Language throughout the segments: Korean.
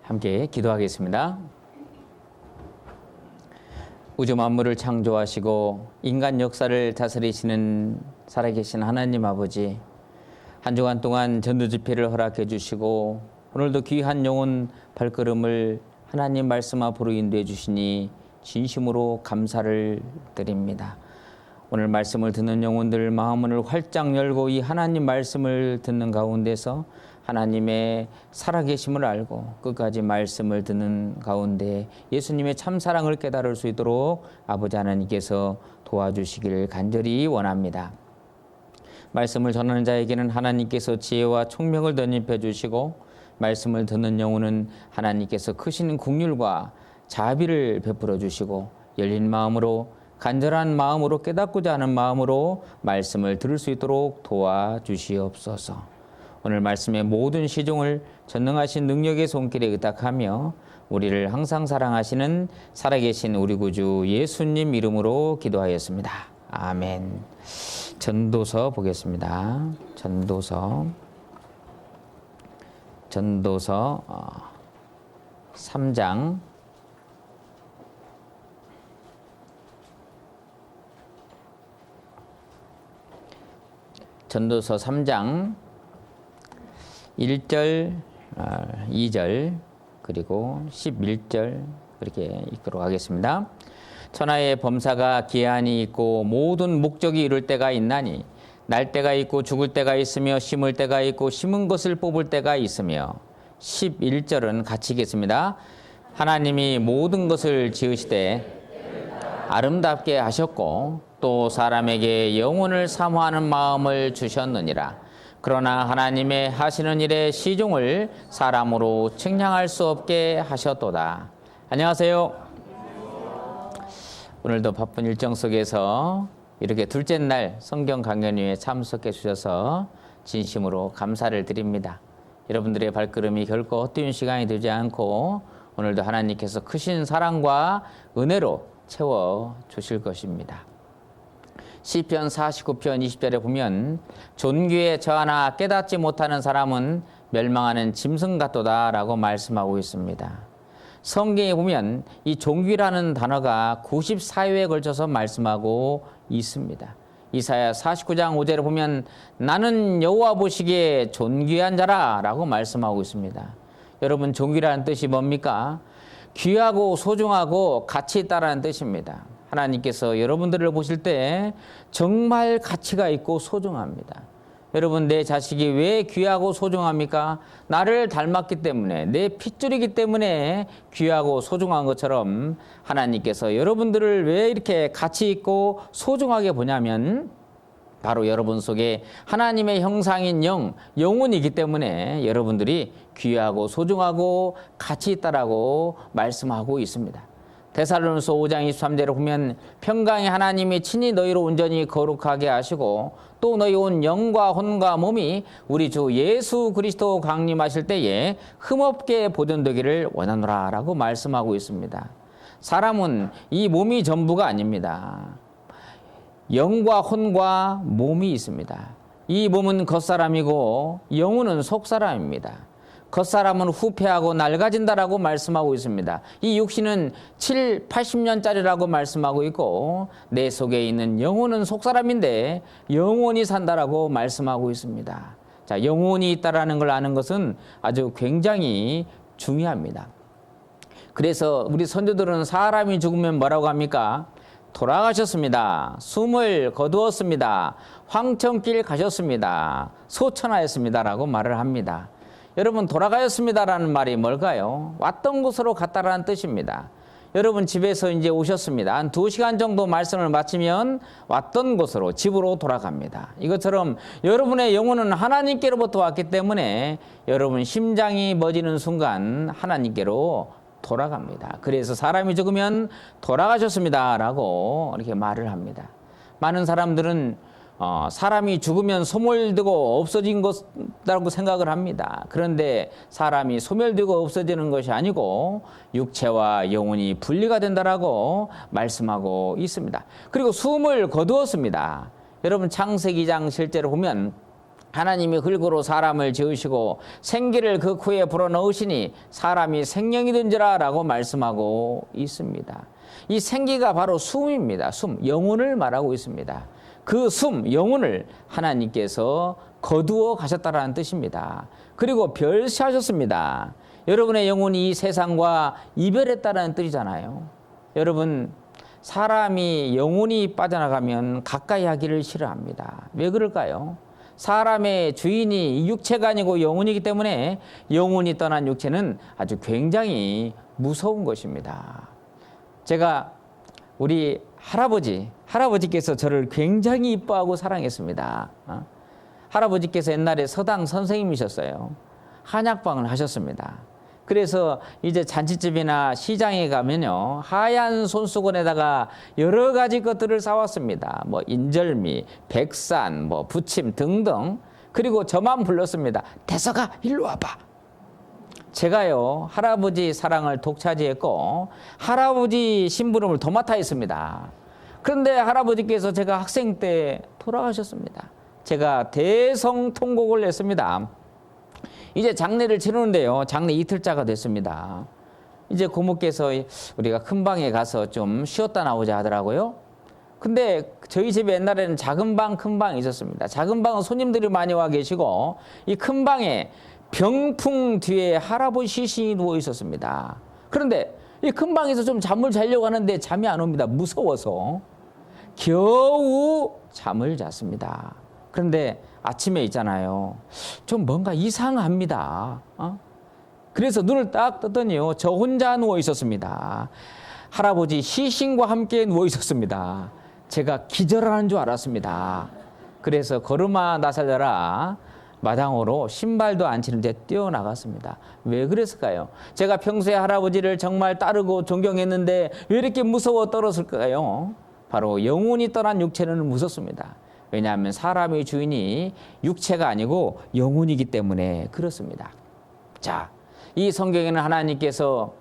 함께 기도하겠습니다. 우주 만물을 창조하시고 인간 역사를 다스리시는 살아계신 하나님 아버지, 한 주간 동안 전도 집회를 허락해 주시고 오늘도 귀한 영혼 발걸음을 하나님 말씀 앞으로 인도해 주시니 진심으로 감사를 드립니다. 오늘 말씀을 듣는 영혼들 마음을 활짝 열고 이 하나님 말씀을 듣는 가운데서 하나님의 살아계심을 알고 끝까지 말씀을 듣는 가운데 예수님의 참사랑을 깨달을 수 있도록 아버지 하나님께서 도와주시기를 간절히 원합니다. 말씀을 전하는 자에게는 하나님께서 지혜와 총명을 덧입혀 주시고 말씀을 듣는 영혼은 하나님께서 크신 긍휼과 자비를 베풀어 주시고 열린 마음으로 간절한 마음으로 깨닫고자 하는 마음으로 말씀을 들을 수 있도록 도와주시옵소서. 오늘 말씀의 모든 시종을 전능하신 능력의 손길에 의탁하며 우리를 항상 사랑하시는 살아계신 우리 구주 예수님 이름으로 기도하였습니다. 아멘. 전도서 보겠습니다. 전도서 3장 전도서 3장 1절, 2절, 그리고 11절 그렇게 읽도록 하겠습니다. 천하의 범사가 기한이 있고 모든 목적이 이룰 때가 있나니 날 때가 있고 죽을 때가 있으며 심을 때가 있고 심은 것을 뽑을 때가 있으며 11절은 같이 읽겠습니다. 하나님이 모든 것을 지으시되 아름답게 하셨고 또 사람에게 영혼을 사모하는 마음을 주셨느니라. 그러나 하나님의 하시는 일의 시종을 사람으로 측량할 수 없게 하셨도다. 안녕하세요. 오늘도 바쁜 일정 속에서 이렇게 둘째 날 성경 강연회에 참석해 주셔서 진심으로 감사를 드립니다. 여러분들의 발걸음이 결코 헛되는 시간이 되지 않고 오늘도 하나님께서 크신 사랑과 은혜로 채워 주실 것입니다. 시편 49편 20절에 보면 존귀에 저하나 깨닫지 못하는 사람은 멸망하는 짐승 같도다 라고 말씀하고 있습니다. 성경에 보면 이 존귀라는 단어가 94회에 걸쳐서 말씀하고 있습니다. 이사야 49장 5절에 보면 나는 여호와 보시기에 존귀한 자라 라고 말씀하고 있습니다. 여러분, 존귀라는 뜻이 뭡니까? 귀하고 소중하고 가치 있다라는 뜻입니다. 하나님께서 여러분들을 보실 때 정말 가치가 있고 소중합니다. 여러분, 내 자식이 왜 귀하고 소중합니까? 나를 닮았기 때문에, 내 핏줄이기 때문에 귀하고 소중한 것처럼 하나님께서 여러분들을 왜 이렇게 가치 있고 소중하게 보냐면 바로 여러분 속에 하나님의 형상인 영혼이기 때문에 여러분들이 귀하고 소중하고 가치 있다라고 말씀하고 있습니다. 데살로니가서 5장 23절에 보면 평강의 하나님이 친히 너희로 온전히 거룩하게 하시고 또 너희 온 영과 혼과 몸이 우리 주 예수 그리스도 강림하실 때에 흠없게 보존되기를 원하노라 라고 말씀하고 있습니다. 사람은 이 몸이 전부가 아닙니다. 영과 혼과 몸이 있습니다. 이 몸은 겉사람이고 영혼은 속사람입니다. 겉사람은 후패하고 낡아진다라고 말씀하고 있습니다. 이 육신은 80년짜리라고 말씀하고 있고 내 속에 있는 영혼은 속사람인데 영혼이 산다라고 말씀하고 있습니다. 자, 영혼이 있다라는 걸 아는 것은 아주 굉장히 중요합니다. 그래서 우리 선조들은 사람이 죽으면 뭐라고 합니까? 돌아가셨습니다. 숨을 거두었습니다. 황천길 가셨습니다. 소천하였습니다라고 말을 합니다. 여러분, 돌아가셨습니다라는 말이 뭘까요? 왔던 곳으로 갔다라는 뜻입니다. 여러분, 집에서 이제 오셨습니다. 한 2시간 정도 말씀을 마치면 왔던 곳으로, 집으로 돌아갑니다. 이것처럼 여러분의 영혼은 하나님께로부터 왔기 때문에 여러분 심장이 멎이는 순간 하나님께로 돌아갑니다. 그래서 사람이 죽으면 돌아가셨습니다라고 이렇게 말을 합니다. 많은 사람들은 사람이 죽으면 소멸되고 없어진 것이라고 생각을 합니다. 그런데 사람이 소멸되고 없어지는 것이 아니고 육체와 영혼이 분리가 된다라고 말씀하고 있습니다. 그리고 숨을 거두었습니다. 여러분, 창세기 2장 실제로 보면 하나님이 흙으로 사람을 지으시고 생기를 그 코에 불어넣으시니 사람이 생명이 된지라 라고 말씀하고 있습니다. 이 생기가 바로 숨입니다. 숨, 영혼을 말하고 있습니다. 그 숨, 영혼을 하나님께서 거두어 가셨다라는 뜻입니다. 그리고 별세하셨습니다. 여러분의 영혼이 이 세상과 이별했다는 뜻이잖아요. 여러분, 사람이 영혼이 빠져나가면 가까이 하기를 싫어합니다. 왜 그럴까요? 사람의 주인이 육체가 아니고 영혼이기 때문에 영혼이 떠난 육체는 아주 굉장히 무서운 것입니다. 제가 우리 할아버지께서 저를 굉장히 이뻐하고 사랑했습니다. 할아버지께서 옛날에 서당 선생님이셨어요. 한약방을 하셨습니다. 그래서 이제 잔치집이나 시장에 가면요, 하얀 손수건에다가 여러 가지 것들을 사왔습니다. 뭐 인절미, 백산, 뭐 부침 등등. 그리고 저만 불렀습니다. 대서가 일로 와봐. 제가요, 할아버지 사랑을 독차지했고 할아버지 심부름을 도맡아 했습니다. 그런데 할아버지께서 제가 학생 때 돌아가셨습니다. 제가 대성통곡을 했습니다. 이제 장례를 치르는데요, 장례 이틀째가 됐습니다. 이제 고모께서 우리가 큰 방에 가서 좀 쉬었다 나오자 하더라고요. 근데 저희 집에 옛날에는 작은 방, 큰 방이 있었습니다. 작은 방은 손님들이 많이 와 계시고 이 큰 방에 병풍 뒤에 할아버지 시신이 누워 있었습니다. 그런데 이 큰 방에서 좀 잠을 자려고 하는데 잠이 안 옵니다. 무서워서 겨우 잠을 잤습니다. 그런데 아침에 있잖아요, 좀 뭔가 이상합니다. 그래서 눈을 딱 떴더니요, 저 혼자 누워 있었습니다. 할아버지 시신과 함께 누워 있었습니다. 제가 기절하는 줄 알았습니다. 그래서 걸음아 나 살려라 마당으로 신발도 안 신은 채 뛰어나갔습니다. 왜 그랬을까요? 제가 평소에 할아버지를 정말 따르고 존경했는데 왜 이렇게 무서워 떨었을까요? 바로 영혼이 떠난 육체는 무섭습니다. 왜냐하면 사람의 주인이 육체가 아니고 영혼이기 때문에 그렇습니다. 자, 이 성경에는 하나님께서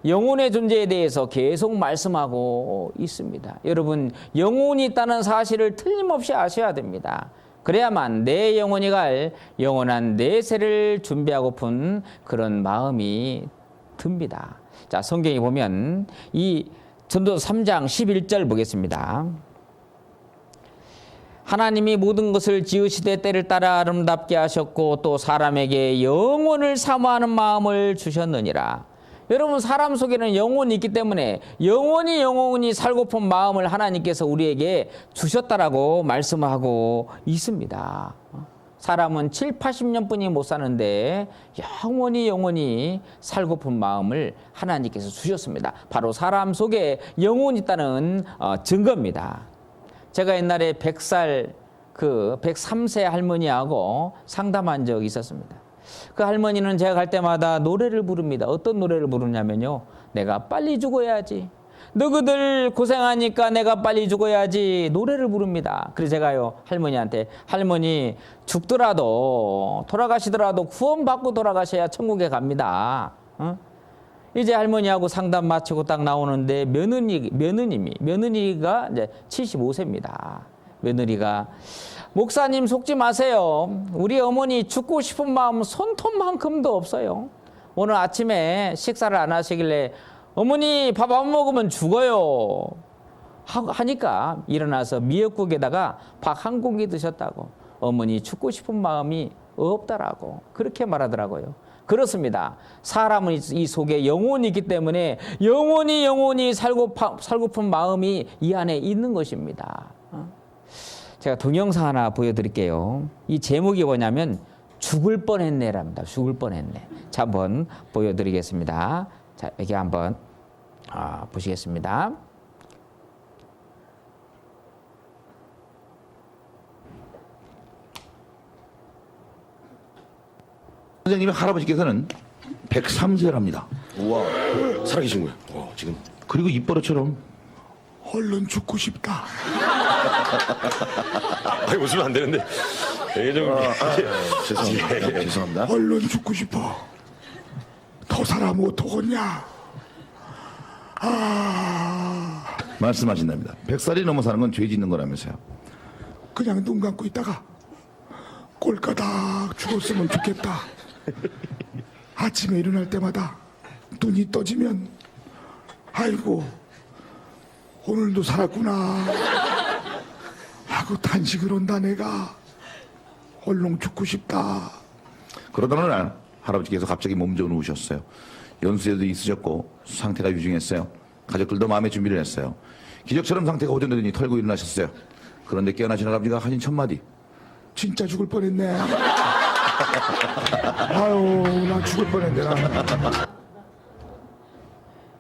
영혼의 존재에 대해서 계속 말씀하고 있습니다. 여러분, 영혼이 있다는 사실을 틀림없이 아셔야 됩니다. 그래야만 내 영혼이 갈 영원한 내세를 준비하고픈 그런 마음이 듭니다. 자, 성경에 보면 이 전도서 3장 11절 보겠습니다. 하나님이 모든 것을 지으시되 때를 따라 아름답게 하셨고 또 사람에게 영혼을 사모하는 마음을 주셨느니라. 여러분, 사람 속에는 영혼이 있기 때문에 영원히 살고픈 마음을 하나님께서 우리에게 주셨다라고 말씀하고 있습니다. 사람은 7, 80년뿐이 못 사는데 영원히 살고픈 마음을 하나님께서 주셨습니다. 바로 사람 속에 영혼이 있다는 증거입니다. 제가 옛날에 103세 할머니하고 상담한 적이 있었습니다. 그 할머니는 제가 갈 때마다 노래를 부릅니다. 어떤 노래를 부르냐면요, 내가 빨리 죽어야지, 너희들 고생하니까 내가 빨리 죽어야지, 노래를 부릅니다. 그래서 제가요, 할머니한테, 할머니 죽더라도 돌아가시더라도 구원받고 돌아가셔야 천국에 갑니다. 이제 할머니하고 상담 마치고 딱 나오는데 며느리가 이제 75세입니다. 며느리가, 목사님 속지 마세요. 우리 어머니 죽고 싶은 마음 손톱만큼도 없어요. 오늘 아침에 식사를 안 하시길래 어머니 밥 안 먹으면 죽어요 하니까 일어나서 미역국에다가 밥 한 공기 드셨다고. 어머니 죽고 싶은 마음이 없다라고 그렇게 말하더라고요. 그렇습니다. 사람은 이 속에 영혼이 있기 때문에 영원히 살고픈 마음이 이 안에 있는 것입니다. 제가 동영상 하나 보여드릴게요. 이 제목이 뭐냐면 죽을 뻔했네랍니다. 죽을 뻔했네. 자, 한번 보여드리겠습니다. 자, 여기 한번 보시겠습니다. 선생님의 할아버지께서는 103세랍니다. 우와, 살아계신 거예요. 와, 지금. 그리고 입버릇처럼 얼른 죽고 싶다. 아니, 웃으면 안 되는데. 죄송합니다. 얼른 죽고 싶어. 더 살아 못 오겠냐? 말씀하신답니다. 100살이 넘어 사는 건 죄 짓는 거라면서요. 그냥 눈 감고 있다가 꼴까닥 죽었으면 좋겠다. 아침에 일어날 때마다 눈이 떠지면 아이고 오늘도 살았구나 하고 탄식을 한다. 내가 얼른 죽고 싶다. 그러던 어느 날 할아버지께서 갑자기 몸져 누우셨어요. 연세도 있으셨고 상태가 유중했어요. 가족들도 마음의 준비를 했어요. 기적처럼 상태가 호전되더니 털고 일어나셨어요. 그런데 깨어나신 할아버지가 하신 첫마디. 진짜 죽을 뻔했네. 아유 나 죽을 뻔했네. 나.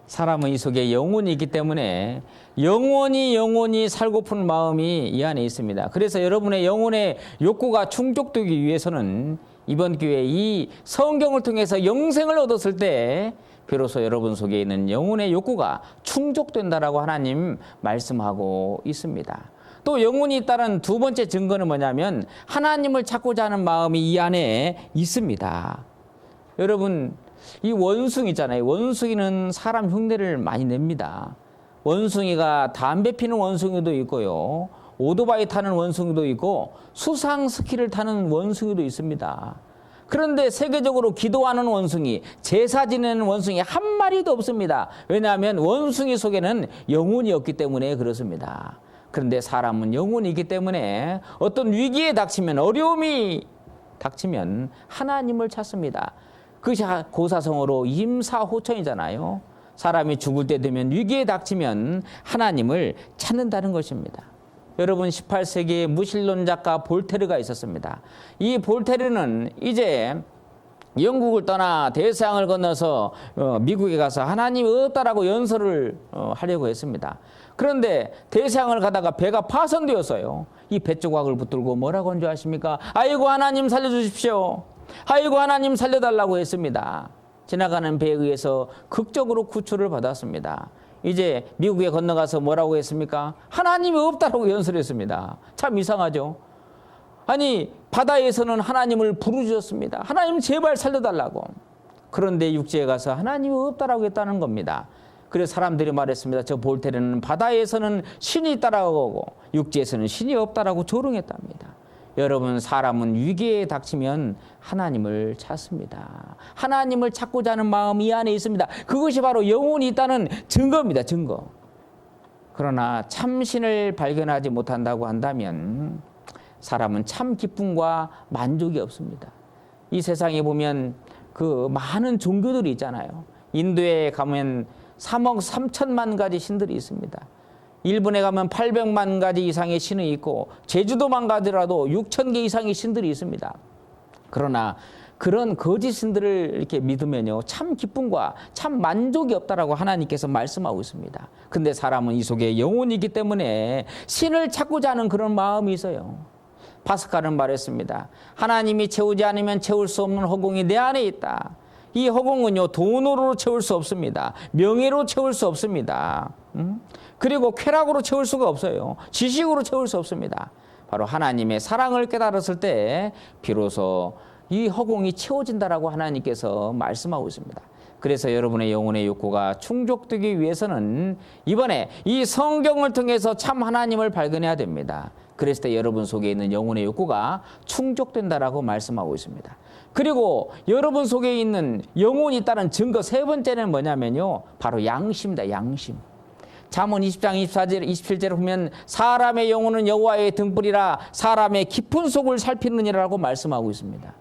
사람은 이 속에 영혼이 있기 때문에 영원히 살고픈 마음이 이 안에 있습니다. 그래서 여러분의 영혼의 욕구가 충족되기 위해서는 이번 기회에 이 성경을 통해서 영생을 얻었을 때 비로소 여러분 속에 있는 영혼의 욕구가 충족된다라고 하나님 말씀하고 있습니다. 또 영혼이 있다는 두 번째 증거는 뭐냐면 하나님을 찾고자 하는 마음이 이 안에 있습니다. 여러분 이 원숭이 있잖아요. 원숭이는 사람 흉내를 많이 냅니다. 원숭이가 담배 피는 원숭이도 있고요. 오토바이 타는 원숭이도 있고 수상 스키를 타는 원숭이도 있습니다. 그런데 세계적으로 기도하는 원숭이, 제사 지내는 원숭이 한 마리도 없습니다. 왜냐하면 원숭이 속에는 영혼이 없기 때문에 그렇습니다. 그런데 사람은 영혼이 있기 때문에 어떤 위기에 닥치면, 어려움이 닥치면 하나님을 찾습니다. 그것이 고사성어로 임사호천이잖아요. 사람이 죽을 때 되면, 위기에 닥치면 하나님을 찾는다는 것입니다. 여러분 18세기에 무신론 작가 볼테르가 있었습니다. 이 볼테르는 이제 영국을 떠나 대서양을 건너서 미국에 가서 하나님이 없다라고 연설을 하려고 했습니다. 그런데 대서양을 가다가 배가 파손되었어요. 이 배 조각을 붙들고 뭐라고 한 줄 아십니까? 아이고 하나님 살려주십시오. 아이고 하나님 살려달라고 했습니다. 지나가는 배에 의해서 극적으로 구출을 받았습니다. 이제 미국에 건너가서 뭐라고 했습니까? 하나님이 없다라고 연설했습니다. 참 이상하죠? 아니 바다에서는 하나님을 부르짖었습니다. 하나님 제발 살려달라고. 그런데 육지에 가서 하나님이 없다라고 했다는 겁니다. 그래서 사람들이 말했습니다. 저 볼테르는 바다에서는 신이 있다라고 하고 육지에서는 신이 없다라고 조롱했답니다. 여러분 사람은 위기에 닥치면 하나님을 찾습니다. 하나님을 찾고자 하는 마음이 이 안에 있습니다. 그것이 바로 영혼이 있다는 증거입니다. 증거. 그러나 참신을 발견하지 못한다고 한다면 사람은 참 기쁨과 만족이 없습니다. 이 세상에 보면 그 많은 종교들이 있잖아요. 인도에 가면 3억 3천만 가지 신들이 있습니다. 일본에 가면 800만 가지 이상의 신이 있고 제주도만 가더라도 6천 개 이상의 신들이 있습니다. 그러나 그런 거짓 신들을 이렇게 믿으면요 참 기쁨과 참 만족이 없다라고 하나님께서 말씀하고 있습니다. 근데 사람은 이 속에 영혼이 있기 때문에 신을 찾고자 하는 그런 마음이 있어요. 파스칼은 말했습니다. 하나님이 채우지 않으면 채울 수 없는 허공이 내 안에 있다. 이 허공은요 돈으로 채울 수 없습니다. 명예로 채울 수 없습니다. 그리고 쾌락으로 채울 수가 없어요. 지식으로 채울 수 없습니다. 바로 하나님의 사랑을 깨달았을 때 비로소 이 허공이 채워진다라고 하나님께서 말씀하고 있습니다. 그래서 여러분의 영혼의 욕구가 충족되기 위해서는 이번에 이 성경을 통해서 참 하나님을 발견해야 됩니다. 그랬을 때 여러분 속에 있는 영혼의 욕구가 충족된다라고 말씀하고 있습니다. 그리고 여러분 속에 있는 영혼이 있다는 증거 세 번째는 뭐냐면요 바로 양심이다. 양심. 잠언 20장 24절 27절을 보면 사람의 영혼은 여호와의 등불이라 사람의 깊은 속을 살피느니라고 말씀하고 있습니다.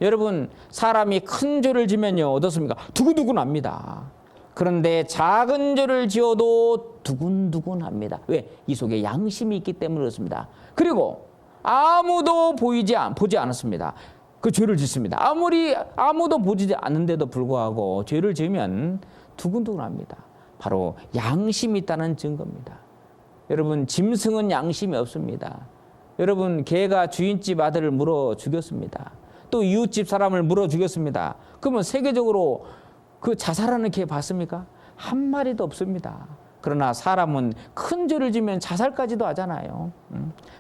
여러분 사람이 큰 죄를 지면요 어떻습니까? 두근두근합니다. 그런데 작은 죄를 지어도 두근두근합니다. 왜? 이 속에 양심이 있기 때문에 그렇습니다. 그리고 아무도 보지 않았습니다. 그 죄를 짓습니다. 아무도 보지 않는데도 불구하고 죄를 지으면 두근두근합니다. 바로 양심이 있다는 증거입니다. 여러분 짐승은 양심이 없습니다. 여러분 개가 주인집 아들을 물어 죽였습니다. 또 이웃집 사람을 물어 죽였습니다. 그러면 세계적으로 그 자살하는 개 봤습니까? 한 마리도 없습니다. 그러나 사람은 큰 죄를 지면 자살까지도 하잖아요.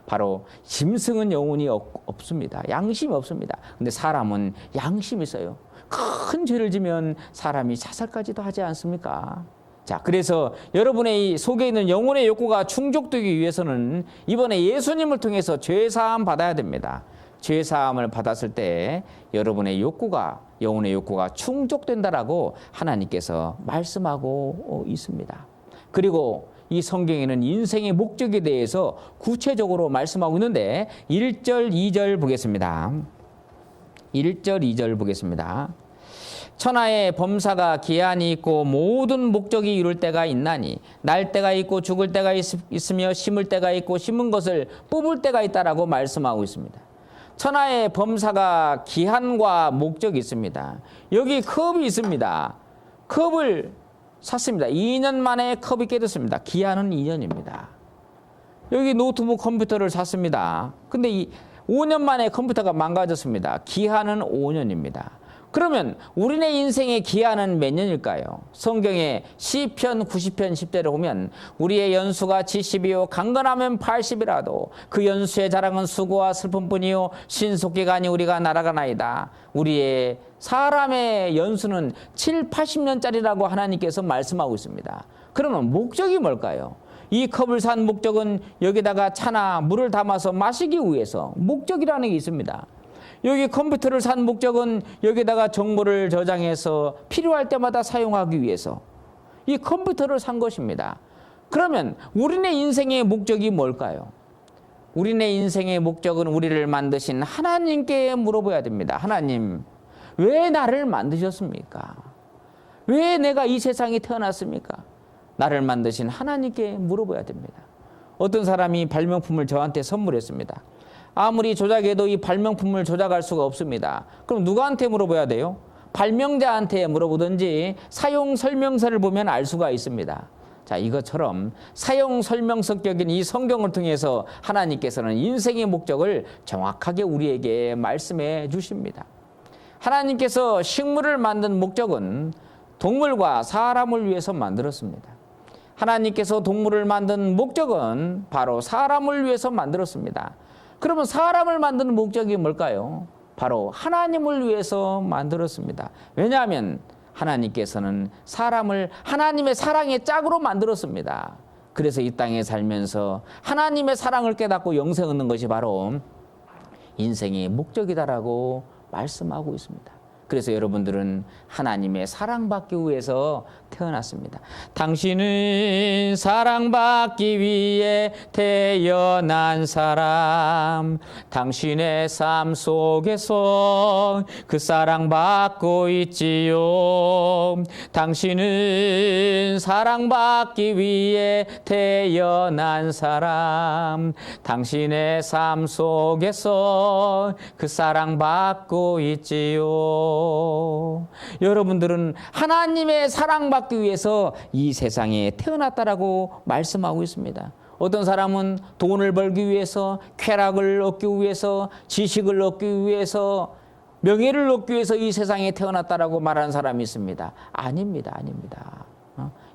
바로 짐승은 영혼이 없습니다. 양심이 없습니다. 근데 사람은 양심이 있어요. 큰 죄를 지면 사람이 자살까지도 하지 않습니까? 자, 그래서 여러분의 이 속에 있는 영혼의 욕구가 충족되기 위해서는 이번에 예수님을 통해서 죄 사함 받아야 됩니다. 죄 사함을 받았을 때 여러분의 욕구가, 영혼의 욕구가 충족된다라고 하나님께서 말씀하고 있습니다. 그리고 이 성경에는 인생의 목적에 대해서 구체적으로 말씀하고 있는데 1절, 2절 보겠습니다. 1절, 2절 보겠습니다. 천하의 범사가 기한이 있고 모든 목적이 이룰 때가 있나니 날 때가 있고 죽을 때가 있으며 심을 때가 있고 심은 것을 뽑을 때가 있다라고 말씀하고 있습니다. 천하의 범사가 기한과 목적이 있습니다. 여기 컵이 있습니다. 컵을 샀습니다. 2년 만에 컵이 깨졌습니다. 기한은 2년입니다. 여기 노트북 컴퓨터를 샀습니다. 근데 5년 만에 컴퓨터가 망가졌습니다. 기한은 5년입니다. 그러면 우리네 인생의 기한은 몇 년일까요? 성경에 시편 90편 10절에 보면 우리의 연수가 70이요 강건하면 80이라도 그 연수의 자랑은 수고와 슬픔뿐이요 신속기간이 우리가 날아가나이다. 우리의 사람의 연수는 7, 80년짜리라고 하나님께서 말씀하고 있습니다. 그러면 목적이 뭘까요? 이 컵을 산 목적은 여기다가 차나 물을 담아서 마시기 위해서 목적이라는 게 있습니다. 여기 컴퓨터를 산 목적은 여기다가 정보를 저장해서 필요할 때마다 사용하기 위해서 이 컴퓨터를 산 것입니다. 그러면 우리네 인생의 목적이 뭘까요? 우리네 인생의 목적은 우리를 만드신 하나님께 물어봐야 됩니다. 하나님, 왜 나를 만드셨습니까? 왜 내가 이 세상에 태어났습니까? 나를 만드신 하나님께 물어봐야 됩니다. 어떤 사람이 발명품을 저한테 선물했습니다. 아무리 조작해도 이 발명품을 조작할 수가 없습니다. 그럼 누구한테 물어봐야 돼요? 발명자한테 물어보든지 사용 설명서를 보면 알 수가 있습니다. 자, 이것처럼 사용 설명서격인 이 성경을 통해서 하나님께서는 인생의 목적을 정확하게 우리에게 말씀해 주십니다. 하나님께서 식물을 만든 목적은 동물과 사람을 위해서 만들었습니다. 하나님께서 동물을 만든 목적은 바로 사람을 위해서 만들었습니다. 그러면 사람을 만드는 목적이 뭘까요? 바로 하나님을 위해서 만들었습니다. 왜냐하면 하나님께서는 사람을 하나님의 사랑의 짝으로 만들었습니다. 그래서 이 땅에 살면서 하나님의 사랑을 깨닫고 영생 얻는 것이 바로 인생의 목적이다라고 말씀하고 있습니다. 그래서 여러분들은 하나님의 사랑받기 위해서 태어났습니다. 당신은 사랑받기 위해 태어난 사람, 당신의 삶 속에서 그 사랑받고 있지요. 당신은 사랑받기 위해 태어난 사람, 당신의 삶 속에서 그 사랑받고 있지요. 여러분들은 하나님의 사랑받기 위해서 이 세상에 태어났다라고 말씀하고 있습니다. 어떤 사람은 돈을 벌기 위해서, 쾌락을 얻기 위해서, 지식을 얻기 위해서, 명예를 얻기 위해서 이 세상에 태어났다라고 말하는 사람이 있습니다. 아닙니다.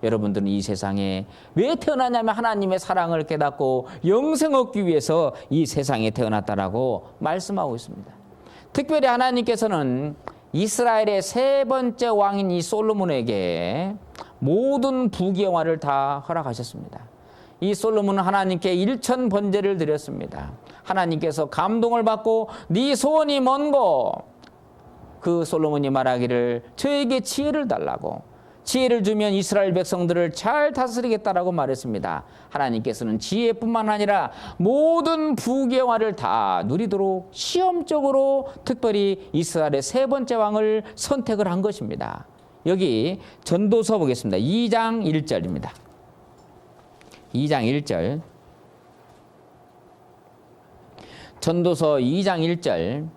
여러분들은 이 세상에 왜 태어나냐면 하나님의 사랑을 깨닫고 영생 얻기 위해서 이 세상에 태어났다라고 말씀하고 있습니다. 특별히 하나님께서는 이스라엘의 세 번째 왕인 이 솔로몬에게 모든 부귀영화를 다 허락하셨습니다. 이 솔로몬은 하나님께 1천 번제를 드렸습니다. 하나님께서 감동을 받고 네 소원이 뭔고? 그 솔로몬이 말하기를 저에게 지혜를 달라고, 지혜를 주면 이스라엘 백성들을 잘 다스리겠다라고 말했습니다. 하나님께서는 지혜뿐만 아니라 모든 부귀영화를 다 누리도록 시험적으로 특별히 이스라엘의 세 번째 왕을 선택을 한 것입니다. 여기 전도서 보겠습니다. 2장 1절입니다. 2장 1절. 전도서 2장 1절.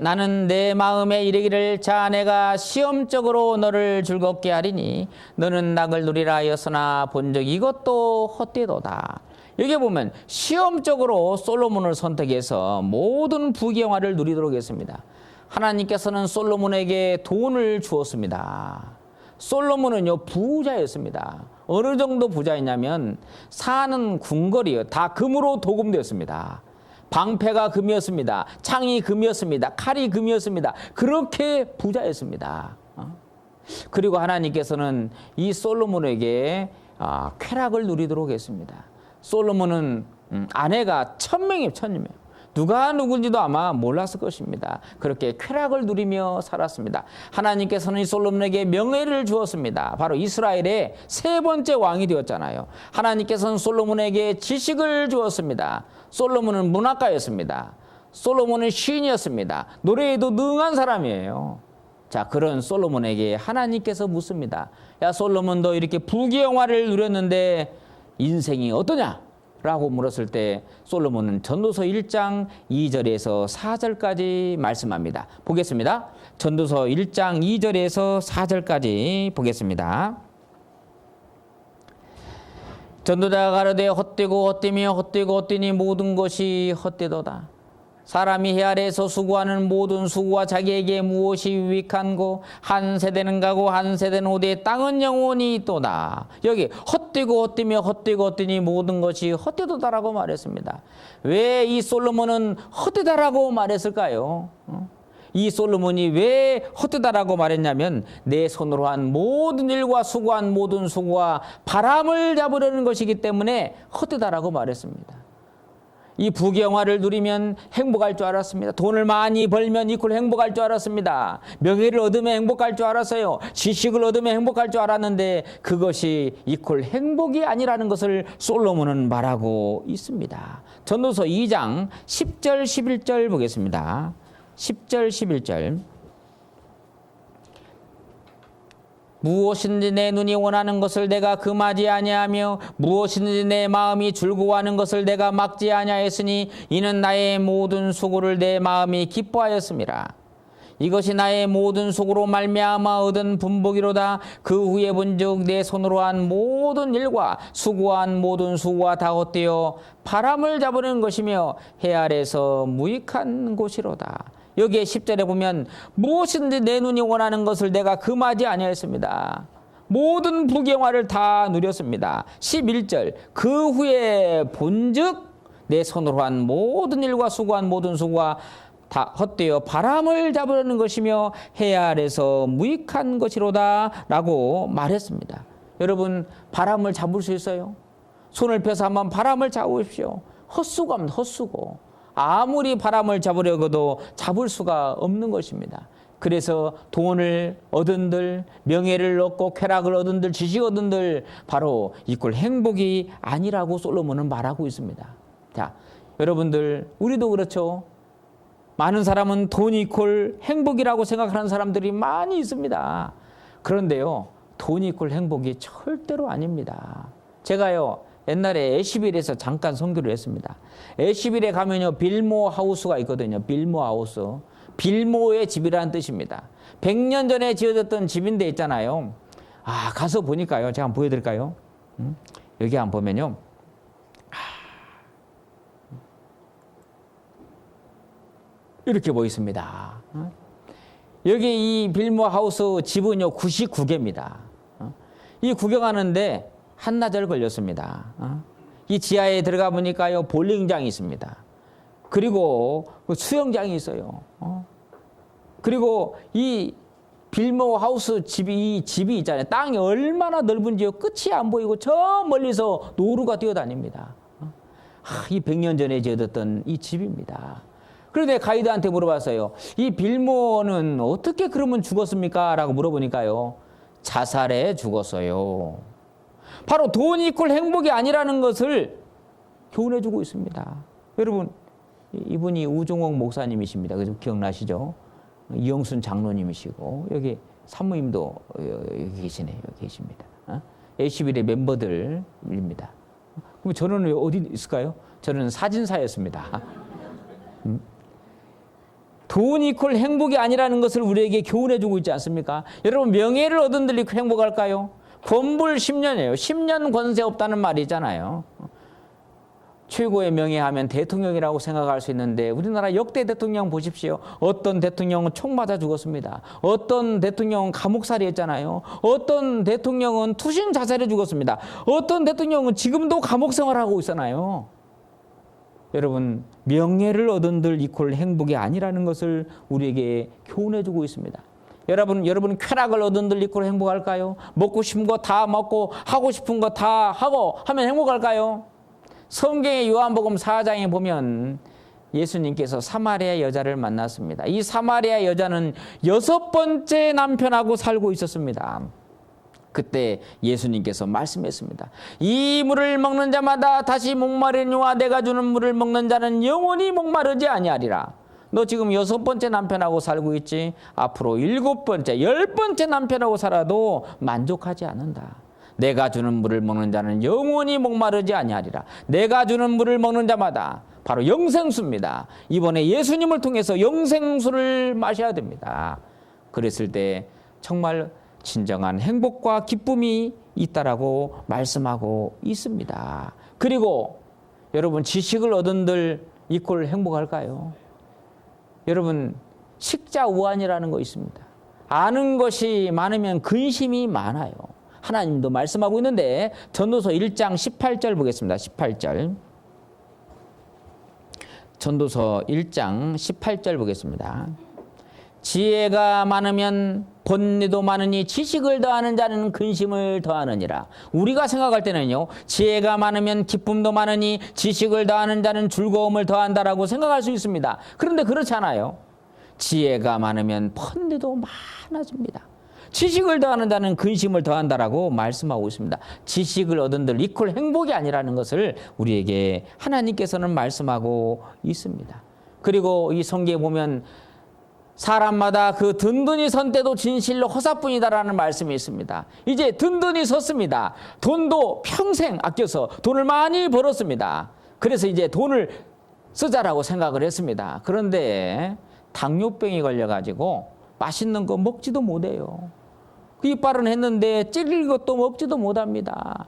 나는 내 마음에 이르기를 자 내가 시험적으로 너를 즐겁게 하리니 너는 낙을 누리라 하였으나 본적 이것도 헛되도다. 여기 보면 시험적으로 솔로몬을 선택해서 모든 부귀영화를 누리도록 했습니다. 하나님께서는 솔로몬에게 돈을 주었습니다. 솔로몬은요 부자였습니다. 어느 정도 부자였냐면 사는 궁궐이요 다 금으로 도금되었습니다. 방패가 금이었습니다. 창이 금이었습니다. 칼이 금이었습니다. 그렇게 부자였습니다. 그리고 하나님께서는 이 솔로몬에게 쾌락을 누리도록 했습니다. 솔로몬은 아내가 1000명이에요. 누가 누군지도 아마 몰랐을 것입니다. 그렇게 쾌락을 누리며 살았습니다. 하나님께서는 이 솔로몬에게 명예를 주었습니다. 바로 이스라엘의 세 번째 왕이 되었잖아요. 하나님께서는 솔로몬에게 지식을 주었습니다. 솔로몬은 문학가였습니다. 솔로몬은 시인이었습니다. 노래에도 능한 사람이에요. 자, 그런 솔로몬에게 하나님께서 묻습니다. 야, 솔로몬, 너 이렇게 부귀영화를 누렸는데 인생이 어떠냐? 라고 물었을 때 솔로몬은 전도서 1장 2절에서 4절까지 말씀합니다. 보겠습니다. 전도서 1장 2절에서 4절까지 보겠습니다. 전도자가 가로되 헛되고 헛되며 헛되고 헛되니 모든 것이 헛되도다. 사람이 해 아래에서 수고하는 모든 수고와 자기에게 무엇이 유익한고 한 세대는 가고 한 세대는 오되 땅은 영원히 있도다. 여기 헛되고 헛되며 헛되고 헛되니 모든 것이 헛되도다라고 말했습니다. 왜 이 솔로몬은 헛되다라고 말했을까요? 이 솔로몬이 왜 헛되다라고 말했냐면 내 손으로 한 모든 일과 수고한 모든 수고와 바람을 잡으려는 것이기 때문에 헛되다라고 말했습니다. 이 부귀영화를 누리면 행복할 줄 알았습니다. 돈을 많이 벌면 이퀄 행복할 줄 알았습니다. 명예를 얻으면 행복할 줄 알았어요. 지식을 얻으면 행복할 줄 알았는데 그것이 이퀄 행복이 아니라는 것을 솔로몬은 말하고 있습니다. 전도서 2장 10절 11절 보겠습니다. 10절 11절 무엇이든지 내 눈이 원하는 것을 내가 금하지 아니하며 무엇이든지 내 마음이 즐거워하는 것을 내가 막지 아니하였으니 이는 나의 모든 수고를 내 마음이 기뻐하였음이라. 이것이 나의 모든 수고로 말미암아 얻은 분복이로다. 그 후에 본즉 내 손으로 한 모든 일과 수고한 모든 수고가 다 헛되어 바람을 잡으는 것이며 해 아래서 무익한 곳이로다. 여기에 10절에 보면 무엇이든지 내 눈이 원하는 것을 내가 금하지 아니하였습니다. 모든 부귀영화를 다 누렸습니다. 11절 그 후에 본즉 내 손으로 한 모든 일과 수고한 모든 수고가 다 헛되어 바람을 잡으려는 것이며 해 아래서 무익한 것이로다 라고 말했습니다. 여러분, 바람을 잡을 수 있어요? 손을 펴서 한번 바람을 잡으십시오. 헛수고합니다. 헛수고. 아무리 바람을 잡으려고도 잡을 수가 없는 것입니다. 그래서 돈을 얻은들, 명예를 얻고 쾌락을 얻은들, 지식 얻은들 바로 이꼴 행복이 아니라고 솔로몬은 말하고 있습니다. 자, 여러분들, 우리도 그렇죠. 많은 사람은 돈이 이꼴 행복이라고 생각하는 사람들이 많이 있습니다. 그런데요, 돈이 이꼴 행복이 절대로 아닙니다. 제가요, 옛날에 애쉬빌에서 잠깐 선교를 했습니다. 애쉬빌에 가면요, 빌모 하우스가 있거든요. 빌모 하우스. 빌모의 집이라는 뜻입니다. 100년 전에 지어졌던 집인데 있잖아요. 아, 가서 보니까요. 제가 한번 보여드릴까요? 여기 한번 보면요. 이렇게 보이십니다. 여기 이 빌모 하우스 집은요, 99개입니다. 이 구경하는데 한나절 걸렸습니다. 이 지하에 들어가 보니까요, 볼링장이 있습니다. 그리고 수영장이 있어요. 그리고 이 빌모 하우스 이 집이 있잖아요. 땅이 얼마나 넓은지요. 끝이 안 보이고 저 멀리서 노루가 뛰어다닙니다. 이 100년 전에 지어졌던 이 집입니다. 그런데 가이드한테 물어봤어요. 이 빌모는 어떻게 그러면 죽었습니까? 라고 물어보니까요, 자살해 죽었어요. 바로 돈이 이꼴 행복이 아니라는 것을 교훈해주고 있습니다. 여러분, 이분이 우종옥 목사님이십니다. 그죠? 기억나시죠? 이영순 장로님이시고 여기 산모님도 여기 계시네요. 여기 계십니다. 애쉬빌의 멤버들입니다. 그럼 저는 어디 있을까요? 저는 사진사였습니다. 돈이 이꼴 행복이 아니라는 것을 우리에게 교훈해주고 있지 않습니까? 여러분, 명예를 얻은들 행복할까요? 권불 10년이에요. 10년 권세 없다는 말이잖아요. 최고의 명예하면 대통령이라고 생각할 수 있는데 우리나라 역대 대통령 보십시오. 어떤 대통령은 총 맞아 죽었습니다. 어떤 대통령은 감옥살이 했잖아요. 어떤 대통령은 투신 자살해 죽었습니다. 어떤 대통령은 지금도 감옥 생활하고 있잖아요. 여러분, 명예를 얻은들 이퀄 행복이 아니라는 것을 우리에게 교훈해주고 있습니다. 여러분 쾌락을 얻은들 이꼴 행복할까요? 먹고 싶은 거 다 먹고 하고 싶은 거 다 하고 하면 행복할까요? 성경의 요한복음 4장에 보면 예수님께서 사마리아 여자를 만났습니다. 이 사마리아 여자는 6번째 남편하고 살고 있었습니다. 그때 예수님께서 말씀했습니다. 이 물을 먹는 자마다 다시 목마르니와 내가 주는 물을 먹는 자는 영원히 목마르지 아니하리라. 너 지금 6번째 남편하고 살고 있지? 앞으로 7번째, 10번째 남편하고 살아도 만족하지 않는다. 내가 주는 물을 먹는 자는 영원히 목마르지 아니하리라. 내가 주는 물을 먹는 자마다 바로 영생수입니다. 이번에 예수님을 통해서 영생수를 마셔야 됩니다. 그랬을 때 정말 진정한 행복과 기쁨이 있다라고 말씀하고 있습니다. 그리고 여러분, 지식을 얻은들 이꼴 행복할까요? 여러분, 식자우안이라는 거 있습니다. 아는 것이 많으면 근심이 많아요. 하나님도 말씀하고 있는데 전도서 1장 18절 보겠습니다. 18절. 전도서 1장 18절 보겠습니다. 지혜가 많으면 번뇌도 많으니 지식을 더하는 자는 근심을 더하느니라. 우리가 생각할 때는요, 지혜가 많으면 기쁨도 많으니 지식을 더하는 자는 즐거움을 더한다라고 생각할 수 있습니다. 그런데 그렇지 않아요. 지혜가 많으면 번뇌도 많아집니다. 지식을 더하는 자는 근심을 더한다라고 말씀하고 있습니다. 지식을 얻은들 이퀄 행복이 아니라는 것을 우리에게 하나님께서는 말씀하고 있습니다. 그리고 이 성경에 보면 사람마다 그 든든히 선 때도 진실로 허사뿐이다라는 말씀이 있습니다. 이제 든든히 섰습니다. 돈도 평생 아껴서 돈을 많이 벌었습니다. 그래서 이제 돈을 쓰자라고 생각을 했습니다. 그런데 당뇨병이 걸려가지고 맛있는 거 먹지도 못해요. 그 이빨은 했는데 찔릴 것도 먹지도 못합니다.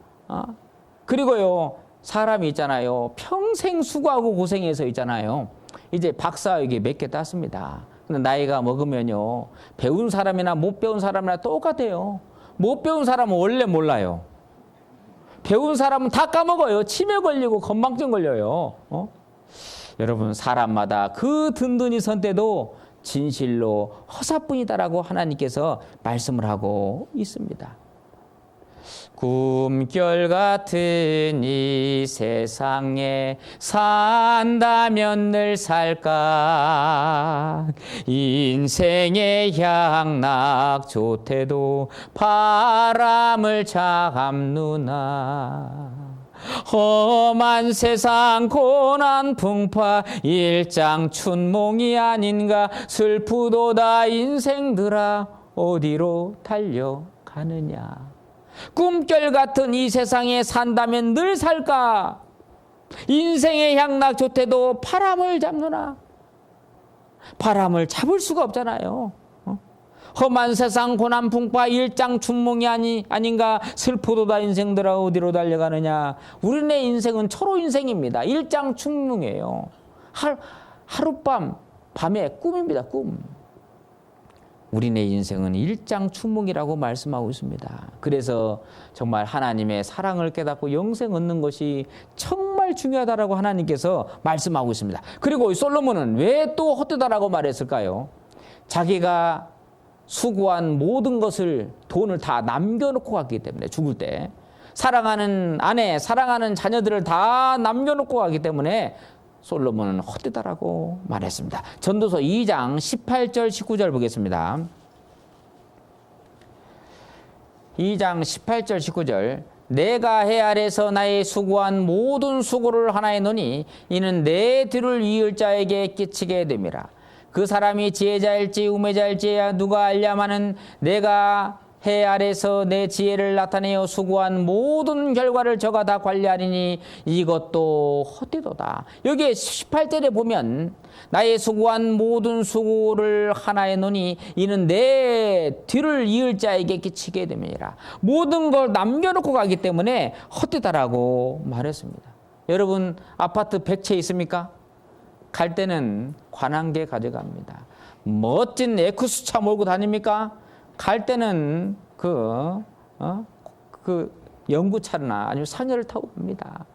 그리고요, 사람이 있잖아요. 평생 수고하고 고생해서 있잖아요. 이제 박사학위 몇 개 땄습니다. 근데 나이가 먹으면요, 배운 사람이나 못 배운 사람이나 똑같아요. 못 배운 사람은 원래 몰라요. 배운 사람은 다 까먹어요. 치매 걸리고 건망증 걸려요. 여러분, 사람마다 그 든든히 선 때도 진실로 허사뿐이다라고 하나님께서 말씀을 하고 있습니다. 꿈결 같은 이 세상에 산다면 늘 살까. 인생의 향락 좋대도 바람을 잡누나. 험한 세상 고난 풍파 일장춘몽이 아닌가. 슬프도다 인생들아 어디로 달려가느냐. 꿈결 같은 이 세상에 산다면 늘 살까. 인생의 향락 좋대도 바람을 잡느나. 바람을 잡을 수가 없잖아요. 험한 세상 고난 풍파 일장춘몽이 아닌가. 슬프도다 인생들아 어디로 달려가느냐. 우리네 인생은 초로 인생입니다. 일장춘몽이에요. 하룻밤 밤의 꿈입니다. 꿈. 우리네 인생은 일장춘몽이라고 말씀하고 있습니다. 그래서 정말 하나님의 사랑을 깨닫고 영생 얻는 것이 정말 중요하다라고 하나님께서 말씀하고 있습니다. 그리고 솔로몬은 왜 또 헛되다라고 말했을까요? 자기가 수고한 모든 것을, 돈을 다 남겨놓고 갔기 때문에, 죽을 때 사랑하는 아내, 사랑하는 자녀들을 다 남겨놓고 가기 때문에 솔로몬은 헛되다라고 말했습니다. 전도서 2장 18절 19절 보겠습니다. 2장 18절 19절. 내가 해 아래서 나의 수고한 모든 수고를 하나에 넣으니 이는 내 뒤를 이을 자에게 끼치게 됨이라. 그 사람이 지혜자일지 우매자일지 누가 알랴마는 내가 해 아래서 내 지혜를 나타내어 수고한 모든 결과를 저가 다 관리하리니 이것도 헛되도다. 여기에 18절에 보면 나의 수고한 모든 수고를 하나에 놓으니 이는 내 뒤를 이을 자에게 끼치게 됨이라. 모든 걸 남겨놓고 가기 때문에 헛되다라고 말했습니다. 여러분, 아파트 100채 있습니까? 갈 때는 관한개 가져갑니다. 멋진 에쿠스차 몰고 다닙니까? 갈 때는 그 연구차나 아니면 상여를 타고 갑니다.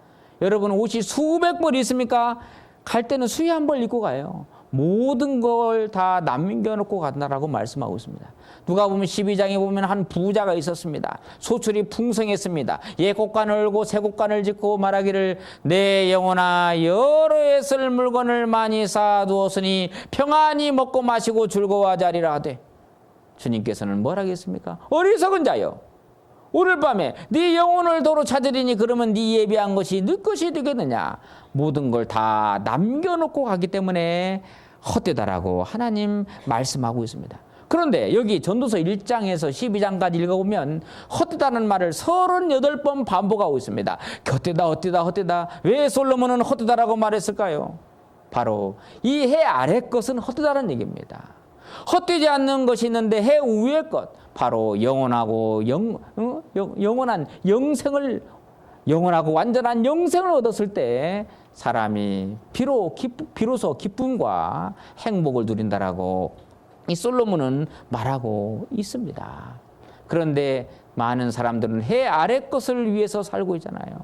여러분, 옷이 수백 벌 있습니까? 갈 때는 수의 한 벌 입고 가요. 모든 걸 다 남겨놓고 간다라고 말씀하고 있습니다. 누가 보면 12장에 보면 한 부자가 있었습니다. 소출이 풍성했습니다. 예 곳간을 얼고 새 곳간을 짓고 말하기를 내 영혼아 여러 해 쓸 물건을 많이 쌓아두었으니 평안히 먹고 마시고 즐거워하자리라 하되 주님께서는 뭘 하겠습니까? 어리석은 자여 오늘 밤에 네 영혼을 도로 찾으리니 그러면 네 예비한 것이 네 것이 되겠느냐. 모든 걸 다 남겨놓고 가기 때문에 헛되다라고 하나님 말씀하고 있습니다. 그런데 여기 전도서 1장에서 12장까지 읽어보면 헛되다는 말을 38번 반복하고 있습니다. 헛되다 헛되다 헛되다. 왜 솔로몬은 헛되다라고 말했을까요? 바로 이 해 아래 것은 헛되다는 얘기입니다. 헛되지 않는 것이 있는데 해 위의 것 바로 영원하고 영원한 영생을 영원하고 완전한 영생을 얻었을 때 사람이 비로소 기쁨과 행복을 누린다라고 이 솔로몬은 말하고 있습니다. 그런데 많은 사람들은 해 아래 것을 위해서 살고 있잖아요.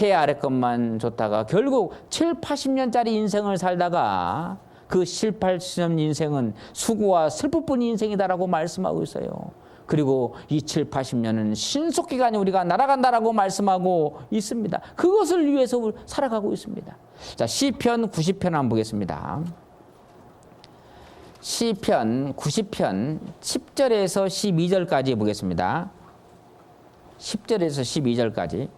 해 아래 것만 줬다가 결국 7, 80년짜리 인생을 살다가 그 7, 80년 인생은 수고와 슬픔뿐 인생이다라고 말씀하고 있어요. 그리고 이 7, 80년은 신속기간이 우리가 날아간다라고 말씀하고 있습니다. 그것을 위해서 살아가고 있습니다. 자, 시편 90편 한번 보겠습니다. 시편 90편 10절에서 12절까지 보겠습니다. 10절에서 12절까지.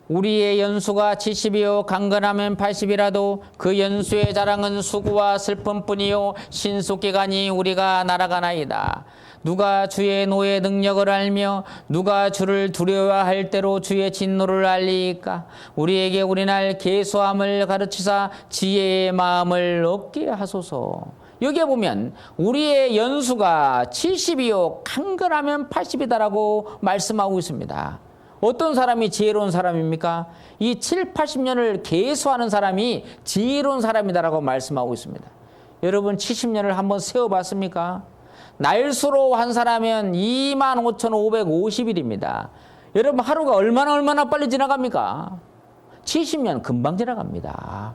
우리의 연수가 70이요 강건하면 80이라도 그 연수의 자랑은 수고와 슬픔뿐이요 신속기간이 우리가 날아가나이다. 누가 주의 노의 능력을 알며 누가 주를 두려워할 때로 주의 진노를 알리까. 우리에게 우리날 계수함을 가르치사 지혜의 마음을 얻게 하소서. 여기에 보면 우리의 연수가 70이요 강건하면 80이다라고 말씀하고 있습니다. 어떤 사람이 지혜로운 사람입니까? 이 7, 80년을 계수하는 사람이 지혜로운 사람이다라고 말씀하고 있습니다. 여러분 70년을 한번 세워봤습니까? 날수로 환산하면 25,550일입니다. 여러분 하루가 얼마나 빨리 지나갑니까? 70년 금방 지나갑니다.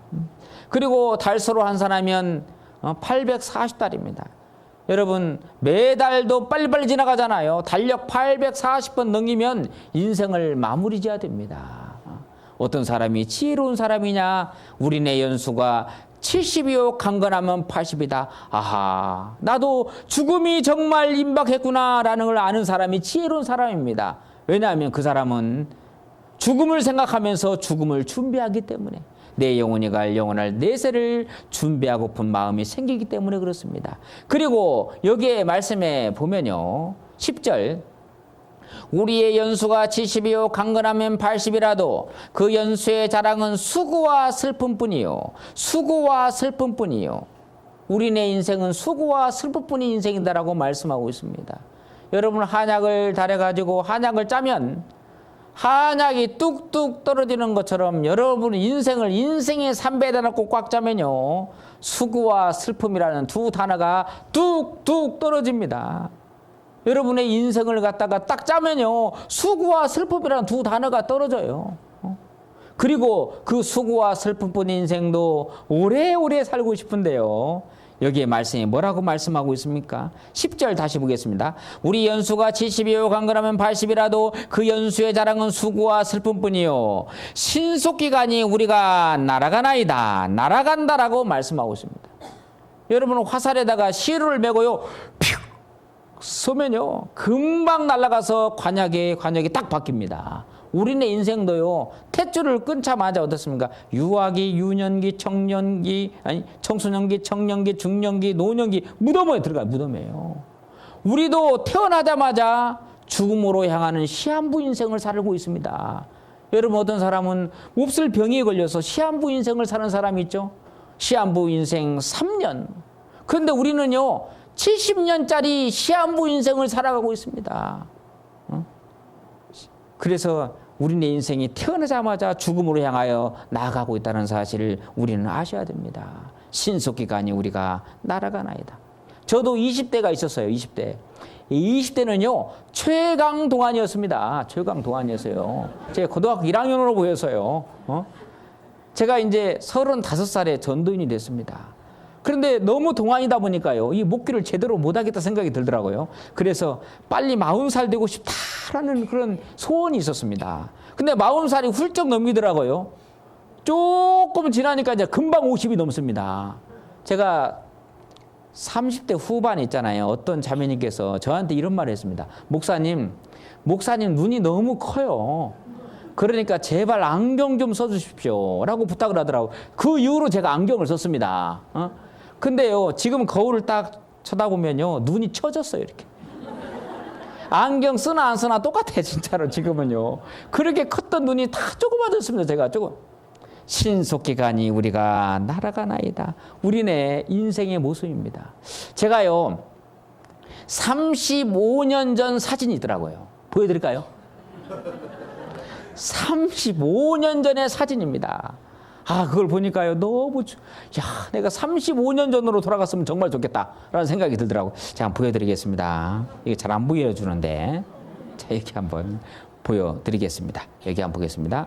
그리고 달수로 환산하면 840달입니다. 여러분 매달도 빨리빨리 지나가잖아요. 달력 840번 넘기면 인생을 마무리 지어야 됩니다. 어떤 사람이 지혜로운 사람이냐? 우리네 연수가 70이요 강건하면 80이다. 아하, 나도 죽음이 정말 임박했구나라는 걸 아는 사람이 지혜로운 사람입니다. 왜냐하면 그 사람은 죽음을 생각하면서 죽음을 준비하기 때문에 내 영혼이 갈 영원할 내세를 준비하고픈 마음이 생기기 때문에 그렇습니다. 그리고 여기에 말씀에 보면요 10절 우리의 연수가 70이요 강건하면 80이라도 그 연수의 자랑은 수고와 슬픔뿐이요 수고와 슬픔뿐이요. 우리네 인생은 수고와 슬픔뿐인 인생이다라고 말씀하고 있습니다. 여러분 한약을 달여가지고 한약을 짜면 한약이 뚝뚝 떨어지는 것처럼 여러분 인생을 인생의 3배단을 꼭 꽉 짜면요 수고와 슬픔이라는 두 단어가 뚝뚝 떨어집니다. 여러분의 인생을 갖다가 딱 짜면요 수고와 슬픔이라는 두 단어가 떨어져요. 그리고 그 수고와 슬픔뿐 인생도 오래오래 살고 싶은데요 여기에 말씀이 뭐라고 말씀하고 있습니까? 10절 다시 보겠습니다. 우리 연수가 70이요 강건하면 80이라도 그 연수의 자랑은 수고와 슬픔뿐이요 신속기간이 우리가 날아가나이다. 날아간다라고 말씀하고 있습니다. 여러분 화살에다가 시루를 메고요 픽 쏘면요 금방 날아가서 관역이 딱 바뀝니다. 우리네 인생도요 탯줄을 끊자마자 어떻습니까? 유아기, 유년기, 청년기, 아니 청소년기, 청년기, 중년기, 노년기 무덤에 들어가요. 무덤이에요. 우리도 태어나자마자 죽음으로 향하는 시한부 인생을 살고 있습니다. 여러분 어떤 사람은 몹쓸 병에 걸려서 시한부 인생을 사는 사람이 있죠. 시한부 인생 3년. 그런데 우리는요 70년짜리 시한부 인생을 살아가고 있습니다. 그래서 우리네 인생이 태어나자마자 죽음으로 향하여 나아가고 있다는 사실을 우리는 아셔야 됩니다. 신속기간이 우리가 날아가나이다. 저도 20대가 있었어요. 20대. 20대는요 최강 동안이었습니다. 최강 동안이었어요. 제가 고등학교 1학년으로 보였어요. 제가 이제 35살에 전도인이 됐습니다. 그런데 너무 동안이다 보니까요, 이 목기를 제대로 못하겠다 생각이 들더라고요. 그래서 빨리 40살 되고 싶다라는 그런 소원이 있었습니다. 근데 40살이 훌쩍 넘기더라고요. 조금 지나니까 이제 금방 50이 넘습니다. 제가 30대 후반에 있잖아요. 어떤 자매님께서 저한테 이런 말을 했습니다. 목사님 눈이 너무 커요. 그러니까 제발 안경 좀 써주십시오 라고 부탁을 하더라고요. 그 이후로 제가 안경을 썼습니다. 근데요, 지금 거울을 딱 쳐다보면요, 눈이 처졌어요, 이렇게. 안경 쓰나 안 쓰나 똑같아, 진짜로 지금은요. 그렇게 컸던 눈이 다 조그마졌습니다, 제가 조금. 신속기간이 우리가 날아가나이다. 우리네 인생의 모습입니다. 제가요, 35년 전 사진이 있더라고요. 보여드릴까요? 35년 전의 사진입니다. 그걸 보니까요, 너무, 내가 35년 전으로 돌아갔으면 정말 좋겠다라는 생각이 들더라고요. 제가 한번 보여드리겠습니다. 이게 잘 안 보여주는데. 자, 이렇게 한번 보여드리겠습니다. 여기 한번 보겠습니다.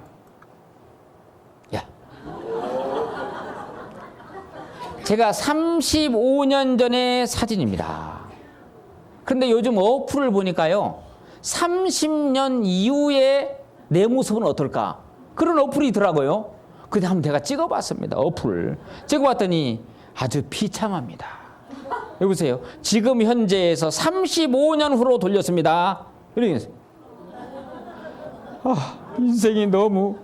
제가 35년 전의 사진입니다. 그런데 요즘 어플을 보니까요, 30년 이후에 내 모습은 어떨까? 그런 어플이 있더라고요. 근데 한번 제가 찍어봤습니다. 어플을. 찍어봤더니 아주 비참합니다. 여기 보세요. 지금 현재에서 35년 후로 돌렸습니다. 이렇게 인생이 너무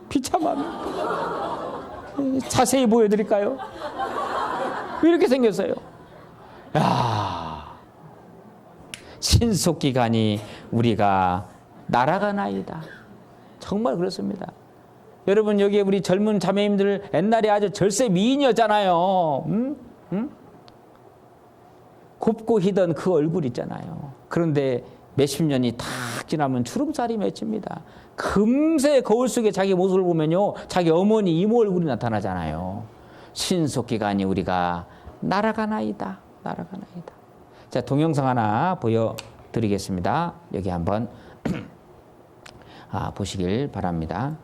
비참합니다. 자세히 보여드릴까요? 이렇게 생겼어요. 신속기간이 우리가 날아가나이다. 정말 그렇습니다. 여러분, 여기 우리 젊은 자매님들 옛날에 아주 절세 미인이었잖아요. 곱고 희던 그 얼굴 있잖아요. 그런데 몇십 년이 탁 지나면 주름살이 맺힙니다. 금세 거울 속에 자기 모습을 보면요, 자기 어머니 이모 얼굴이 나타나잖아요. 신속기간이 우리가 날아가나이다. 날아가나이다. 자, 동영상 하나 보여드리겠습니다. 여기 한번 보시길 바랍니다.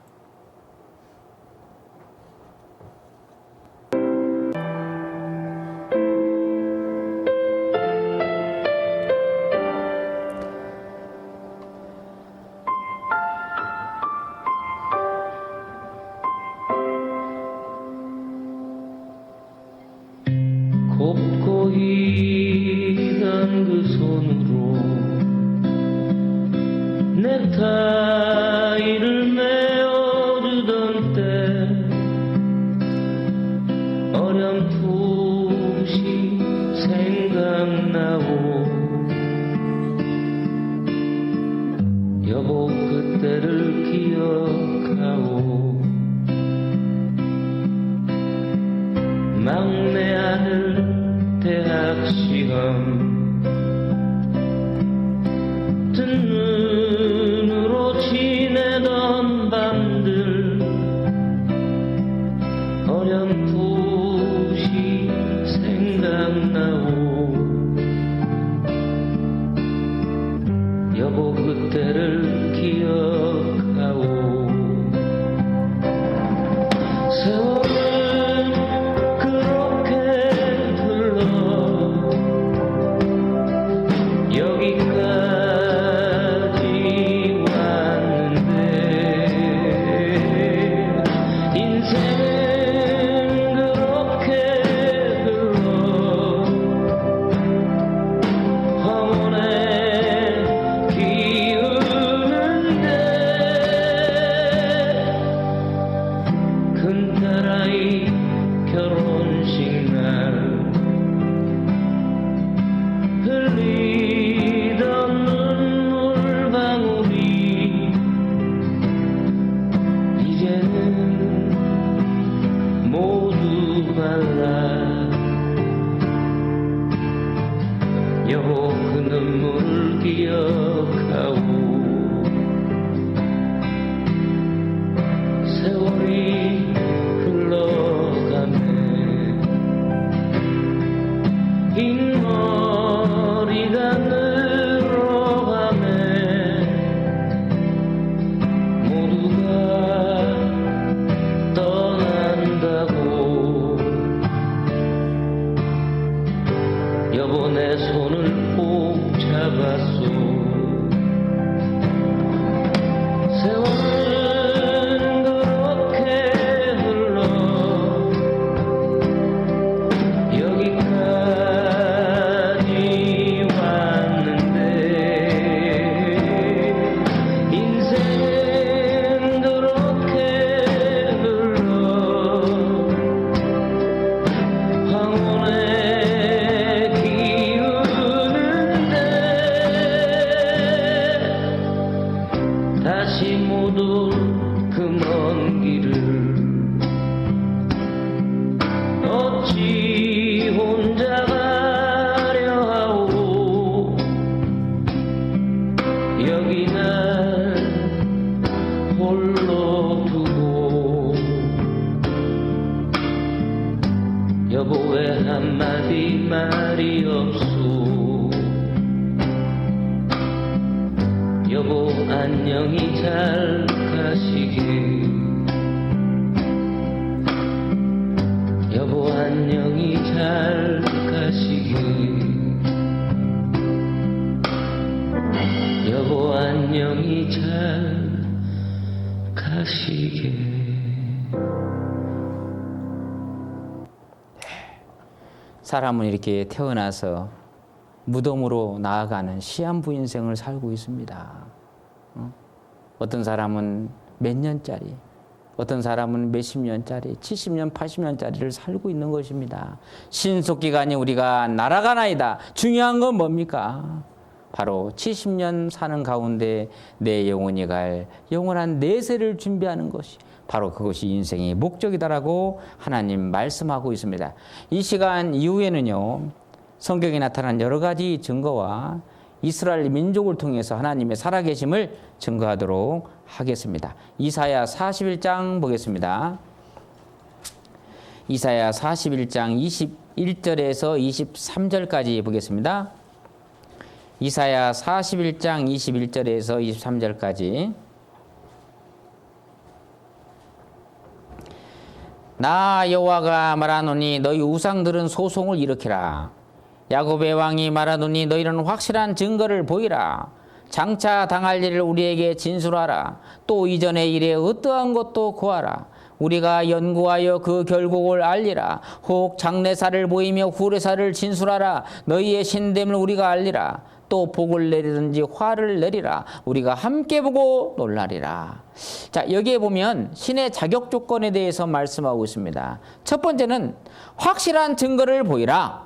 곱고 희던 그 손으로 넥타이를 메어주던 때 어렴풋이 생각나오. 여보 그때를 기억하오. 막내 아들 대학 시험 뜬 눈으로 지내던 밤들 어렴풋이 생각나오. 여보 그때를 기억하오. 세월은 그렇게 흘러 여기까지 왔는데 인생은 그렇게 흘러 황혼에 기우는데 큰딸아이 결혼식 날 흘리던 눈물방울이 이제는 모두 말라. 여보 그 눈물을 기억하오. 세월이 흘러가네. 흰머리가 늘어가네. 모두가 떠나 내 손을 꼭 잡았소. 세월은 그렇게 흘러 여기까지 왔는데 인생은 그렇게 흘러 황혼에 기우는데 다시 모두 그 먼 길을 어찌 혼자 가려 하오. 여기 날 홀로 두고 여보 왜 한마디 말이 없소. 여보 안녕히 잘 가시게. 여보 안녕히 잘 가시게. 여보 안녕히 잘 가시게. 사람은 이렇게 태어나서 무덤으로 나아가는 시한부 인생을 살고 있습니다. 어떤 사람은 몇 년짜리, 어떤 사람은 몇십 년짜리, 70년, 80년짜리를 살고 있는 것입니다. 신속기간이 우리가 날아가나이다. 중요한 건 뭡니까? 바로 70년 사는 가운데 내 영혼이 갈 영원한 내세를 준비하는 것이 바로 그것이 인생의 목적이다라고 하나님 말씀하고 있습니다. 이 시간 이후에는요, 성경에 나타난 여러 가지 증거와 이스라엘 민족을 통해서 하나님의 살아계심을 증거하도록 하겠습니다. 이사야 41장 보겠습니다. 이사야 41장 21절에서 23절까지 보겠습니다. 이사야 41장 21절에서 23절까지. 나 여호와가 말하노니 너희 우상들은 소송을 일으키라. 야곱의 왕이 말하노니 너희는 확실한 증거를 보이라. 장차 당할 일을 우리에게 진술하라. 또 이전의 일에 어떠한 것도 구하라. 우리가 연구하여 그 결국을 알리라. 혹 장래사를 보이며 후래사를 진술하라. 너희의 신됨을 우리가 알리라. 또 복을 내리든지 화를 내리라. 우리가 함께 보고 놀라리라. 자, 여기에 보면 신의 자격 조건에 대해서 말씀하고 있습니다. 첫 번째는 확실한 증거를 보이라.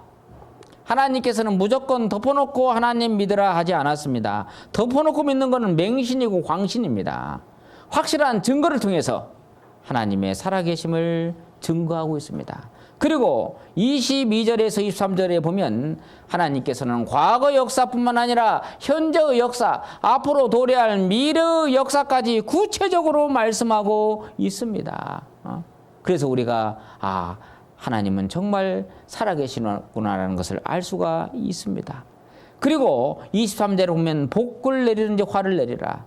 하나님께서는 무조건 덮어놓고 하나님 믿으라 하지 않았습니다. 덮어놓고 믿는 것은 맹신이고 광신입니다. 확실한 증거를 통해서 하나님의 살아계심을 증거하고 있습니다. 그리고 22절에서 23절에 보면 하나님께서는 과거 역사뿐만 아니라 현재의 역사, 앞으로 도래할 미래의 역사까지 구체적으로 말씀하고 있습니다. 그래서 우리가 하나님은 정말 살아계시구나라는 것을 알 수가 있습니다. 그리고 23절에 보면 복을 내리든지 화를 내리라.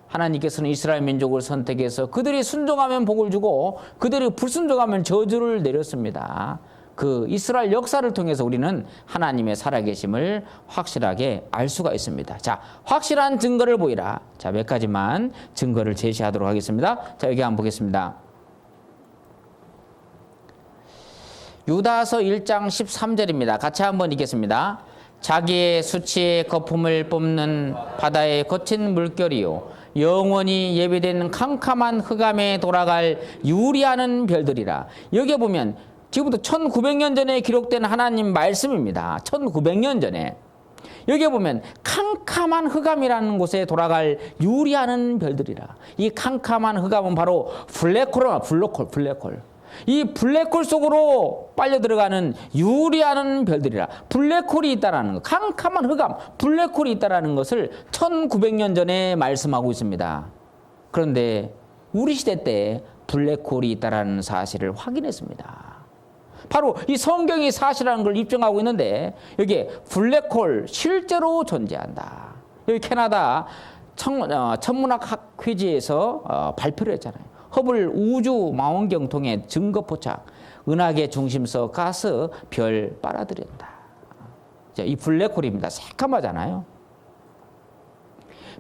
하나님께서는 이스라엘 민족을 선택해서 그들이 순종하면 복을 주고 그들이 불순종하면 저주를 내렸습니다. 그 이스라엘 역사를 통해서 우리는 하나님의 살아계심을 확실하게 알 수가 있습니다. 자, 확실한 증거를 보이라. 자, 몇 가지만 증거를 제시하도록 하겠습니다. 자, 여기 한번 보겠습니다. 유다서 1장 13절입니다. 같이 한번 읽겠습니다. 자기의 수치의 거품을 뿜는 바다의 거친 물결이요 영원히 예비된 캄캄한 흑암에 돌아갈 유리하는 별들이라. 여기에 보면 지금부터 1900년 전에 기록된 하나님 말씀입니다. 1900년 전에. 여기에 보면 캄캄한 흑암이라는 곳에 돌아갈 유리하는 별들이라. 이 캄캄한 흑암은 바로 블랙홀. 이 블랙홀 속으로 빨려 들어가는 유리하는 별들이라. 블랙홀이 있다라는 것, 캄캄한 흑암, 블랙홀이 있다라는 것을 1900년 전에 말씀하고 있습니다. 그런데 우리 시대 때 블랙홀이 있다라는 사실을 확인했습니다. 바로 이 성경이 사실이라는 걸 입증하고 있는데 여기에 블랙홀 실제로 존재한다. 여기 캐나다 천문학 퀴즈에서 발표를 했잖아요. 허블 우주 망원경 통해 증거 포착, 은하계 중심서 가스 별 빨아들인다. 자, 이 블랙홀입니다. 새까맣잖아요.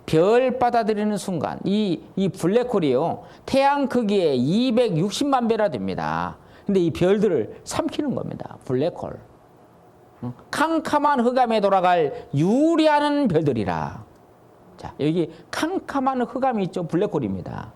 별 받아들이는 순간 이 블랙홀이요. 태양 크기의 260만 배나 됩니다. 근데 이 별들을 삼키는 겁니다. 블랙홀. 캄캄한 흑암에 돌아갈 유리하는 별들이라. 자, 여기 캄캄한 흑암이 있죠. 블랙홀입니다.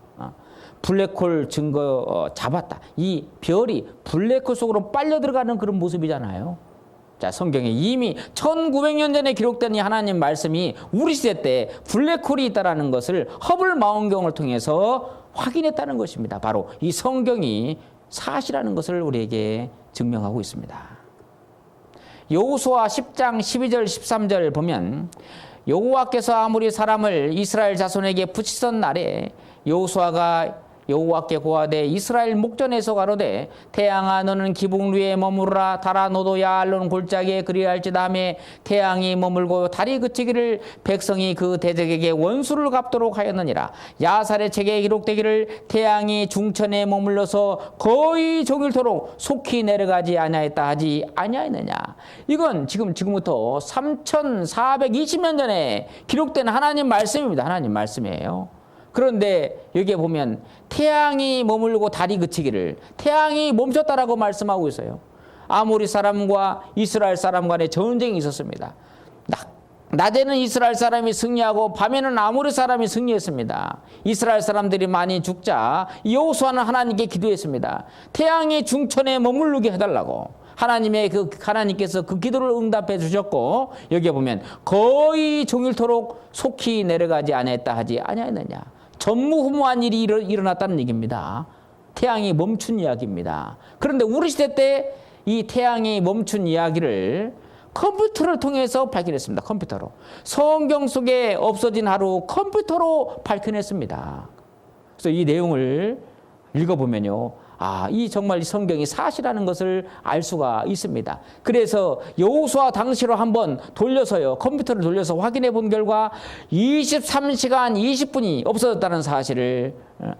블랙홀 증거 잡았다. 이 별이 블랙홀 속으로 빨려 들어가는 그런 모습이잖아요. 자, 성경에 이미 1900년 전에 기록된 이 하나님 말씀이 우리 시대 때 블랙홀이 있다는 것을 허블 망원경을 통해서 확인했다는 것입니다. 바로 이 성경이 사실이라는 것을 우리에게 증명하고 있습니다. 여호수아 10장 12절 13절 보면 여호와께서 아무리 사람을 이스라엘 자손에게 붙이던 날에 여호수아가 여호와께 고하되 이스라엘 목전에서 가로되 태양아 너는 기붕 위에 머무르라 달아 너도 야알론 골짜기에 그리할지다 하매 태양이 머물고 달이 그치기를 백성이 그 대적에게 원수를 갚도록 하였느니라. 야살의 책에 기록되기를 태양이 중천에 머물러서 거의 종일토록 속히 내려가지 아니하였다 하지 아니하였느냐. 이건 지금부터 3420년 전에 기록된 하나님 말씀입니다. 하나님 말씀이에요. 그런데 여기에 보면 태양이 머물고 달이 그치기를 태양이 멈췄다라고 말씀하고 있어요. 아모리 사람과 이스라엘 사람 간의 전쟁이 있었습니다. 낮에는 이스라엘 사람이 승리하고 밤에는 아모리 사람이 승리했습니다. 이스라엘 사람들이 많이 죽자 여호수아는 하나님께 기도했습니다. 태양이 중천에 머무르게 해달라고. 하나님께서 그 기도를 응답해 주셨고 여기에 보면 거의 종일토록 속히 내려가지 아니했다 하지 아니하였느냐. 전무후무한 일이 일어났다는 얘기입니다. 태양이 멈춘 이야기입니다. 그런데 우리 시대 때 이 태양이 멈춘 이야기를 컴퓨터를 통해서 발견했습니다. 컴퓨터로. 성경 속에 없어진 하루 컴퓨터로 밝혀냈습니다. 그래서 이 내용을 읽어보면요. 이 정말 이 성경이 사실이라는 것을 알 수가 있습니다. 그래서 여호수아 당시로 한번 돌려서요. 컴퓨터를 돌려서 확인해 본 결과 23시간 20분이 없어졌다는 사실을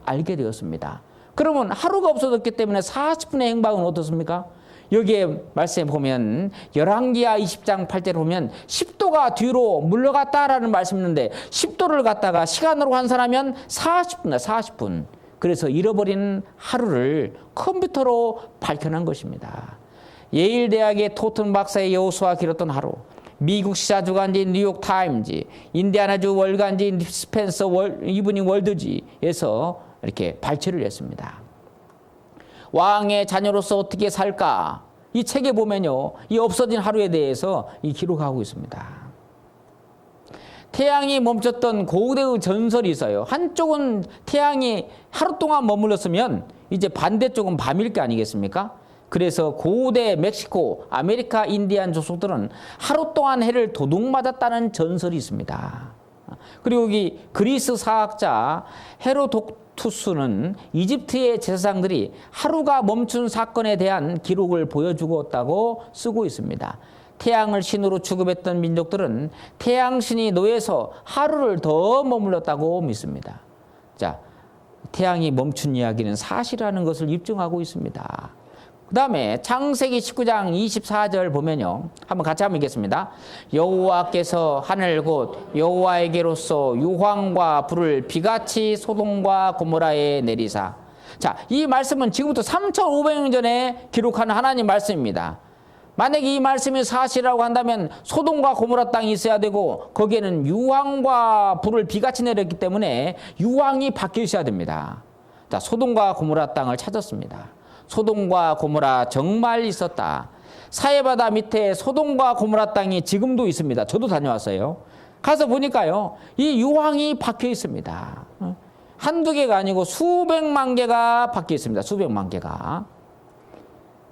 알게 되었습니다. 그러면 하루가 없어졌기 때문에 40분의 행방은 어떻습니까? 여기에 말씀에 보면 열왕기하 20장 8절에 보면 10도가 뒤로 물러갔다라는 말씀이 있는데 10도를 갖다가 시간으로 환산하면 40분이다. 40분. 그래서 잃어버린 하루를 컴퓨터로 밝혀낸 것입니다. 예일 대학의 토튼 박사의 여호수아 길었던 하루, 미국 시사 주간지 뉴욕 타임즈, 인디아나주 월간지 스펜서 이브닝 월드지에서 이렇게 발췌를 했습니다. 왕의 자녀로서 어떻게 살까? 이 책에 보면요, 이 없어진 하루에 대해서 이 기록하고 있습니다. 태양이 멈췄던 고대의 전설이 있어요. 한쪽은 태양이 하루 동안 머물렀으면 이제 반대쪽은 밤일 게 아니겠습니까? 그래서 고대 멕시코, 아메리카 인디안 족속들은 하루 동안 해를 도둑맞았다는 전설이 있습니다. 그리고 여기 그리스 사학자 헤로도투스는 이집트의 제사장들이 하루가 멈춘 사건에 대한 기록을 보여주었다고 쓰고 있습니다. 태양을 신으로 취급했던 민족들은 태양신이 노예서 하루를 더 머물렀다고 믿습니다. 자, 태양이 멈춘 이야기는 사실이라는 것을 입증하고 있습니다. 그 다음에 창세기 19장 24절 보면요. 한번 같이 한번 읽겠습니다. 여호와께서 하늘 곧 여호와에게로서 유황과 불을 비같이 소돔과 고모라에 내리사. 자, 이 말씀은 지금부터 3,500년 전에 기록한 하나님 말씀입니다. 만약에 이 말씀이 사실이라고 한다면 소돔과 고모라 땅이 있어야 되고 거기에는 유황과 불을 비같이 내렸기 때문에 유황이 바뀌어 있어야 됩니다. 자, 소돔과 고모라 땅을 찾았습니다. 소돔과 고모라 정말 있었다. 사해바다 밑에 소돔과 고모라 땅이 지금도 있습니다. 저도 다녀왔어요. 가서 보니까요, 이 유황이 박혀 있습니다. 한두 개가 아니고 수백만 개가 박혀 있습니다. 수백만 개가.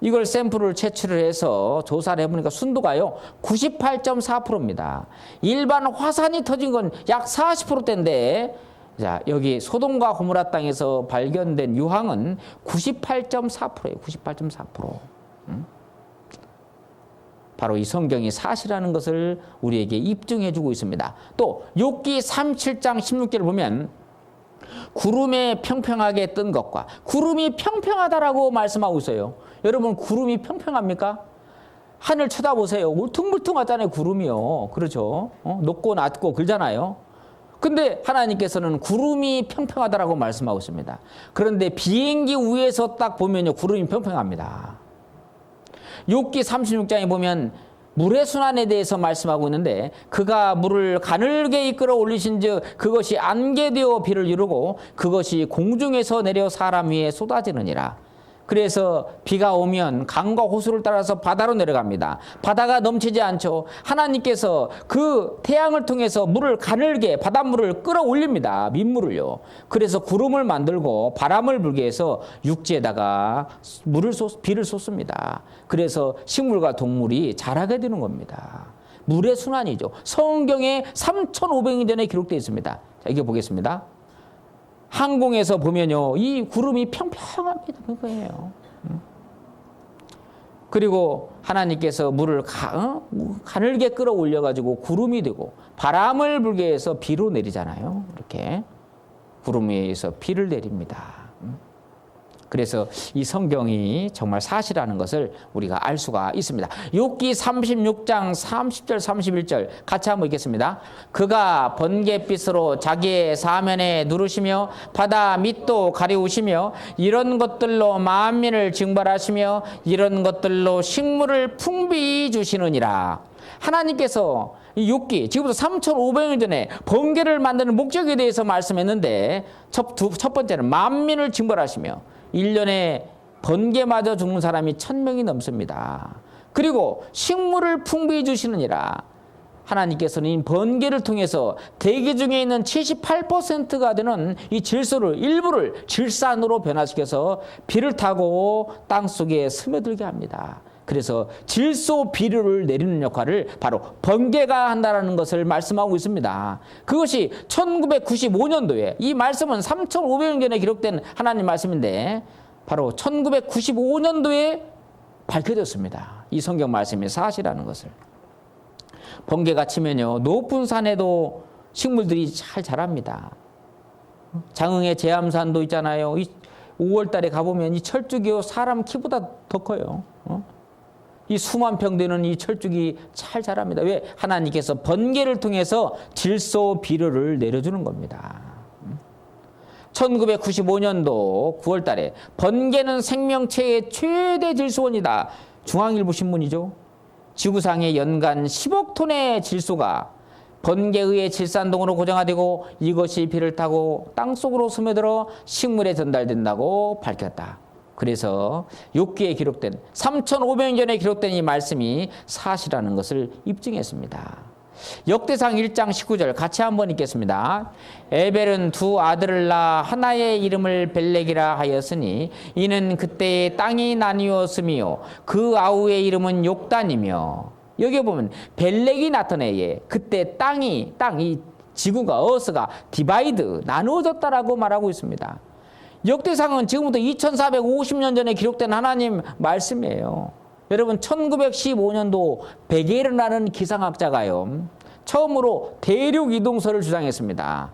이걸 샘플을 채취를 해서 조사를 해보니까 순도가요 98.4%입니다. 일반 화산이 터진 건 약 40%대인데 자, 여기 소돔과 고모라 땅에서 발견된 유황은 98.4%예요. 98.4%. 바로 이 성경이 사실이라는 것을 우리에게 입증해주고 있습니다. 또 욥기 37장 16절을 보면 구름에 평평하게 뜬 것과 구름이 평평하다라고 말씀하고 있어요. 여러분, 구름이 평평합니까? 하늘 쳐다보세요. 울퉁불퉁하잖아요, 구름이요. 그렇죠? 높고 낮고 그러잖아요. 근데 하나님께서는 구름이 평평하다라고 말씀하고 있습니다. 그런데 비행기 위에서 딱 보면요, 구름이 평평합니다. 욥기 36장에 보면 물의 순환에 대해서 말씀하고 있는데, 그가 물을 가늘게 이끌어 올리신즉 그것이 안개되어 비를 이루고 그것이 공중에서 내려 사람 위에 쏟아지느니라. 그래서 비가 오면 강과 호수를 따라서 바다로 내려갑니다. 바다가 넘치지 않죠. 하나님께서 그 태양을 통해서 물을 가늘게, 바닷물을 끌어올립니다. 민물을요. 그래서 구름을 만들고 바람을 불게 해서 육지에다가 비를 쏟습니다. 그래서 식물과 동물이 자라게 되는 겁니다. 물의 순환이죠. 성경에 3,500년 전에 기록되어 있습니다. 자, 이게 보겠습니다. 항공에서 보면요, 이 구름이 평평합니다. 평평해요. 그리고 하나님께서 물을 가늘게 끌어올려가지고 구름이 되고 바람을 불게 해서 비로 내리잖아요. 이렇게 구름 위에서 비를 내립니다. 그래서 이 성경이 정말 사실이라는 것을 우리가 알 수가 있습니다. 욥기 36장 30절 31절 같이 한번 읽겠습니다. 그가 번갯빛으로 자기의 사면에 누르시며 바다 밑도 가리우시며 이런 것들로 만민을 징벌하시며 이런 것들로 식물을 풍부히 주시느니라. 하나님께서 이 욥기 지금부터 3,500년 전에 번개를 만드는 목적에 대해서 말씀했는데, 첫 번째는 만민을 징벌하시며 1년에 번개마저 죽는 사람이 1,000명이 넘습니다. 그리고 식물을 풍부히 주시느니라. 하나님께서는 이 번개를 통해서 대기 중에 있는 78%가 되는 이 질소를 일부를 질산으로 변화시켜서 비를 타고 땅속에 스며들게 합니다. 그래서 질소 비료를 내리는 역할을 바로 번개가 한다는 것을 말씀하고 있습니다. 그것이 1995년도에, 이 말씀은 3,500년 전에 기록된 하나님 말씀인데 바로 1995년도에 밝혀졌습니다. 이 성경 말씀이 사실이라는 것을. 번개가 치면요, 높은 산에도 식물들이 잘 자랍니다. 장흥의 제암산도 있잖아요. 5월 달에 가보면 이 철쭉이요, 사람 키보다 더 커요. 이 수만 평 되는 이 철쭉이 잘 자랍니다. 왜? 하나님께서 번개를 통해서 질소 비료를 내려주는 겁니다. 1995년도 9월 달에 번개는 생명체의 최대 질소원이다. 중앙일보 신문이죠. 지구상의 연간 10억 톤의 질소가 번개에 의해 질산동으로 고정화되고 이것이 비를 타고 땅속으로 스며들어 식물에 전달된다고 밝혔다. 그래서 욥기에 기록된 3,500년 전에 기록된 이 말씀이 사실이라는 것을 입증했습니다. 역대상 1장 19절 같이 한번 읽겠습니다. 에벨은 두 아들을 낳아 하나의 이름을 벨렉이라 하였으니 이는 그때의 땅이 나뉘었으며 그 아우의 이름은 욕단이며. 여기 보면 벨렉이 나타내에 그때 이 지구가 어스가 디바이드 나누어졌다라고 말하고 있습니다. 역대상은 지금부터 2450년 전에 기록된 하나님 말씀이에요. 여러분 1915년도 백에 일어나는 기상학자가요, 처음으로 대륙 이동설을 주장했습니다.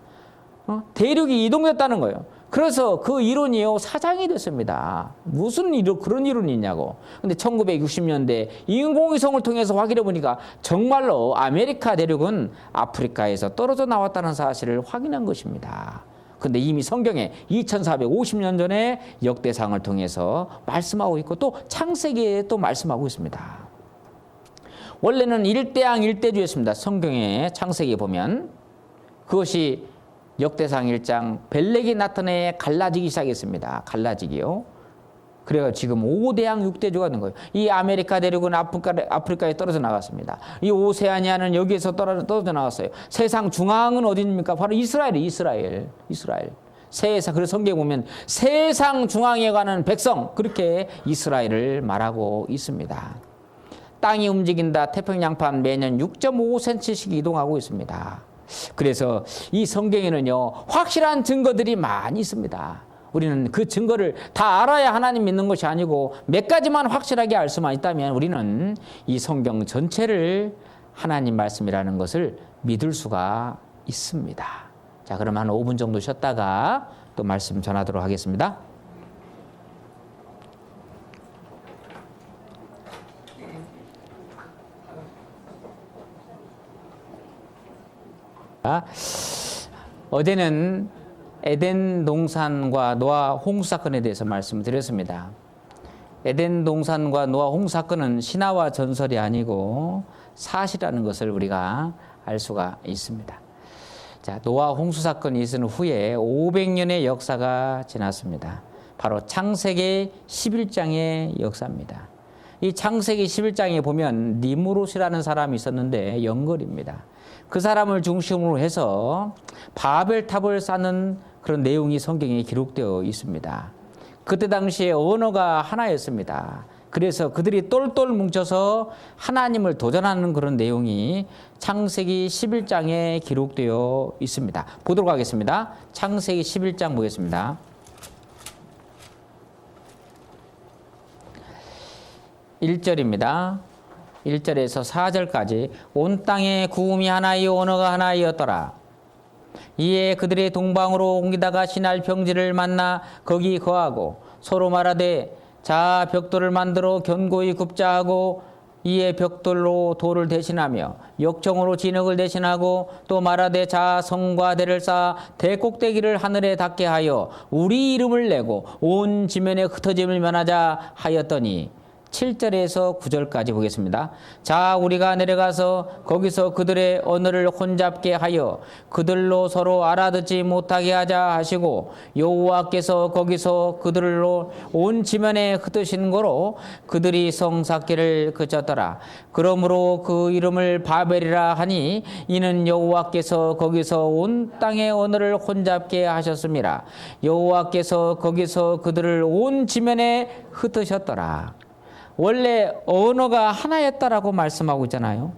대륙이 이동됐다는 거예요. 그래서 그 이론이요, 사장이 됐습니다. 무슨 그런 이론이 있냐고. 근데 1960년대 인공위성을 통해서 확인해 보니까 정말로 아메리카 대륙은 아프리카에서 떨어져 나왔다는 사실을 확인한 것입니다. 근데 이미 성경에 2450년 전에 역대상을 통해서 말씀하고 있고 또 창세기에 또 말씀하고 있습니다. 원래는 일대양 일대주였습니다. 성경에 창세기에 보면 그것이 역대상 1장 벨렉이 나타내 갈라지기 시작했습니다. 갈라지기요. 그래서 지금 5대양 6대주가 된 거예요. 이 아메리카 대륙은 아프리카에 떨어져 나갔습니다. 이 오세아니아는 여기에서 떨어져 나갔어요. 세상 중앙은 어디입니까? 바로 이스라엘. 그래서 성경에 보면 세상 중앙에 가는 백성, 그렇게 이스라엘을 말하고 있습니다. 땅이 움직인다. 태평양판 매년 6.5cm씩 이동하고 있습니다. 그래서 이 성경에는요, 확실한 증거들이 많이 있습니다. 우리는 그 증거를 다 알아야 하나님 믿는 것이 아니고 몇 가지만 확실하게 알 수만 있다면 우리는 이 성경 전체를 하나님 말씀이라는 것을 믿을 수가 있습니다. 자, 그럼 한 5분 정도 쉬었다가 또 말씀 전하도록 하겠습니다. 어제는 에덴 동산과 노아 홍수 사건에 대해서 말씀드렸습니다. 에덴 동산과 노아 홍수 사건은 신화와 전설이 아니고 사실이라는 것을 우리가 알 수가 있습니다. 자, 노아 홍수 사건이 있은 후에 500년의 역사가 지났습니다. 바로 창세기 11장의 역사입니다. 이 창세기 11장에 보면 니무롯이라는 사람이 있었는데 영걸입니다. 그 사람을 중심으로 해서 바벨탑을 쌓는 그런 내용이 성경에 기록되어 있습니다. 그때 당시에 언어가 하나였습니다. 그래서 그들이 똘똘 뭉쳐서 하나님을 도전하는 그런 내용이 창세기 11장에 기록되어 있습니다. 보도록 하겠습니다. 창세기 11장 보겠습니다. 1절입니다. 1절에서 4절까지 온 땅에 구음이 하나이요 언어가 하나이었더라. 이에 그들의 동방으로 옮기다가 신할 평지를 만나 거기 거하고 서로 말하되 자 벽돌을 만들어 견고히 굽자 하고 이에 벽돌로 돌을 대신하며 역청으로 진흙을 대신하고 또 말하되 자 성과 대를 쌓아 대꼭대기를 하늘에 닿게 하여 우리 이름을 내고 온 지면에 흩어짐을 면하자 하였더니 7절에서 9절까지 보겠습니다. 자 우리가 내려가서 거기서 그들의 언어를 혼잡게 하여 그들로 서로 알아듣지 못하게 하자 하시고 여호와께서 거기서 그들로 온 지면에 흩으신 거로 그들이 성 쌓기를 그쳤더라. 그러므로 그 이름을 바벨이라 하니 이는 여호와께서 거기서 온 땅의 언어를 혼잡게 하셨습니다. 여호와께서 거기서 그들을 온 지면에 흩으셨더라. 원래 언어가 하나였다라고 말씀하고 있잖아요.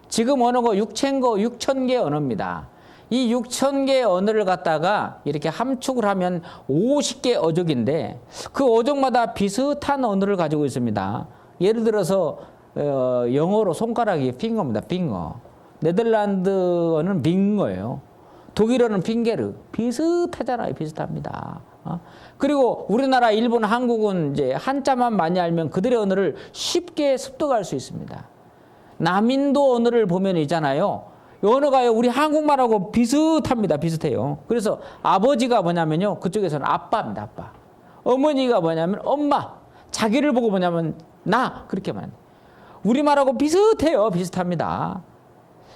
지금 언어가 6,000개 언어입니다. 이 6,000개 언어를 갖다가 이렇게 함축을 하면 50개 어족인데 그 어족마다 비슷한 언어를 가지고 있습니다. 예를 들어서 영어로 손가락이 핑거입니다. 핑거. 네덜란드어는 빙거예요. 독일어는 핑게르. 비슷하잖아요. 비슷합니다. 그리고 우리나라, 일본, 한국은 이제 한자만 많이 알면 그들의 언어를 쉽게 습득할 수 있습니다. 남인도 언어를 보면 있잖아요. 언어가요, 우리 한국말하고 비슷합니다. 비슷해요. 그래서 아버지가 뭐냐면요, 그쪽에서는 아빠입니다. 아빠. 어머니가 뭐냐면 엄마. 자기를 보고 뭐냐면 나. 그렇게 말합니다. 우리말하고 비슷해요. 비슷합니다.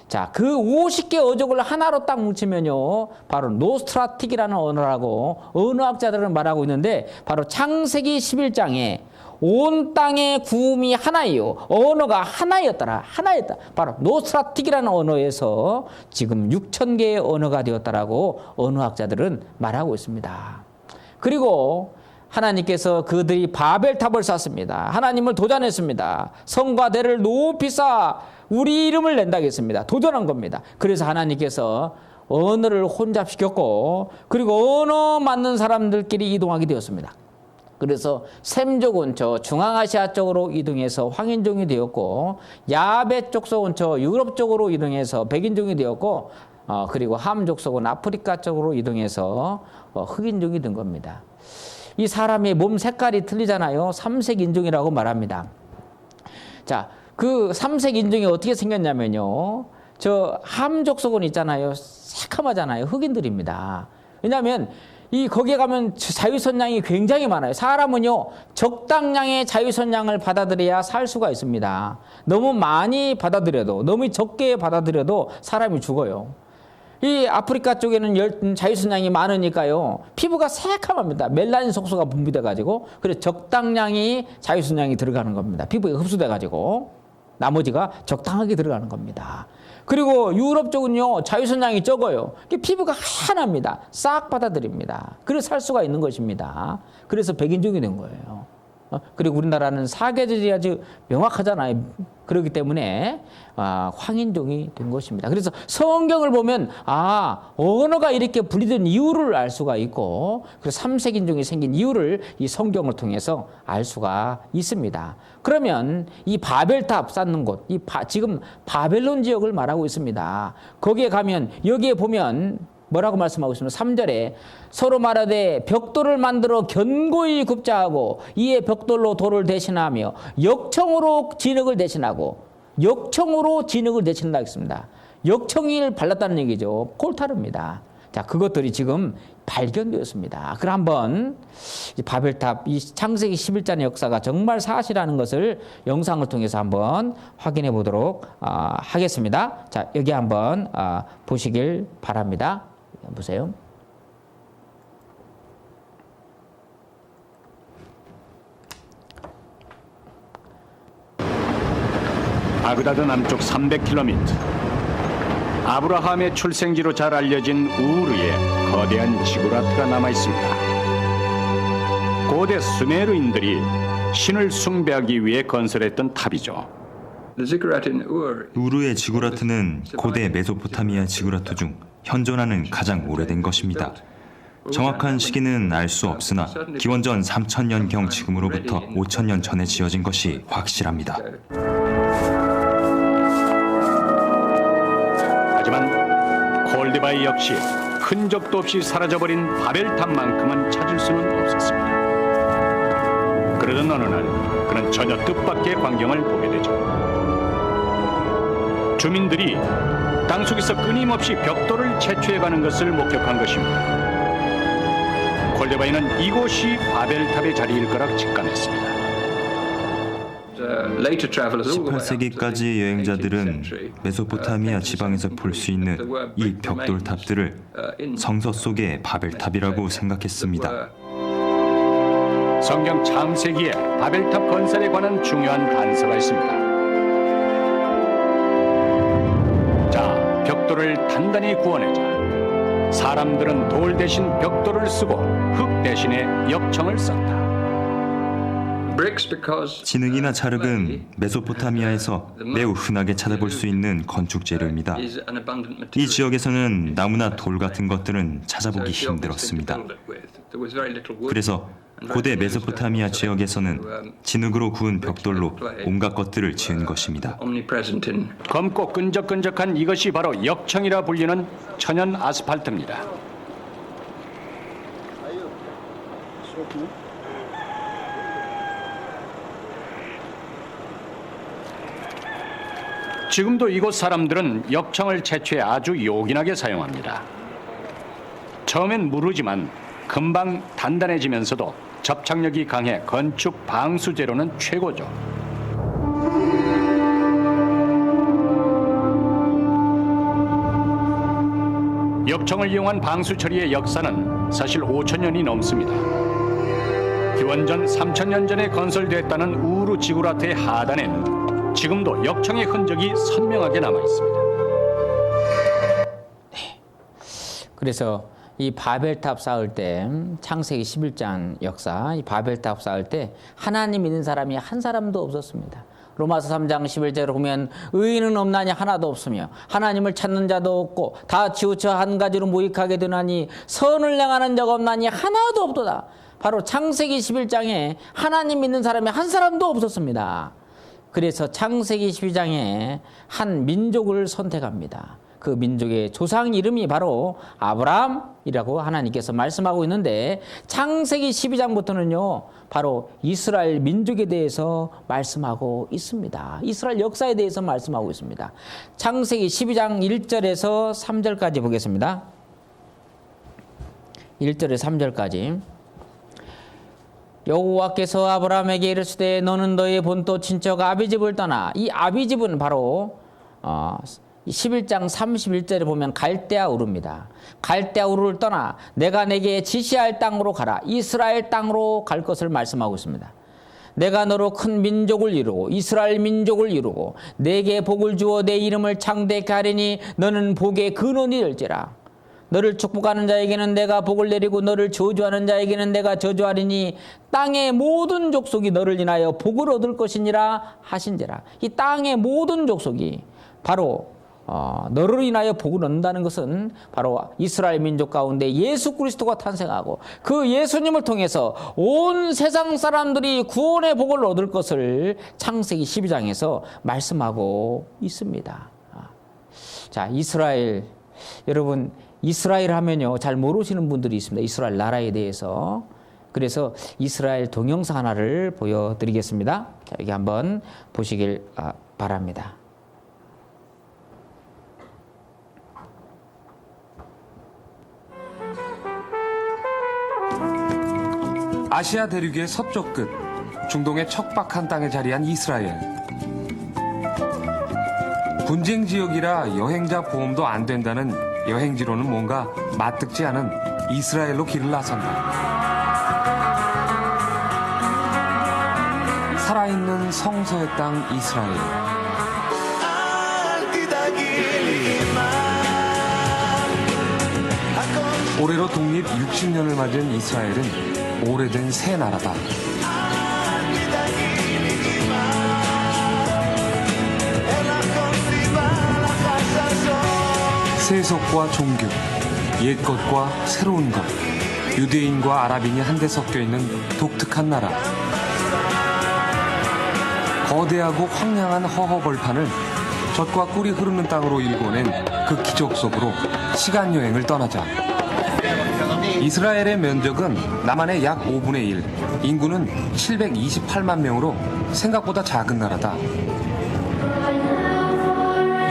자, 그 50개 어족을 하나로 딱 뭉치면요, 바로 노스트라틱이라는 언어라고 언어학자들은 말하고 있는데, 바로 창세기 11장에 온 땅의 구음이 하나이요, 언어가 하나였더라. 하나였다. 바로 노스트라틱이라는 언어에서 지금 6,000개의 언어가 되었다라고 언어학자들은 말하고 있습니다. 그리고 하나님께서 그들이 바벨탑을 쌓습니다. 하나님을 도전했습니다. 성과 대를 높이 쌓아 우리 이름을 낸다고 했습니다. 도전한 겁니다. 그래서 하나님께서 언어를 혼잡시켰고, 그리고 언어 맞는 사람들끼리 이동하게 되었습니다. 그래서 셈족은 저 중앙아시아 쪽으로 이동해서 황인종이 되었고, 야베 족속은 저 유럽 쪽으로 이동해서 백인종이 되었고, 그리고 함 족속은 아프리카 쪽으로 이동해서 흑인종이 된 겁니다. 이 사람의 몸 색깔이 틀리잖아요. 삼색 인종이라고 말합니다. 자, 그 삼색 인종이 어떻게 생겼냐면요, 저 함족속은 있잖아요. 새카마잖아요. 흑인들입니다. 왜냐하면 거기에 가면 자유선양이 굉장히 많아요. 사람은요, 적당량의 자유선양을 받아들여야 살 수가 있습니다. 너무 많이 받아들여도, 너무 적게 받아들여도 사람이 죽어요. 이 아프리카 쪽에는 자유선양이 많으니까요, 피부가 새카맣습니다. 멜라닌 색소가 분비돼가지고, 그래서 적당량이 자유선양이 들어가는 겁니다. 피부에 흡수돼가지고 나머지가 적당하게 들어가는 겁니다. 그리고 유럽 쪽은요, 자유선양이 적어요. 피부가 하얗습니다. 싹 받아들입니다. 그래서 살 수가 있는 것입니다. 그래서 백인종이 된 거예요. 그리고 우리나라는 사계절이 아주 명확하잖아요. 그렇기 때문에 황인종이 된 것입니다. 그래서 성경을 보면 언어가 이렇게 분리된 이유를 알 수가 있고, 그래서 삼색인종이 생긴 이유를 이 성경을 통해서 알 수가 있습니다. 그러면 이 바벨탑 쌓는 곳, 지금 바벨론 지역을 말하고 있습니다. 거기에 가면, 여기에 보면 뭐라고 말씀하고 있습니다. 3절에 서로 말하되 벽돌을 만들어 견고히 굽자 하고 이에 벽돌로 돌을 대신하며 역청으로 진흙을 대신하고, 역청으로 진흙을 대신한다 했습니다. 역청을 발랐다는 얘기죠. 콜타르입니다. 자, 그것들이 지금 발견되었습니다. 그럼 한번 이 바벨탑, 이 창세기 11장의 역사가 정말 사실이라는 것을 영상을 통해서 한번 확인해 보도록 하겠습니다. 자, 여기 한번 보시길 바랍니다. 보세요. 바그다드 남쪽 300km 아브라함의 출생지로 잘 알려진 우르에 거대한 지구라트가 남아 있습니다. 고대 수메르인들이 신을 숭배하기 위해 건설했던 탑이죠. 우르의 지구라트는 고대 메소포타미아 지구라트 중 현존하는 가장 오래된 것입니다. 정확한 시기는 알 수 없으나 기원전 3000년경 지금으로부터 5000년 전에 지어진 것이 확실합니다. 하지만 콜드바이 역시 흔적도 없이 사라져버린 바벨탑만큼은 찾을 수는 없었습니다. 그러던 어느 날 그는 전혀 뜻밖의 광경을 보게 되죠. 주민들이 땅속에서 끊임없이 벽돌을 채취해가는 것을 목격한 것입니다. 콜드바이는 이곳이 바벨탑의 자리일 거라 직감했습니다. 18세기까지 여행자들은 메소포타미아 지방에서 볼 수 있는 이 벽돌탑들을 성서 속의 바벨탑이라고 생각했습니다. 성경 창세기에 바벨탑 건설에 관한 중요한 단서가 있습니다. 자, 벽돌을 단단히 구워내자. 사람들은 돌 대신 벽돌을 쓰고 흙 대신에 역청을 썼다. 진흙이나 자륵은 메소포타미아에서 매우 흔하게 찾아볼 수 있는 건축 재료입니다. 이 지역에서는 나무나 돌 같은 것들은 찾아보기 힘들었습니다. 그래서 고대 메소포타미아 지역에서는 진흙으로 구운 벽돌로 온갖 것들을 지은 것입니다. 검고 끈적끈적한 이것이 바로 역청이라 불리는 천연 아스팔트입니다. 지금도 이곳 사람들은 역청을 채취해 아주 요긴하게 사용합니다. 처음엔 무르지만 금방 단단해지면서도 접착력이 강해 건축 방수 재료는 최고죠. 역청을 이용한 방수 처리의 역사는 사실 5000년이 넘습니다. 기원전 3000년 전에 건설됐다는 우르 지구라트의 하단에는 지금도 역청의 흔적이 선명하게 남아 있습니다. 그래서 이 바벨탑 쌓을 때 창세기 11장 역사, 이 바벨탑 쌓을 때 하나님 믿는 사람이 한 사람도 없었습니다. 로마서 3장 11절에 보면 의인은 없나니 하나도 없으며 하나님을 찾는 자도 없고 다 치우쳐 한 가지로 무익하게 되나니 선을 행하는 자가 없나니 하나도 없도다. 바로 창세기 11장에 하나님 믿는 사람이 한 사람도 없었습니다. 그래서 창세기 12장에 한 민족을 선택합니다. 그 민족의 조상 이름이 바로 아브라함이라고 하나님께서 말씀하고 있는데 창세기 12장부터는요 바로 이스라엘 민족에 대해서 말씀하고 있습니다. 이스라엘 역사에 대해서 말씀하고 있습니다. 창세기 12장 1절에서 3절까지 보겠습니다. 1절에서 3절까지 여호와께서 아브라함에게 이르시되 너는 너의 본토 친척 아비집을 떠나. 이 아비집은 바로 11장 31절에 보면 갈대아 우르입니다. 갈대아 우르를 떠나 내가 내게 지시할 땅으로 가라. 이스라엘 땅으로 갈 것을 말씀하고 있습니다. 내가 너로 큰 민족을 이루고 이스라엘 민족을 이루고 내게 복을 주어 내 이름을 창대케 하리니 너는 복의 근원이 될지라. 너를 축복하는 자에게는 내가 복을 내리고 너를 저주하는 자에게는 내가 저주하리니 땅의 모든 족속이 너를 인하여 복을 얻을 것이니라 하신지라. 이 땅의 모든 족속이 바로 너를 인하여 복을 얻는다는 것은 바로 이스라엘 민족 가운데 예수 그리스도가 탄생하고 그 예수님을 통해서 온 세상 사람들이 구원의 복을 얻을 것을 창세기 12장에서 말씀하고 있습니다. 자, 이스라엘, 여러분 이스라엘 하면요 잘 모르시는 분들이 있습니다. 이스라엘 나라에 대해서. 그래서 이스라엘 동영상 하나를 보여드리겠습니다. 자, 여기 한번 보시길 바랍니다. 아시아 대륙의 서쪽 끝, 중동의 척박한 땅에 자리한 이스라엘. 분쟁 지역이라 여행자 보험도 안 된다는 여행지로는 뭔가 맞득지 않은 이스라엘로 길을 나선다. 살아있는 성서의 땅 이스라엘. 올해로 독립 60년을 맞은 이스라엘은 오래된 새 나라다. 세속과 종교, 옛것과 새로운 것, 유대인과 아랍인이 한데 섞여 있는 독특한 나라. 거대하고 황량한 허허벌판을 젖과 꿀이 흐르는 땅으로 일궈낸 그 기적 속으로 시간 여행을 떠나자. 이스라엘의 면적은 남한의 약 5분의 1, 인구는 728만 명으로 생각보다 작은 나라다.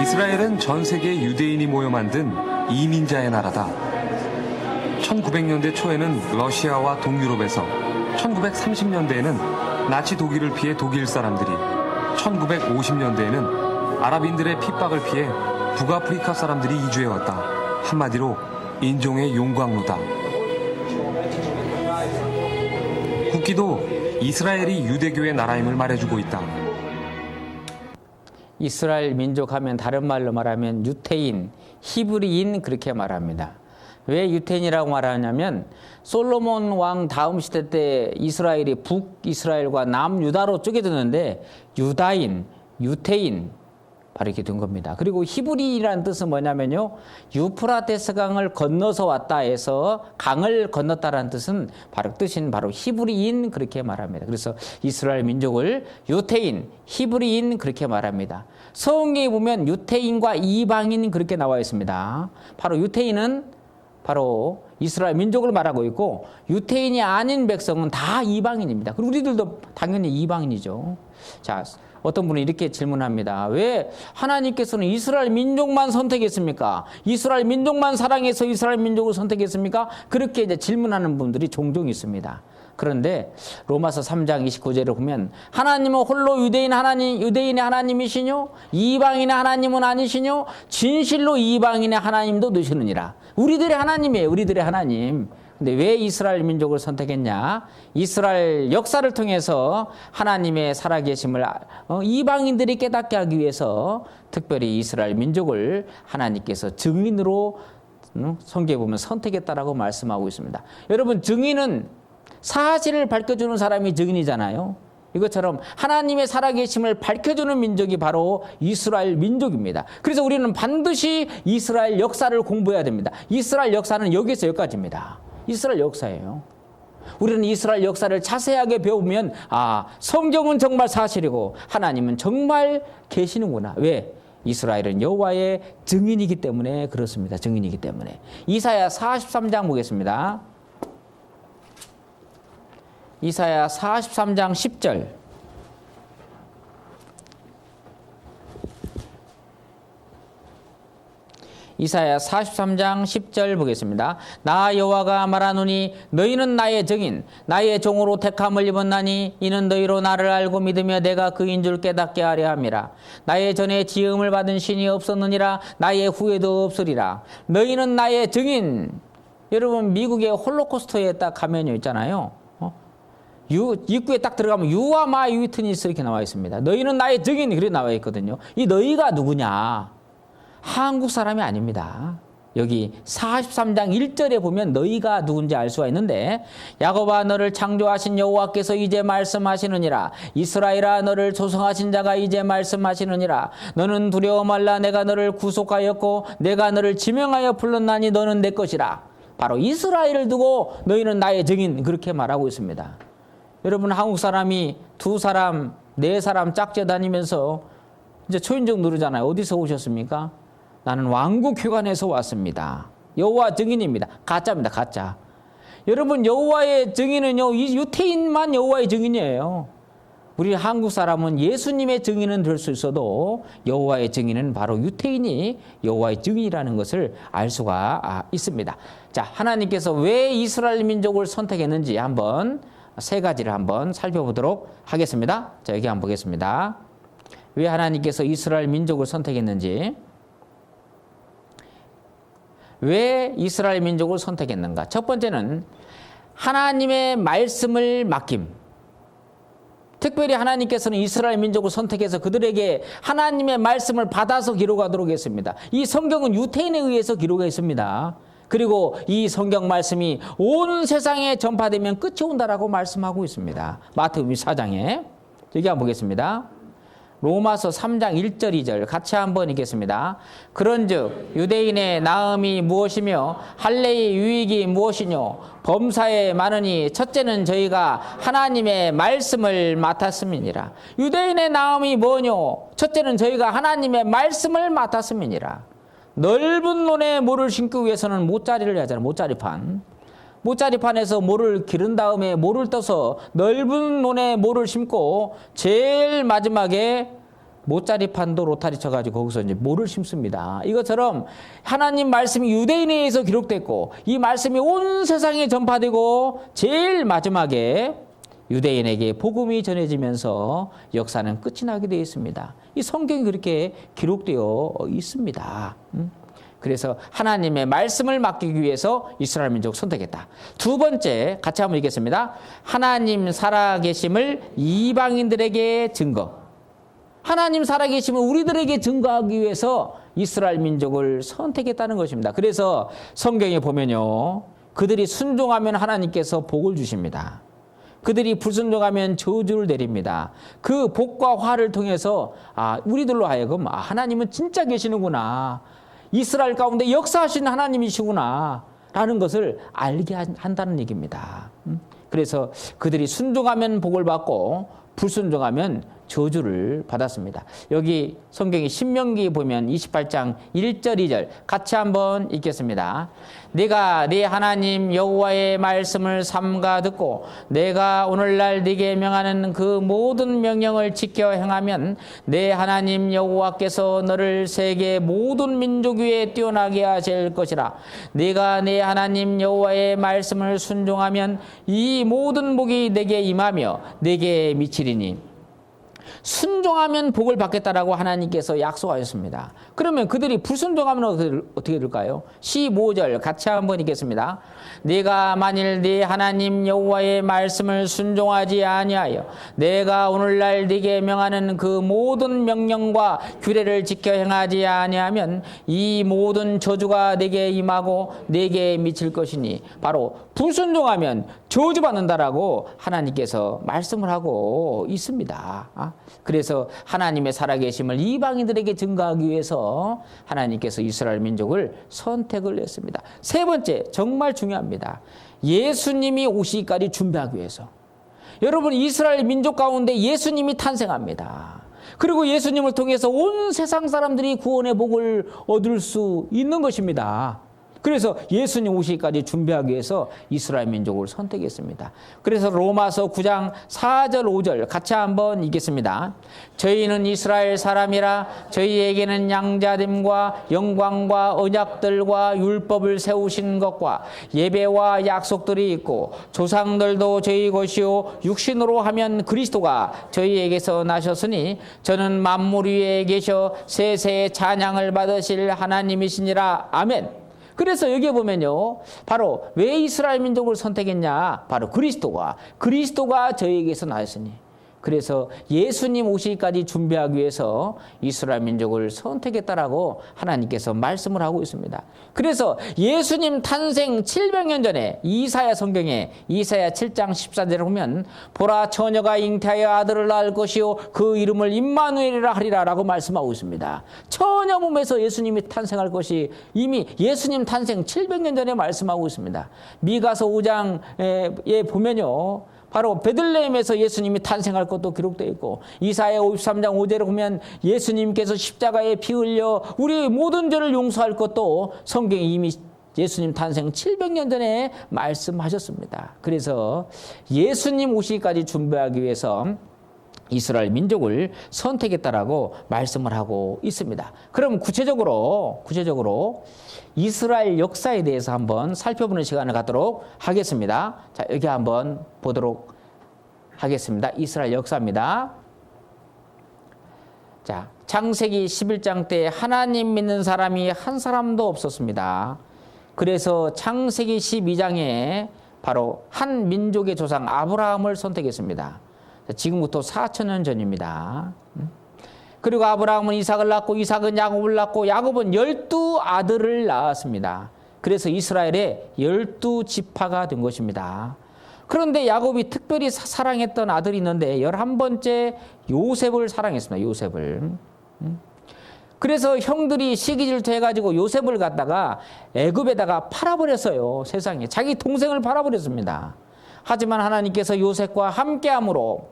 이스라엘은 전 세계 유대인이 모여 만든 이민자의 나라다. 1900년대 초에는 러시아와 동유럽에서, 1930년대에는 나치 독일을 피해 독일 사람들이, 1950년대에는 아랍인들의 핍박을 피해 북아프리카 사람들이 이주해왔다. 한마디로 인종의 용광로다. 국기도 이스라엘이 유대교의 나라임을 말해주고 있다. 이스라엘 민족 하면 다른 말로 말하면 유태인, 히브리인 그렇게 말합니다. 왜 유태인이라고 말하냐면 솔로몬 왕 다음 시대 때 이스라엘이 북이스라엘과 남유다로 쪼개졌는데 유다인, 유태인 바로 이렇게 된 겁니다. 그리고 히브리인이라는 뜻은 뭐냐면요, 유프라테스 강을 건너서 왔다 해서 강을 건넜다라는 뜻은 뜻인 바로 히브리인 그렇게 말합니다. 그래서 이스라엘 민족을 유태인, 히브리인 그렇게 말합니다. 성경에 보면 유태인과 이방인 그렇게 나와 있습니다. 바로 유태인은 바로 이스라엘 민족을 말하고 있고 유태인이 아닌 백성은 다 이방인입니다. 그리고 우리들도 당연히 이방인이죠. 자, 어떤 분이 이렇게 질문합니다. 왜 하나님께서는 이스라엘 민족만 선택했습니까? 이스라엘 민족만 사랑해서 이스라엘 민족을 선택했습니까? 그렇게 이제 질문하는 분들이 종종 있습니다. 그런데 로마서 3장 29절을 보면 하나님은 홀로 유대인의 하나님이시뇨? 이방인의 하나님은 아니시뇨? 진실로 이방인의 하나님도 되시느니라. 우리들의 하나님이에요. 우리들의 하나님. 근데 왜 이스라엘 민족을 선택했냐? 이스라엘 역사를 통해서 하나님의 살아계심을 이방인들이 깨닫게 하기 위해서 특별히 이스라엘 민족을 하나님께서 증인으로 성경에 보면 선택했다라고 말씀하고 있습니다. 여러분, 증인은 사실을 밝혀주는 사람이 증인이잖아요. 이것처럼 하나님의 살아계심을 밝혀주는 민족이 바로 이스라엘 민족입니다. 그래서 우리는 반드시 이스라엘 역사를 공부해야 됩니다. 이스라엘 역사는 여기서 여기까지입니다. 이스라엘 역사예요. 우리는 이스라엘 역사를 자세하게 배우면 성경은 정말 사실이고 하나님은 정말 계시는구나. 왜? 이스라엘은 여호와의 증인이기 때문에 그렇습니다. 증인이기 때문에. 이사야 43장 보겠습니다. 이사야 43장 10절. 이사야 43장 10절 보겠습니다. 나 여호와가 말하노니 너희는 나의 증인, 나의 종으로 택함을 입었나니 이는 너희로 나를 알고 믿으며 내가 그인 줄 깨닫게 하려 함이라. 나의 전에 지음을 받은 신이 없었느니라. 나의 후에도 없으리라. 너희는 나의 증인. 여러분, 미국의 홀로코스트에 딱 가면요 있잖아요. 입구에 딱 들어가면 You are my witness 이렇게 나와 있습니다. 너희는 나의 증인 그렇게 나와 있거든요. 이 너희가 누구냐? 한국 사람이 아닙니다. 여기 43장 1절에 보면 너희가 누군지 알 수가 있는데 야곱아 너를 창조하신 여호와께서 이제 말씀하시느니라. 이스라엘아 너를 조성하신 자가 이제 말씀하시느니라. 너는 두려워 말라. 내가 너를 구속하였고 내가 너를 지명하여 불렀나니 너는 내 것이라. 바로 이스라엘을 두고 너희는 나의 증인 그렇게 말하고 있습니다. 여러분, 한국 사람이 2사람, 4사람 짝져 다니면서 이제 초인종 누르잖아요. 어디서 오셨습니까? 나는 왕국회관에서 왔습니다. 여호와 증인입니다. 가짜입니다. 가짜. 여러분, 여호와의 증인은요, 이 유태인만 여호와의 증인이에요. 우리 한국 사람은 예수님의 증인은 될 수 있어도 여호와의 증인은 바로 유태인이 여호와의 증인이라는 것을 알 수가 있습니다. 자, 하나님께서 왜 이스라엘 민족을 선택했는지 한번 세 가지를 한번 살펴보도록 하겠습니다. 자, 여기 한번 보겠습니다. 왜 하나님께서 이스라엘 민족을 선택했는지, 왜 이스라엘 민족을 선택했는가? 첫 번째는 하나님의 말씀을 맡김. 특별히 하나님께서는 이스라엘 민족을 선택해서 그들에게 하나님의 말씀을 받아서 기록하도록 했습니다. 이 성경은 유태인에 의해서 기록했습니다. 그리고 이 성경 말씀이 온 세상에 전파되면 끝이 온다라고 말씀하고 있습니다. 마태복음 4장에. 여기 한번 보겠습니다. 로마서 3장 1절 2절 같이 한번 읽겠습니다. 그런즉 유대인의 나음이 무엇이며 할례의 유익이 무엇이뇨? 범사에 많으니 첫째는 저희가 하나님의 말씀을 맡았음이니라. 유대인의 나음이 뭐뇨? 첫째는 저희가 하나님의 말씀을 맡았음이니라. 넓은 논에 모를 심기 위해서는 모짜리를 하잖아요. 모짜리판. 모짜리판에서 모를 기른 다음에 모를 떠서 넓은 논에 모를 심고 제일 마지막에 모짜리판도 로타리 쳐가지고 거기서 이제 모를 심습니다. 이것처럼 하나님 말씀이 유대인에 의해서 기록됐고 이 말씀이 온 세상에 전파되고 제일 마지막에 유대인에게 복음이 전해지면서 역사는 끝이 나게 되어 있습니다. 이 성경이 그렇게 기록되어 있습니다. 그래서 하나님의 말씀을 맡기기 위해서 이스라엘 민족을 선택했다. 두 번째, 같이 한번 읽겠습니다. 하나님 살아계심을 이방인들에게 증거. 하나님 살아계심을 우리들에게 증거하기 위해서 이스라엘 민족을 선택했다는 것입니다. 그래서 성경에 보면요, 그들이 순종하면 하나님께서 복을 주십니다. 그들이 불순종하면 저주를 내립니다. 그 복과 화를 통해서 우리들로 하여금 하나님은 진짜 계시는구나, 이스라엘 가운데 역사하신 하나님이시구나 라는 것을 알게 한다는 얘기입니다. 그래서 그들이 순종하면 복을 받고 불순종하면 저주를 받았습니다. 여기 성경의 신명기 보면 28장 1절 2절 같이 한번 읽겠습니다. 네가 네 하나님 여호와의 말씀을 삼가 듣고 내가 오늘날 네게 명하는 그 모든 명령을 지켜 행하면 네 하나님 여호와께서 너를 세계 모든 민족 위에 뛰어나게 하실 것이라. 네가 네 하나님 여호와의 말씀을 순종하면 이 모든 복이 네게 임하며 네게 미치리니. 순종하면 복을 받겠다라고 하나님께서 약속하셨습니다. 그러면 그들이 불순종하면 어떻게 될까요? 15절 같이 한번 읽겠습니다. 네가 만일 네 하나님 여호와의 말씀을 순종하지 아니하여 내가 오늘날 네게 명하는 그 모든 명령과 규례를 지켜 행하지 아니하면 이 모든 저주가 네게 임하고 네게 미칠 것이니 바로 불순종하면 저주받는다라고 하나님께서 말씀을 하고 있습니다. 그래서 하나님의 살아계심을 이방인들에게 증거하기 위해서 하나님께서 이스라엘 민족을 선택을 했습니다. 세 번째, 정말 중요합니다. 예수님이 오시기까지 준비하기 위해서. 여러분, 이스라엘 민족 가운데 예수님이 탄생합니다. 그리고 예수님을 통해서 온 세상 사람들이 구원의 복을 얻을 수 있는 것입니다. 그래서 예수님 오시기까지 준비하기 위해서 이스라엘 민족을 선택했습니다. 그래서 로마서 9장 4절 5절 같이 한번 읽겠습니다. 저희는 이스라엘 사람이라 저희에게는 양자됨과 영광과 언약들과 율법을 세우신 것과 예배와 약속들이 있고 조상들도 저희 것이요 육신으로 하면 그리스도가 저희에게서 나셨으니 저는 만물 위에 계셔 세세의 찬양을 받으실 하나님이시니라. 아멘. 그래서 여기에 보면요, 바로 왜 이스라엘 민족을 선택했냐? 바로 그리스도가 저희에게서 나셨으니. 그래서 예수님 오시기까지 준비하기 위해서 이스라엘 민족을 선택했다라고 하나님께서 말씀을 하고 있습니다. 그래서 예수님 탄생 700년 전에 이사야 성경에 이사야 7장 14절에 보면 보라 처녀가 잉태하여 아들을 낳을 것이요 그 이름을 임마누엘이라 하리라 라고 말씀하고 있습니다. 처녀 몸에서 예수님이 탄생할 것이 이미 예수님 탄생 700년 전에 말씀하고 있습니다. 미가서 5장에 보면요, 바로 베들레헴에서 예수님이 탄생할 것도 기록되어 있고 이사야 53장 5절에 보면 예수님께서 십자가에 피 흘려 우리 모든 죄를 용서할 것도 성경에 이미 예수님 탄생 700년 전에 말씀하셨습니다. 그래서 예수님 오시기까지 준비하기 위해서 이스라엘 민족을 선택했다라고 말씀을 하고 있습니다. 그럼 구체적으로 이스라엘 역사에 대해서 한번 살펴보는 시간을 갖도록 하겠습니다. 자, 여기 한번 보도록 하겠습니다. 이스라엘 역사입니다. 자, 창세기 11장 때 하나님 믿는 사람이 한 사람도 없었습니다. 그래서 창세기 12장에 바로 한 민족의 조상 아브라함을 선택했습니다. 지금부터 4,000년 전입니다. 그리고 아브라함은 이삭을 낳고 이삭은 야곱을 낳고 야곱은 12아들을 낳았습니다. 그래서 이스라엘의 12지파가 된 것입니다. 그런데 야곱이 특별히 사랑했던 아들이 있는데 11번째 요셉을 사랑했습니다. 요셉을. 그래서 형들이 시기질투 해가지고 요셉을 갖다가 애굽에다가 팔아버렸어요. 세상에. 자기 동생을 팔아버렸습니다. 하지만 하나님께서 요셉과 함께함으로,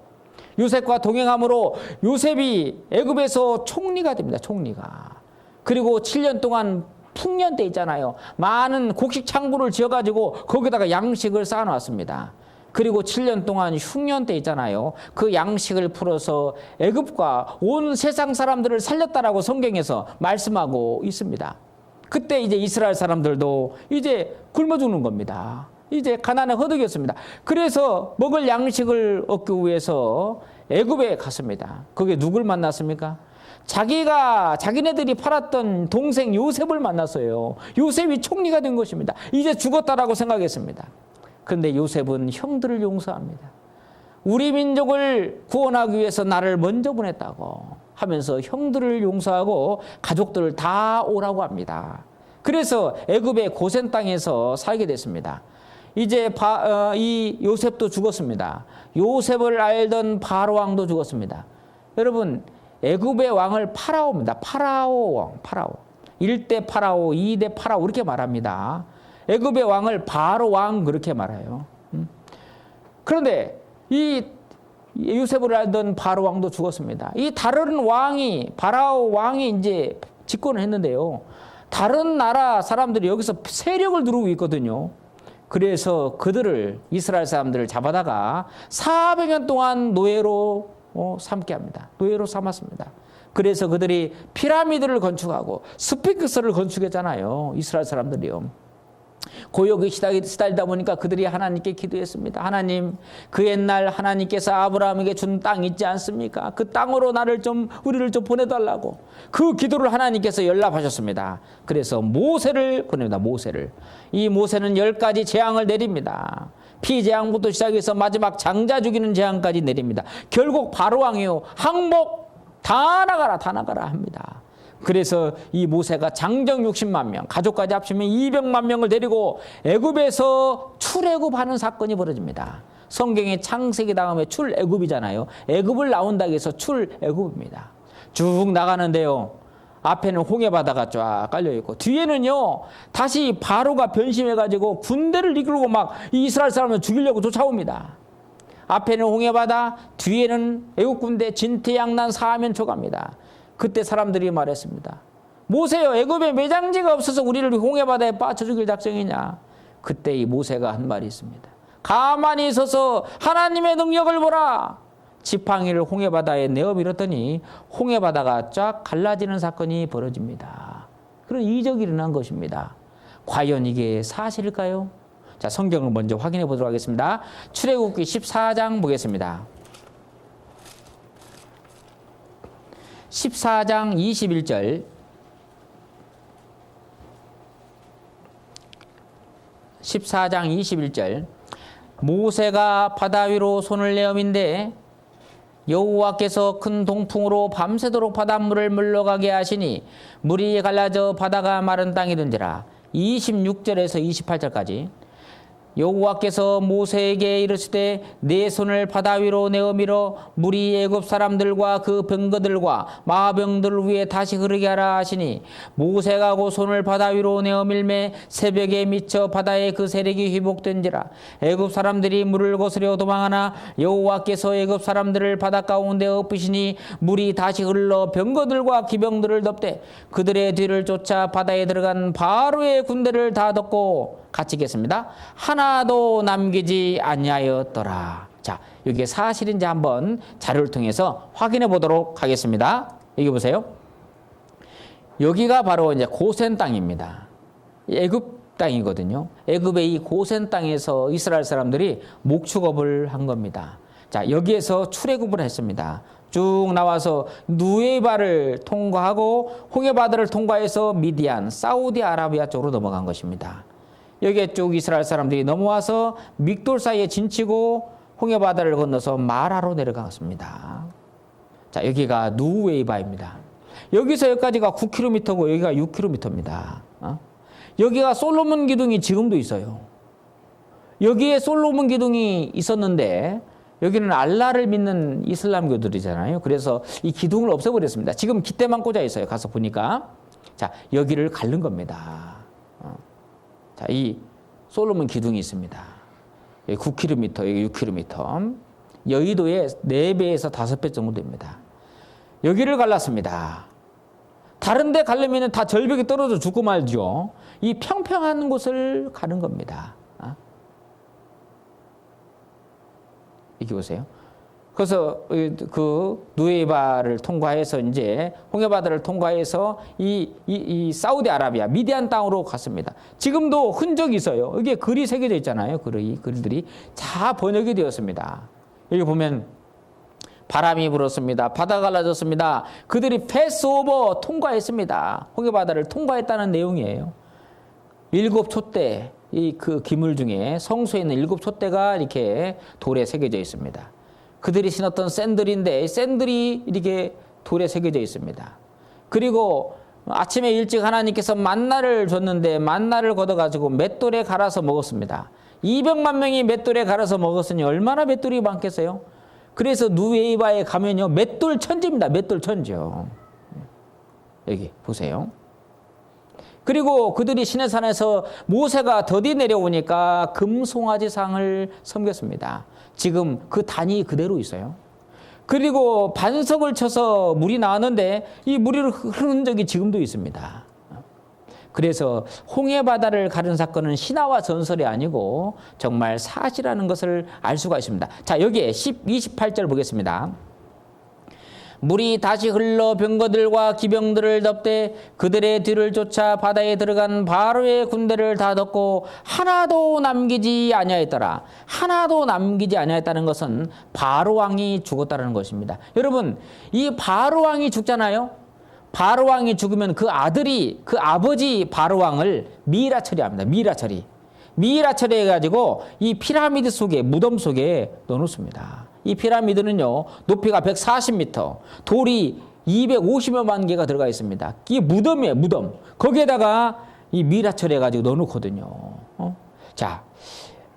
요셉과 동행함으로 요셉이 애굽에서 총리가 됩니다. 총리가. 그리고 7년 동안 풍년 때 있잖아요. 많은 곡식 창고를 지어가지고 거기다가 양식을 쌓아놨습니다. 그리고 7년 동안 흉년 때 있잖아요. 그 양식을 풀어서 애굽과 온 세상 사람들을 살렸다라고 성경에서 말씀하고 있습니다. 그때 이제 이스라엘 사람들도 이제 굶어 죽는 겁니다. 이제 가난에 허덕였습니다. 그래서 먹을 양식을 얻기 위해서 애굽에 갔습니다. 거기에 누굴 만났습니까? 자기네들이 팔았던 동생 요셉을 만났어요. 요셉이 총리가 된 것입니다. 이제 죽었다라고 생각했습니다. 그런데 요셉은 형들을 용서합니다. 우리 민족을 구원하기 위해서 나를 먼저 보냈다고 하면서 형들을 용서하고 가족들을 다 오라고 합니다. 그래서 애굽의 고센 땅에서 살게 됐습니다. 이제 이 요셉도 죽었습니다. 요셉을 알던 바로 왕도 죽었습니다. 여러분, 애굽의 왕을 파라오입니다. 파라오 왕, 파라오. 1대 파라오, 2대 파라오 이렇게 말합니다. 애굽의 왕을 바로 왕 그렇게 말해요. 그런데 이 요셉을 알던 바로 왕도 죽었습니다. 이 다른 왕이, 파라오 왕이 이제 집권을 했는데요. 다른 나라 사람들이 여기서 세력을 누르고 있거든요. 그래서 그들을, 이스라엘 사람들을 잡아다가 400년 동안 노예로 삼게 합니다. 노예로 삼았습니다. 그래서 그들이 피라미드를 건축하고 스핑크스를 건축했잖아요. 이스라엘 사람들이요. 고역에 시달리다 보니까 그들이 하나님께 기도했습니다. 하나님, 그 옛날 하나님께서 아브라함에게 준 땅 있지 않습니까? 그 땅으로 우리를 좀 보내달라고. 그 기도를 하나님께서 연락하셨습니다. 그래서 모세를 보냅니다. 모세를. 이 모세는 10가지 재앙을 내립니다. 피재앙부터 시작해서 마지막 장자 죽이는 재앙까지 내립니다. 결국 바로 왕이요, 항복 다 나가라 합니다. 그래서 이 모세가 장정 60만 명, 가족까지 합치면 200만 명을 데리고 애굽에서 출애굽하는 사건이 벌어집니다. 성경의 창세기 다음에 출애굽이잖아요. 애굽을 나온다고 해서 출애굽입니다. 쭉 나가는데요. 앞에는 홍해바다가 쫙 깔려있고 뒤에는요 다시 바로가 변심해가지고 군대를 이끌고 막 이스라엘 사람을 죽이려고 쫓아옵니다. 앞에는 홍해바다, 뒤에는 애국 군대 진퇴양난 사면초가입니다. 그때 사람들이 말했습니다. 모세여, 애굽에 매장지가 없어서 우리를 홍해바다에 빠져 죽일 작정이냐? 그때 이 모세가 한 말이 있습니다. 가만히 있어서 하나님의 능력을 보라. 지팡이를 홍해바다에 내어밀었더니 홍해바다가 쫙 갈라지는 사건이 벌어집니다. 그런 이적이 일어난 것입니다. 과연 이게 사실일까요? 자, 성경을 먼저 확인해 보도록 하겠습니다. 출애굽기 14장 보겠습니다. 14장 21절. 14장 21절. 모세가 바다 위로 손을 내어민데 여호와께서 큰 동풍으로 밤새도록 바닷물을 물러가게 하시니 물이 갈라져 바다가 마른 땅이 된지라. 26절에서 28절까지. 여호와께서 모세에게 이르시되 내 손을 바다 위로 내어 밀어 물이 애굽 사람들과 그 병거들과 마병들을 위해 다시 흐르게 하라 하시니 모세가 그 손을 바다 위로 내어 밀매 새벽에 미쳐 바다에 그 세력이 회복된지라. 애굽 사람들이 물을 거스려 도망하나 여호와께서 애굽 사람들을 바다 가운데 엎으시니 물이 다시 흘러 병거들과 기병들을 덮되 그들의 뒤를 쫓아 바다에 들어간 바로의 군대를 다 덮고 같이 읽겠습니다. 하나도 남기지 아니하였더라. 자, 이게 사실인지 한번 자료를 통해서 확인해 보도록 하겠습니다. 여기 보세요. 여기가 바로 이제 고센 땅입니다. 애굽 땅이거든요. 애굽의 이 고센 땅에서 이스라엘 사람들이 목축업을 한 겁니다. 자, 여기에서 출애굽을 했습니다. 쭉 나와서 누에바를 통과하고 홍해바다를 통과해서 미디안, 사우디아라비아 쪽으로 넘어간 것입니다. 여기에 쭉 이스라엘 사람들이 넘어와서 믹돌 사이에 진치고 홍해바다를 건너서 마라로 내려갔습니다. 자, 여기가 누웨이바입니다. 여기서 여기까지가 9km고 여기가 6km입니다. 여기가 솔로몬 기둥이 지금도 있어요. 여기에 솔로몬 기둥이 있었는데 여기는 알라를 믿는 이슬람교들이잖아요. 그래서 이 기둥을 없애버렸습니다. 지금 깃대만 꽂아 있어요. 가서 보니까. 자, 여기를 가른 겁니다. 자, 이 솔로몬 기둥이 있습니다. 여기 9km, 여기 6km. 여의도의 4배에서 5배 정도 됩니다. 여기를 갈랐습니다. 다른 데 가려면 다 절벽이 떨어져 죽고 말죠. 이 평평한 곳을 가는 겁니다. 이렇게 보세요. 그래서 그 누에바를 통과해서 이제 홍해바다를 통과해서 이 사우디아라비아 미디안 땅으로 갔습니다. 지금도 흔적이 있어요. 여기에 글이 새겨져 있잖아요. 글들이 다 번역이 되었습니다. 여기 보면 바람이 불었습니다. 바다가 갈라졌습니다. 그들이 패스오버 통과했습니다. 홍해바다를 통과했다는 내용이에요. 7 촛대, 그 기물 중에 성소에 있는 7 촛대가 이렇게 돌에 새겨져 있습니다. 그들이 신었던 샌들인데 샌들이 이렇게 돌에 새겨져 있습니다. 그리고 아침에 일찍 하나님께서 만나를 줬는데 만나를 걷어가지고 맷돌에 갈아서 먹었습니다. 200만 명이 맷돌에 갈아서 먹었으니 얼마나 맷돌이 많겠어요? 그래서 누에이바에 가면요 맷돌 천지입니다. 맷돌 천지요. 여기 보세요. 그리고 그들이 시내산에서 모세가 더디 내려오니까 금송아지상을 섬겼습니다. 지금 그 단이 그대로 있어요. 그리고 반석을 쳐서 물이 나왔는데 이 물이 흐르는 적이 지금도 있습니다. 그래서 홍해바다를 가른 사건은 신화와 전설이 아니고 정말 사실이라는 것을 알 수가 있습니다. 자, 여기에 28절 보겠습니다. 물이 다시 흘러 병거들과 기병들을 덮되 그들의 뒤를 쫓아 바다에 들어간 바로의 군대를 다 덮고 하나도 남기지 아니하였더라. 하나도 남기지 아니하였다는 것은 바로 왕이 죽었다는 것입니다. 여러분, 이 바로 왕이 죽잖아요. 바로 왕이 죽으면 그 아들이 그 아버지 바로 왕을 미이라 처리합니다. 미이라 처리. 미이라 처리해가지고 이 피라미드 속에 무덤 속에 넣어놓습니다. 이 피라미드는요 높이가 140m, 돌이 250여만 개가 들어가 있습니다. 이게 무덤이에요, 무덤. 거기에다가 이 미이라 처리해가지고 넣어놓거든요. 자,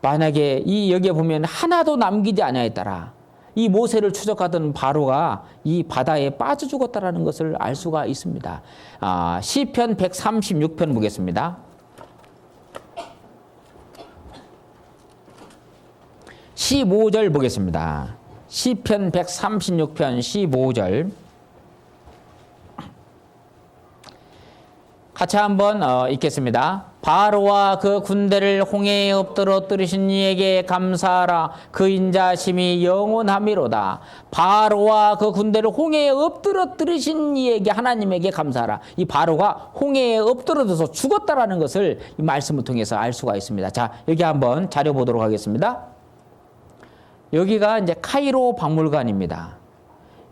만약에 여기에 보면 하나도 남기지 아니하였더라. 이 모세를 추적하던 바로가 이 바다에 빠져 죽었다라는 것을 알 수가 있습니다. 시편 136편 보겠습니다. (15절) 보겠습니다. 시편 136편 15절. 같이 한번 읽겠습니다. 바로와 그 군대를 홍해에 엎드러뜨리신 이에게 감사하라. 그 인자심이 영원함이로다. 바로와 그 군대를 홍해에 엎드러뜨리신 이에게 하나님에게 감사하라. 이 바로가 홍해에 엎드러져서 죽었다라는 것을 이 말씀을 통해서 알 수가 있습니다. 자, 여기 한번 자료 보도록 하겠습니다. 여기가 이제 카이로 박물관입니다.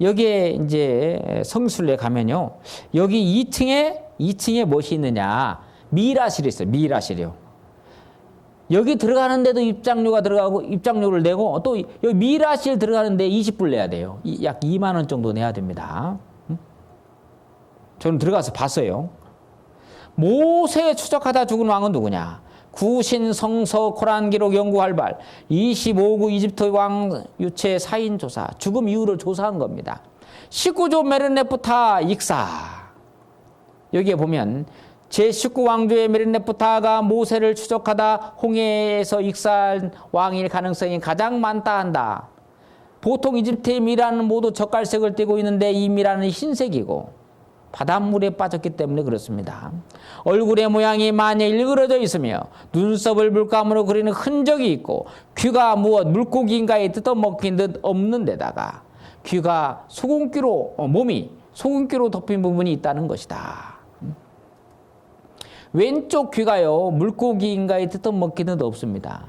여기에 이제 성술에 가면요. 여기 2층에 무엇이 있느냐. 미라실이 있어요. 미라실이요. 여기 들어가는데도 입장료가 들어가고 입장료를 내고 또 여기 미라실 들어가는데 20불 내야 돼요. 약 2만 원 정도 내야 됩니다. 저는 들어가서 봤어요. 모세 추적하다 죽은 왕은 누구냐? 구신 성서 코란 기록 연구 활발 25구 이집트 왕 유체 사인 조사 죽음 이유를 조사한 겁니다. 19조 메르네프타 익사. 여기에 보면 제19왕조의 메르네프타가 모세를 추적하다 홍해에서 익사한 왕일 가능성이 가장 많다 한다. 보통 이집트의 미라는 모두 젓갈색을 띠고 있는데 이 미라는 흰색이고 바닷물에 빠졌기 때문에 그렇습니다. 얼굴의 모양이 많이 일그러져 있으며 눈썹을 물감으로 그리는 흔적이 있고 귀가 무엇 물고기인가에 뜯어먹힌 듯 없는 데다가 귀가 소금기로 몸이 소금기로 덮인 부분이 있다는 것이다. 왼쪽 귀가요 물고기인가에 뜯어먹힌 듯 없습니다.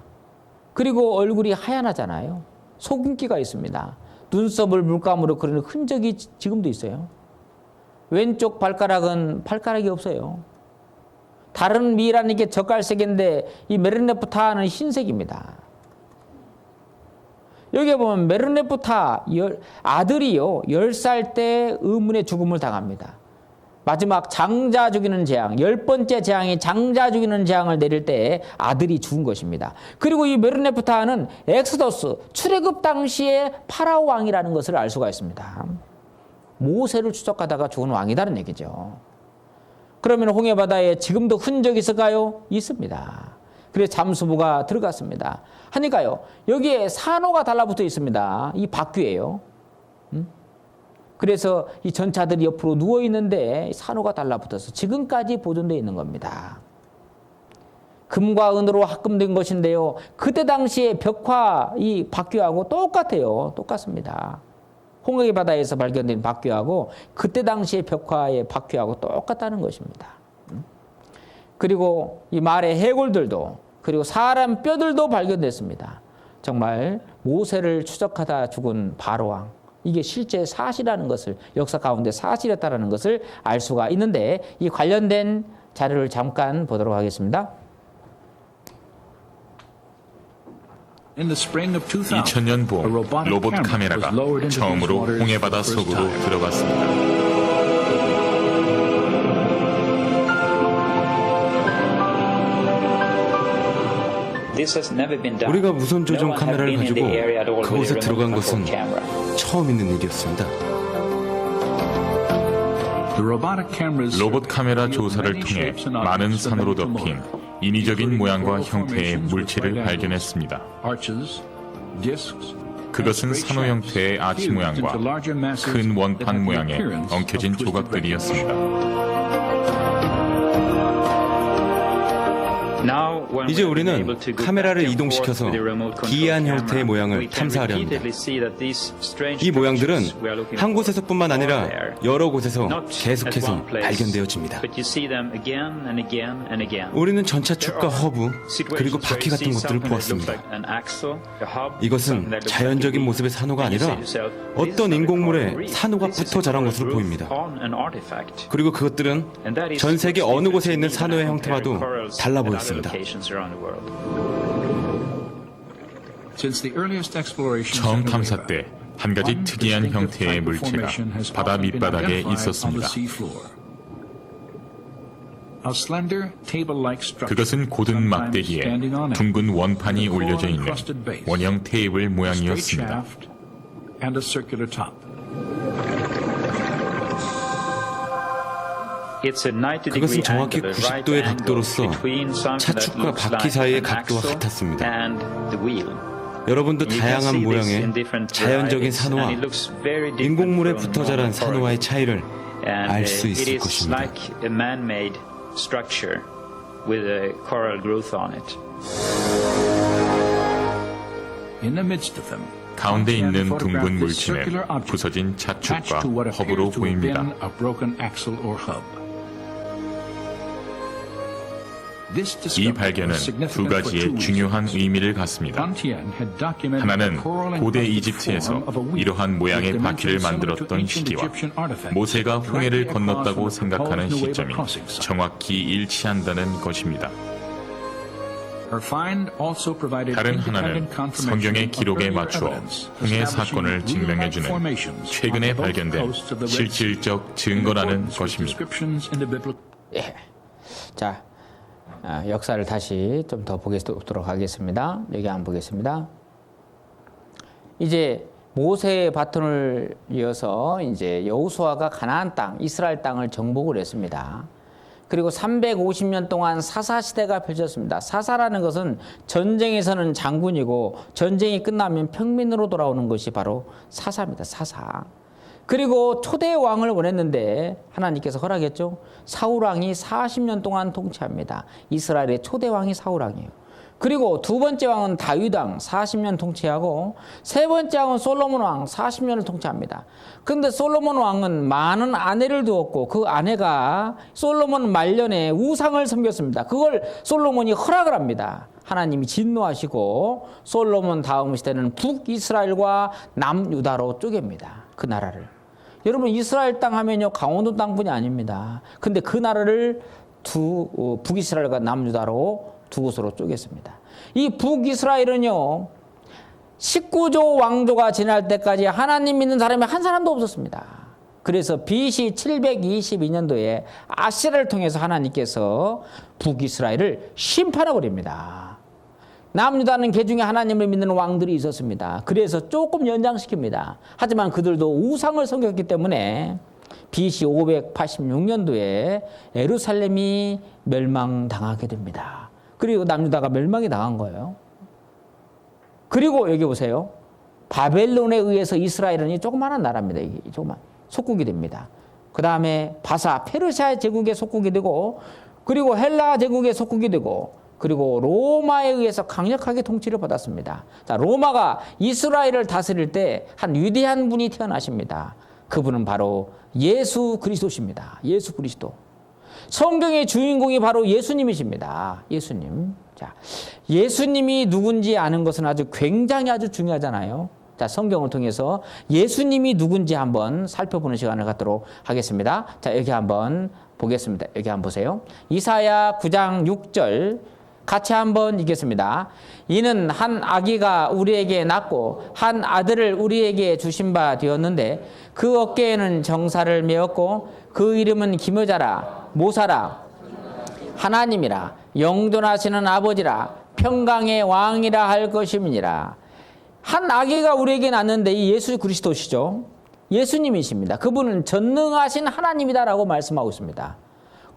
그리고 얼굴이 하얀하잖아요. 속인기가 있습니다. 눈썹을 물감으로 그리는 흔적이 지금도 있어요. 왼쪽 발가락은 발가락이 없어요. 다른 미라는 게 젓갈색인데 이 메르네프타는 흰색입니다. 여기 보면 메르네프타 아들이요 10살 때 의문의 죽음을 당합니다. 마지막 장자 죽이는 재앙, 10번째 재앙이 장자 죽이는 재앙을 내릴 때 아들이 죽은 것입니다. 그리고 이 메르네프타는 엑스더스 출애굽 당시에 파라오 왕이라는 것을 알 수가 있습니다. 모세를 추적하다가 죽은 왕이다는 얘기죠. 그러면 홍해바다에 지금도 흔적이 있을까요? 있습니다. 그래서 잠수부가 들어갔습니다. 하니까요, 여기에 산호가 달라붙어 있습니다. 이 바퀴예요. 그래서 이 전차들이 옆으로 누워 있는데 산호가 달라붙어서 지금까지 보존되어 있는 겁니다. 금과 은으로 합금된 것인데요. 그때 당시에 벽화 이 바퀴하고 똑같아요. 똑같습니다. 홍해 바다에서 발견된 바퀴하고 그때 당시에 벽화의 바퀴하고 똑같다는 것입니다. 그리고 이 말의 해골들도 그리고 사람 뼈들도 발견됐습니다. 정말 모세를 추적하다 죽은 바로왕, 이게 실제 사실이라는 것을, 역사 가운데 사실이었다는 것을 알 수가 있는데 이 관련된 자료를 잠깐 보도록 하겠습니다. 2000년 봄 로봇 카메라가 처음으로 홍해바다 속으로 들어갔습니다. 우리가 무선 조종 카메라를 가지고 그곳에 들어간 것은 처음 있는 일이었습니다. 로봇 카메라 조사를 통해 많은 산으로 덮인 인위적인 모양과 형태의 물체를 발견했습니다. 그것은 산호 형태의 아치 모양과 큰 원판 모양의 엉켜진 조각들이었습니다. 이제 우리는 카메라를 이동시켜서 기이한 형태의 모양을 탐사하려 합니다. 이 모양들은 한 곳에서뿐만 아니라 여러 곳에서 계속해서 발견되어집니다. 우리는 전차축과 허브 그리고 바퀴 같은 것들을 보았습니다. 이것은 자연적인 모습의 산호가 아니라 어떤 인공물에 산호가 붙어 자란 것으로 보입니다. 그리고 그것들은 전 세계 어느 곳에 있는 산호의 형태와도 달라 보였습니다. 처음 탐사 때 한 가지 특이한 형태의 물체가 바다 밑바닥에 있었습니다. 그것은 고든 막대기에 둥근 원판이 올려져 있는 원형 테이블 모양이었습니다. 그것은 정확히 90도의 각도로서 차축과 바퀴 사이의 각도와 같았습니다. 여러분도 다양한 모양의 자연적인 산호와 인공물에 붙어 자란 산호와의 차이를 알 수 있을 것입니다. 가운데 있는 둥근 물체는 부서진 차축과 허브로 보입니다. 이 발견은 두 가지의 중요한 의미를 갖습니다. 하나는 고대 이집트에서 이러한 모양의 바퀴를 만들었던 시기와 모세가 홍해를 건넜다고 생각하는 시점이 정확히 일치한다는 것입니다. 다른 하나는 성경의 기록에 맞추어 홍해 사건을 증명해주는 최근에 발견된 실질적 증거라는 것입니다. 예. 자, 역사를 다시 좀 더 보도록 하겠습니다. 여기 한번 보겠습니다. 이제 모세의 바톤을 이어서 이제 여호수아가 가나안 땅, 이스라엘 땅을 정복을 했습니다. 그리고 350년 동안 사사 시대가 펼쳐졌습니다. 사사라는 것은 전쟁에서는 장군이고 전쟁이 끝나면 평민으로 돌아오는 것이 바로 사사입니다. 사사. 그리고 초대 왕을 원했는데 하나님께서 허락했죠. 사울 왕이 40년 동안 통치합니다. 이스라엘의 초대 왕이 사울 왕이에요. 그리고 두 번째 왕은 다윗 왕 40년 통치하고 세 번째 왕은 솔로몬 왕 40년을 통치합니다. 그런데 솔로몬 왕은 많은 아내를 두었고 그 아내가 솔로몬 말년에 우상을 섬겼습니다. 그걸 솔로몬이 허락을 합니다. 하나님이 진노하시고 솔로몬 다음 시대는 북이스라엘과 남유다로 쪼갭니다. 그 나라를. 여러분 이스라엘 땅 하면요 강원도 땅뿐이 아닙니다. 근데 그 나라를 북이스라엘과 남유다로 두 곳으로 쪼갰습니다. 이 북이스라엘은요 19조 왕조가 지날 때까지 하나님 믿는 사람이 한 사람도 없었습니다. 그래서 BC 722년도에 아시라를 통해서 하나님께서 북이스라엘을 심판해 버립니다. 남유다는 그 중에 하나님을 믿는 왕들이 있었습니다. 그래서 조금 연장시킵니다. 하지만 그들도 우상을 섬겼기 때문에 BC 586년도에 예루살렘이 멸망당하게 됩니다. 그리고 남유다가 멸망이 당한 거예요. 그리고 여기 보세요. 바벨론에 의해서 이스라엘은 조그마한 나라입니다. 이게 조그만 속국이 됩니다. 그 다음에 바사 페르시아 제국의 속국이 되고 그리고 헬라 제국의 속국이 되고 그리고 로마에 의해서 강력하게 통치를 받았습니다. 자, 로마가 이스라엘을 다스릴 때 한 위대한 분이 태어나십니다. 그분은 바로 예수 그리스도십니다. 예수 그리스도. 성경의 주인공이 바로 예수님이십니다. 예수님. 자, 예수님이 누군지 아는 것은 아주 굉장히 아주 중요하잖아요. 자, 성경을 통해서 예수님이 누군지 한번 살펴보는 시간을 갖도록 하겠습니다. 자, 여기 한번 보겠습니다. 여기 한번 보세요. 이사야 9장 6절 같이 한번 읽겠습니다. 이는 한 아기가 우리에게 낳고 한 아들을 우리에게 주신 바 되었는데 그 어깨에는 정사를 메었고 그 이름은 기묘자라 모사라 하나님이라 영존하시는 아버지라 평강의 왕이라 할 것임이니라. 한 아기가 우리에게 낳는데 이 예수 그리스도시죠. 예수님이십니다. 그분은 전능하신 하나님이다라고 말씀하고 있습니다.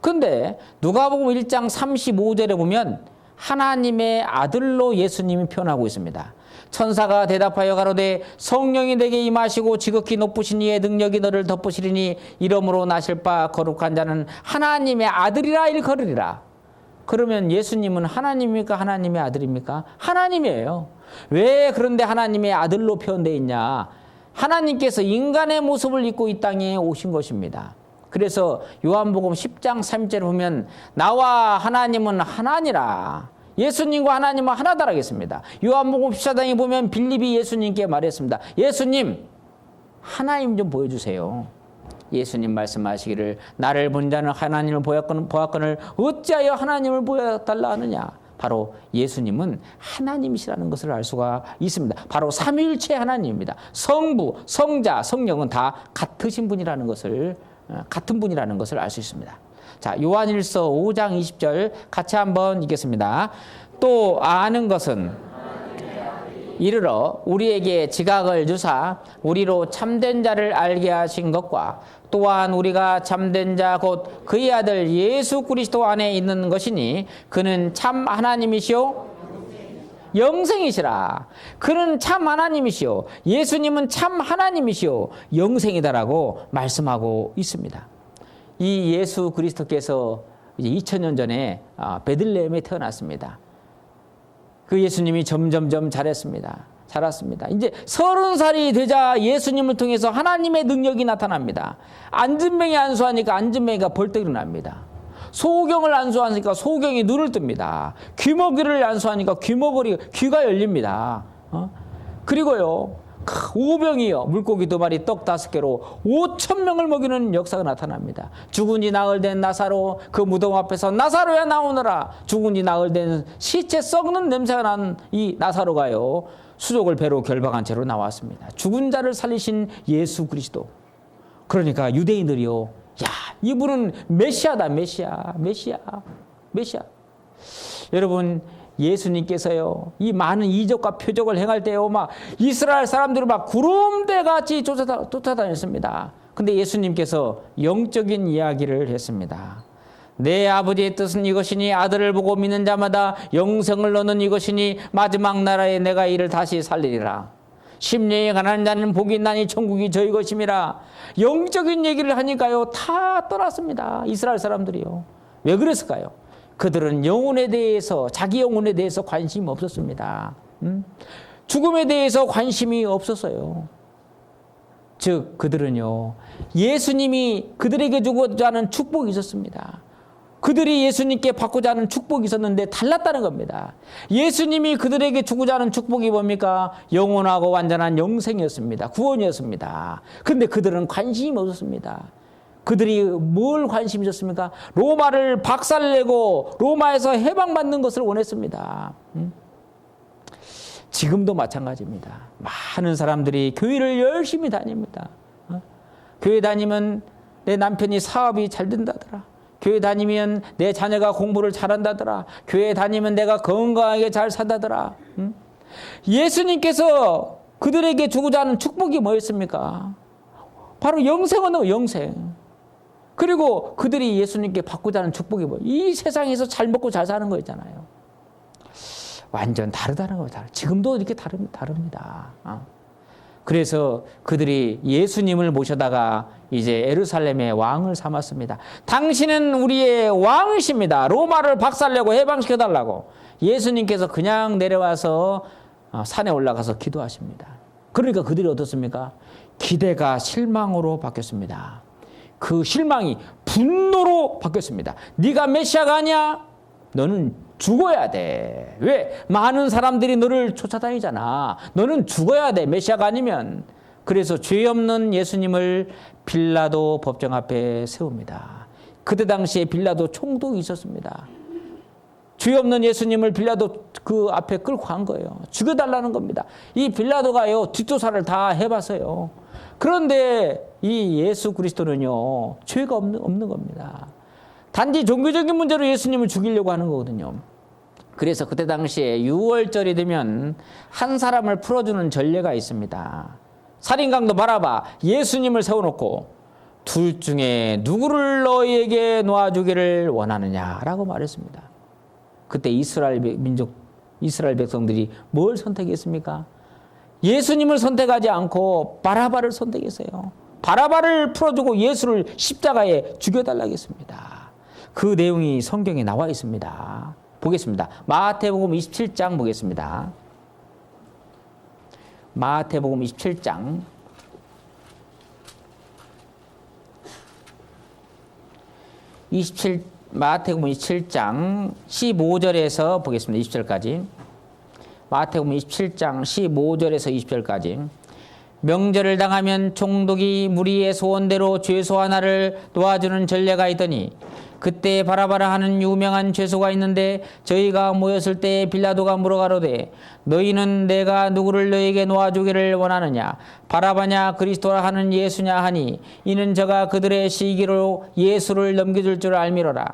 그런데 누가복음 1장 35절에 보면 하나님의 아들로 예수님이 표현하고 있습니다. 천사가 대답하여 가로되 성령이 내게 임하시고 지극히 높으신 이의 능력이 너를 덮으시리니 이러므로 나실 바 거룩한 자는 하나님의 아들이라 일컬으리라. 그러면 예수님은 하나님입니까? 하나님의 아들입니까? 하나님이에요. 왜 그런데 하나님의 아들로 표현되어 있냐? 하나님께서 인간의 모습을 입고 이 땅에 오신 것입니다. 그래서 요한복음 10장 3절에 보면 나와 하나님은 하나니라. 예수님과 하나님은 하나다라고 했습니다. 요한복음 14장에 보면 빌립이 예수님께 말했습니다. 예수님 하나님 좀 보여주세요. 예수님 말씀하시기를 나를 본 자는 하나님을 보았거늘 어찌하여 하나님을 보여달라 하느냐. 바로 예수님은 하나님이시라는 것을 알 수가 있습니다. 바로 삼위일체 하나님입니다. 성부, 성자, 성령은 다 같으신 분이라는 것을 같은 분이라는 것을 알 수 있습니다. 자, 요한일서 5장 20절 같이 한번 읽겠습니다. 또 아는 것은 이르러 우리에게 지각을 주사 우리로 참된 자를 알게 하신 것과 또한 우리가 참된 자 곧 그의 아들 예수 그리스도 안에 있는 것이니 그는 참 하나님이시오 영생이시라. 그는 참 하나님이시오. 예수님은 참 하나님이시오. 영생이다라고 말씀하고 있습니다. 이 예수 그리스도께서 이제 2000년 전에 베들레헴에 태어났습니다. 그 예수님이 점점점 자랐습니다. 이제 30살이 되자 예수님을 통해서 하나님의 능력이 나타납니다. 앉은뱅이 안수하니까 앉은뱅이가 벌떡 일어납니다. 소경을 안수하니까 소경이 눈을 뜹니다. 귀머거리를 안수하니까 귀가 열립니다. 그리고요 오병이요 물고기 2마리 떡 5개로 5,000명을 먹이는 역사가 나타납니다. 죽은 지 나흘 된 나사로 그 무덤 앞에서 나사로야 나오너라. 죽은 지 나흘 된 시체 썩는 냄새가 난 이 나사로가요 수족을 배로 결박한 채로 나왔습니다. 죽은 자를 살리신 예수 그리스도. 그러니까 유대인들이요 야 이분은 메시아다. 메시아. 여러분 예수님께서요 이 많은 이적과 표적을 행할 때요 막 이스라엘 사람들을 막 구름대같이 쫓아다녔습니다. 근데 예수님께서 영적인 이야기를 했습니다. 내 아버지의 뜻은 이것이니 아들을 보고 믿는 자마다 영생을 얻는 이것이니 마지막 나라에 내가 이를 다시 살리리라. 심령이 가난한 자는 복이 있나니 천국이 저희 것임이라. 영적인 얘기를 하니까요 다 떠났습니다. 이스라엘 사람들이요. 왜 그랬을까요? 그들은 영혼에 대해서, 자기 영혼에 대해서 관심이 없었습니다. 죽음에 대해서 관심이 없었어요. 즉 그들은요, 예수님이 그들에게 주고자 하는 축복이 있었습니다. 그들이 예수님께 받고자 하는 축복이 있었는데 달랐다는 겁니다. 예수님이 그들에게 주고자 하는 축복이 뭡니까? 영원하고 완전한 영생이었습니다. 구원이었습니다. 그런데 그들은 관심이 없었습니다. 그들이 뭘 관심이 있었습니까? 로마를 박살내고 로마에서 해방받는 것을 원했습니다. 지금도 마찬가지입니다. 많은 사람들이 교회를 열심히 다닙니다. 교회 다니면 내 남편이 사업이 잘 된다더라. 교회 다니면 내 자녀가 공부를 잘한다더라. 교회 다니면 내가 건강하게 잘 산다더라. 예수님께서 그들에게 주고자 하는 축복이 뭐였습니까? 바로 영생은 영생. 그리고 그들이 예수님께 받고자 하는 축복이 뭐예요? 이 세상에서 잘 먹고 잘 사는 거였잖아요. 완전 다르다는 거죠. 지금도 이렇게 다릅니다. 그래서 그들이 예수님을 모셔다가 이제 예루살렘의 왕을 삼았습니다. 당신은 우리의 왕이십니다. 로마를 박살내고 해방시켜달라고. 예수님께서 그냥 내려와서 산에 올라가서 기도하십니다. 그러니까 그들이 어떻습니까? 기대가 실망으로 바뀌었습니다. 그 실망이 분노로 바뀌었습니다. 네가 메시아가 아니야? 너는 죽어야 돼. 왜? 많은 사람들이 너를 쫓아다니잖아. 너는 죽어야 돼. 메시아가 아니면. 그래서 죄 없는 예수님을 빌라도 법정 앞에 세웁니다. 그때 당시에 빌라도 총독이 있었습니다. 죄 없는 예수님을 빌라도 그 앞에 끌고 간 거예요. 죽여달라는 겁니다. 이 빌라도가요, 뒷조사를 다 해봤어요. 그런데 이 예수 그리스도는요, 죄가 없는 겁니다. 단지 종교적인 문제로 예수님을 죽이려고 하는 거거든요. 그래서 그때 당시에 6월절이 되면 한 사람을 풀어주는 전례가 있습니다. 살인강도 바라봐 예수님을 세워놓고 둘 중에 누구를 너희에게 놓아주기를 원하느냐라고 말했습니다. 그때 이스라엘 백성들이 뭘 선택했습니까? 예수님을 선택하지 않고 바라바를 선택했어요. 바라바를 풀어주고 예수를 십자가에 죽여달라고 했습니다. 그 내용이 성경에 나와 있습니다. 보겠습니다. 마태복음 27장 보겠습니다. 마태복음 27장 27장 15절에서 보겠습니다. 20절까지. 마태복음 27장 15절에서 20절까지. 명절을 당하면 총독이 무리의 소원대로 죄수 하나를 놓아주는 전례가 있더니 그때 바라바라 하는 유명한 죄수가 있는데 저희가 모였을 때 빌라도가 물어가로되 너희는 내가 누구를 너희에게 놓아주기를 원하느냐? 바라바냐 그리스도라 하는 예수냐 하니 이는 저가 그들의 시기로 예수를 넘겨줄 줄 알미로라.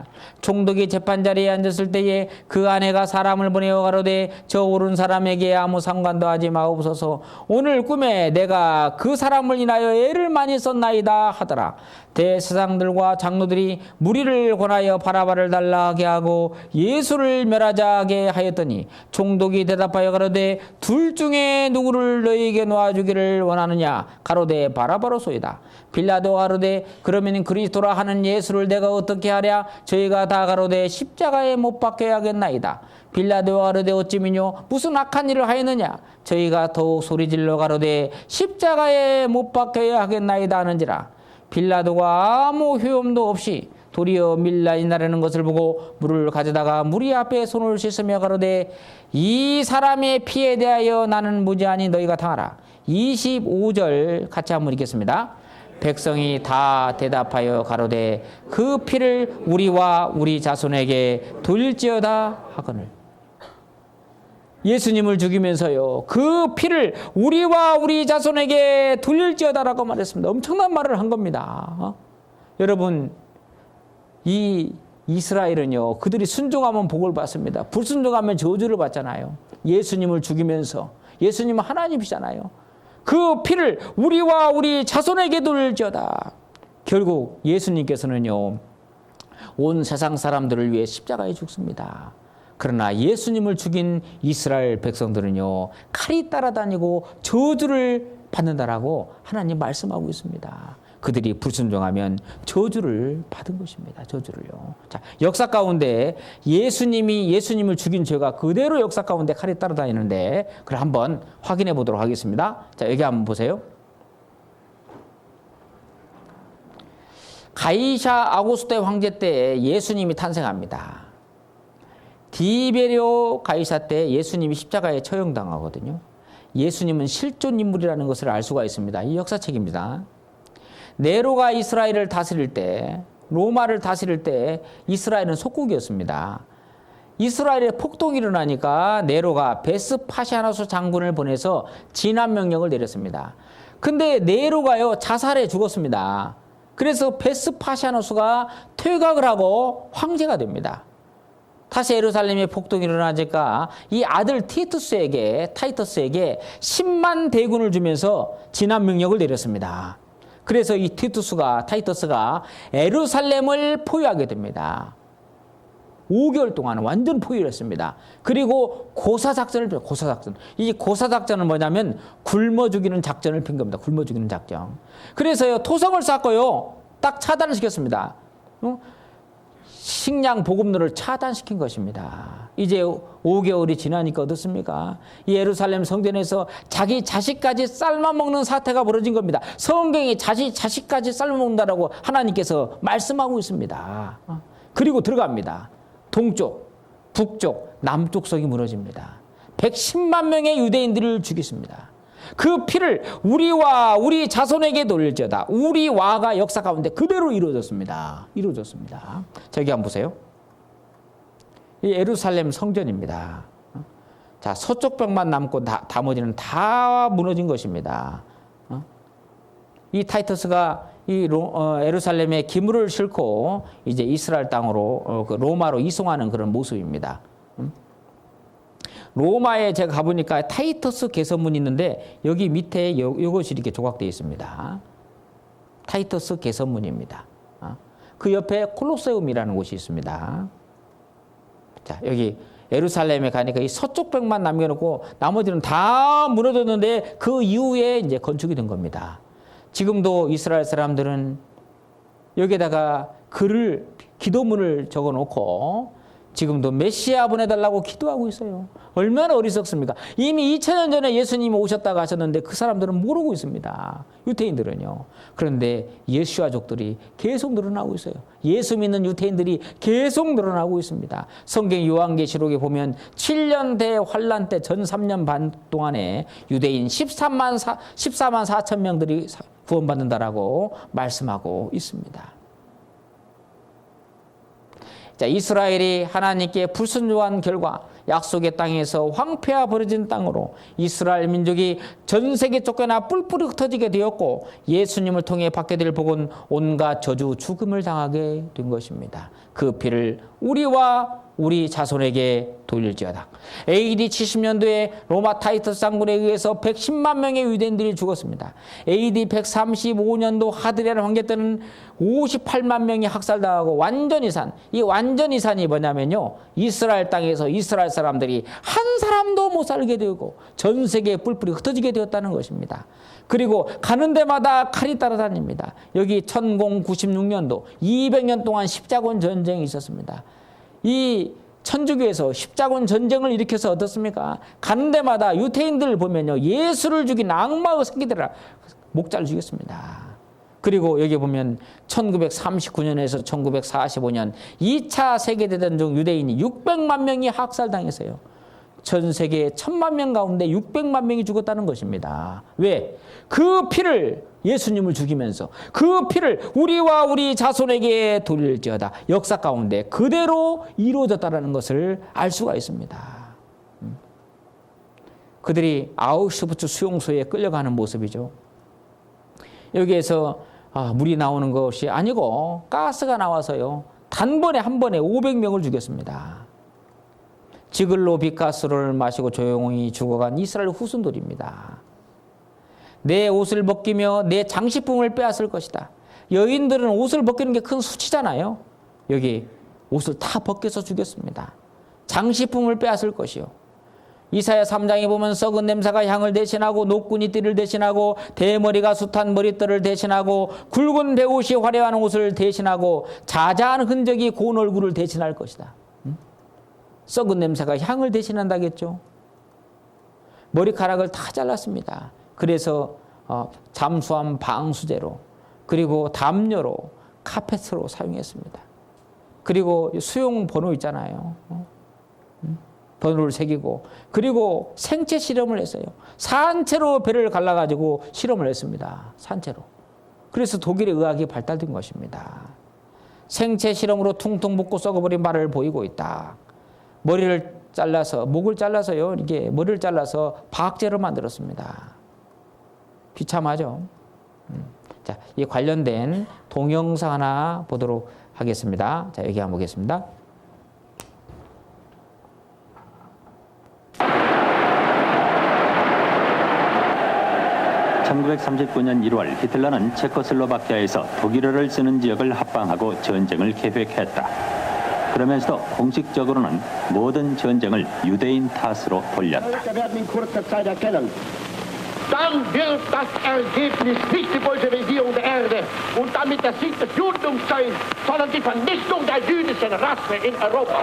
총독이 재판자리에 앉았을 때에 그 아내가 사람을 보내어 가로되 저 오른 사람에게 아무 상관도 하지 마옵소서. 오늘 꿈에 내가 그 사람을 인하여 애를 많이 썼나이다 하더라. 대세상들과 장로들이 무리를 권하여 바라바를 달라하게 하고 예수를 멸하자게 하였더니 총독이 대답하여 가로되 둘 중에 누구를 너희에게 놓아주기를 원하느냐? 가로되 바라바로소이다. 빌라도 가로되 그러면 그리스도라 하는 예수를 내가 어떻게 하랴? 저희가 다 가로되 십자가에 못 박혀야 하겠나이다. 빌라도가 가로되 어찌미뇨 무슨 악한 일을 하였느냐? 저희가 더욱 소리질러 가로되 십자가에 못 박혀야 하겠나이다 하는지라. 빌라도가 아무 효험도 없이 도리어 밀란이 나려는 것을 보고 물을 가져다가 무리 앞에 손을 씻으며 가로되 이 사람의 피에 대하여 나는 무죄하니 너희가 당하라. 25절 같이 한번 읽겠습니다. 백성이 다 대답하여 가로되 그 피를 우리와 우리 자손에게 돌릴지어다 하거늘. 예수님을 죽이면서요, 그 피를 우리와 우리 자손에게 돌릴지어다라고 말했습니다. 엄청난 말을 한 겁니다. 여러분, 이 이스라엘은요, 그들이 순종하면 복을 받습니다. 불순종하면 저주를 받잖아요. 예수님을 죽이면서. 예수님은 하나님이잖아요. 그 피를 우리와 우리 자손에게 돌릴지어다. 결국 예수님께서는요, 온 세상 사람들을 위해 십자가에 죽습니다. 그러나 예수님을 죽인 이스라엘 백성들은요, 칼이 따라다니고 저주를 받는다라고 하나님 말씀하고 있습니다. 그들이 불순종하면 저주를 받은 것입니다. 저주를요. 자, 역사 가운데 예수님을 죽인 죄가 그대로 역사 가운데 칼이 따라다니는데 그걸 한번 확인해 보도록 하겠습니다. 자, 여기 한번 보세요. 가이사 아구스토 황제 때 예수님이 탄생합니다. 디베리오 가이사 때 예수님이 십자가에 처형당하거든요. 예수님은 실존 인물이라는 것을 알 수가 있습니다. 이 역사책입니다. 네로가 이스라엘을 다스릴 때, 로마를 다스릴 때 이스라엘은 속국이었습니다. 이스라엘에 폭동이 일어나니까 네로가 베스파시아누스 장군을 보내서 진압 명령을 내렸습니다. 근데 네로가요 자살해 죽었습니다. 그래서 베스파시아누스가 퇴각을 하고 황제가 됩니다. 다시 예루살렘에 폭동이 일어나니까 이 아들 타이터스에게 10만 대군을 주면서 진압 명령을 내렸습니다. 그래서 이 타이터스가 예루살렘을 포위하게 됩니다. 5개월 동안 완전 포위를 했습니다. 그리고 고사작전을 펴요. 고사작전. 이 고사작전은 뭐냐면 굶어 죽이는 작전을 핀 겁니다. 굶어 죽이는 작전. 그래서요 토성을 쌓고요 딱 차단을 시켰습니다. 식량 보급로를 차단시킨 것입니다. 이제 5개월이 지나니까 어떻습니까? 이 예루살렘 성전에서 자기 자식까지 삶아먹는 사태가 벌어진 겁니다. 성경이 자식까지 삶아먹는다라고 하나님께서 말씀하고 있습니다. 그리고 들어갑니다. 동쪽, 북쪽, 남쪽 성이 무너집니다. 110만 명의 유대인들을 죽였습니다. 그 피를 우리와 우리 자손에게 돌릴지어다. 우리와가 역사 가운데 그대로 이루어졌습니다. 자, 여기 한번 보세요. 이 예루살렘 성전입니다. 자, 서쪽 벽만 남고 나머지는 다 무너진 것입니다. 이 타이터스가 이 예루살렘에 기물을 싣고 이제 이스라엘 땅으로 로마로 이송하는 그런 모습입니다. 로마에 제가 가보니까 타이터스 개선문이 있는데 여기 밑에 이것이 이렇게 조각되어 있습니다. 타이터스 개선문입니다. 그 옆에 콜로세움이라는 곳이 있습니다. 자, 여기 예루살렘에 가니까 이 서쪽 벽만 남겨놓고 나머지는 다 무너졌는데 그 이후에 이제 건축이 된 겁니다. 지금도 이스라엘 사람들은 여기에다가 기도문을 적어놓고 지금도 메시아 보내달라고 기도하고 있어요. 얼마나 어리석습니까? 이미 2000년 전에 예수님이 오셨다고 하셨는데 그 사람들은 모르고 있습니다. 유태인들은요. 그런데 예수와족들이 계속 늘어나고 있어요. 예수 믿는 유태인들이 계속 늘어나고 있습니다. 성경 요한계시록에 보면 7년 대환란 때 전 3년 반 동안에 유대인 14만 4천 명들이 구원받는다라고 말씀하고 있습니다. 자, 이스라엘이 하나님께 불순종한 결과 약속의 땅에서 황폐화 벌어진 땅으로 이스라엘 민족이 전 세계 쫓겨나 뿔뿔이 흩어지게 되었고 예수님을 통해 받게 될 복은 온갖 저주 죽음을 당하게 된 것입니다. 그 피를 우리와 우리 자손에게 돌릴지어다. AD 70년도에 로마 타이터스 장군에 의해서 110만 명의 유대인들이 죽었습니다. AD 135년도 하드리안 황제 때는 58만 명이 학살당하고 완전이산. 이 완전이산이 뭐냐면요, 이스라엘 땅에서 이스라엘 사람들이 한 사람도 못 살게 되고 전 세계에 뿔뿔이 흩어지게 되었다는 것입니다. 그리고 가는 데마다 칼이 따라다닙니다. 여기 1096년도 200년 동안 십자군 전쟁이 있었습니다. 이 천주교에서 십자군 전쟁을 일으켜서 어떻습니까? 가는 데마다 유태인들 보면요, 예수를 죽인 악마의 새끼들아 목자를 죽였습니다. 그리고 여기 보면 1939년에서 1945년 2차 세계대전 중 유대인이 600만 명이 학살당했어요. 전 세계 1000만 명 가운데 600만 명이 죽었다는 것입니다. 왜? 그 피를 예수님을 죽이면서 그 피를 우리와 우리 자손에게 돌릴지어다. 역사 가운데 그대로 이루어졌다는 것을 알 수가 있습니다. 그들이 아우슈비츠 수용소에 끌려가는 모습이죠. 여기에서 물이 나오는 것이 아니고 가스가 나와서요, 단번에 한 번에 500명을 죽였습니다. 지글로 빛가스를 마시고 조용히 죽어간 이스라엘 후손들입니다. 내 옷을 벗기며 내 장식품을 빼앗을 것이다. 여인들은 옷을 벗기는 게 큰 수치잖아요. 여기 옷을 다 벗겨서 죽였습니다. 장식품을 빼앗을 것이요. 이사야 3장에 보면 썩은 냄새가 향을 대신하고 노끈이 띠를 대신하고 대머리가 숱한 머리털을 대신하고 굵은 배옷이 화려한 옷을 대신하고 자자한 흔적이 고운 얼굴을 대신할 것이다. 썩은 냄새가 향을 대신한다겠죠. 머리카락을 다 잘랐습니다. 그래서 잠수함 방수제로 그리고 담요로 카펫으로 사용했습니다. 그리고 수용 번호 있잖아요. 번호를 새기고 그리고 생체 실험을 했어요. 산채로 배를 갈라가지고 실험을 했습니다. 산채로. 그래서 독일의 의학이 발달된 것입니다. 생체 실험으로 퉁퉁 붓고 썩어버린 발을 보이고 있다. 머리를 잘라서 목을 잘라서요. 이게 머리를 잘라서 박제로 만들었습니다. 비참하죠. 자, 이 관련된 동영상 하나 보도록 하겠습니다. 자, 여기 한번 보겠습니다. 1939년 1월 히틀러는 체코슬로바키아에서 독일어를 쓰는 지역을 합방하고 전쟁을 계획했다. 그러면서도 공식적으로는 모든 전쟁을 유대인 탓으로 돌렸다. Dann wird das Ergebnis nicht die Bolschewisierung der Erde und damit der Sieg des Judentums sein, sondern die Vernichtung der jüdischen Rasse in Europa.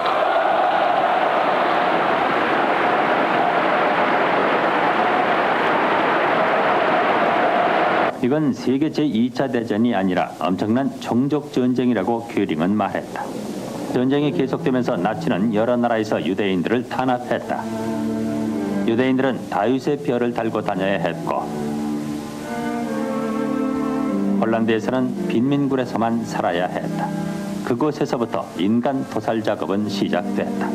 이건 세계 제2차 대전이 아니라 엄청난 종족 전쟁이라고 göring은 말했다. 전쟁이 계속되면서 나치는 여러 나라에서 유대인들을 탄압했다. 유대인들은 다윗의 뼈를 달고 다녀야 했고 홀란드에서는 빈민굴에서만 살아야 했다. 그곳에서부터 인간 도살 작업은 시작됐다.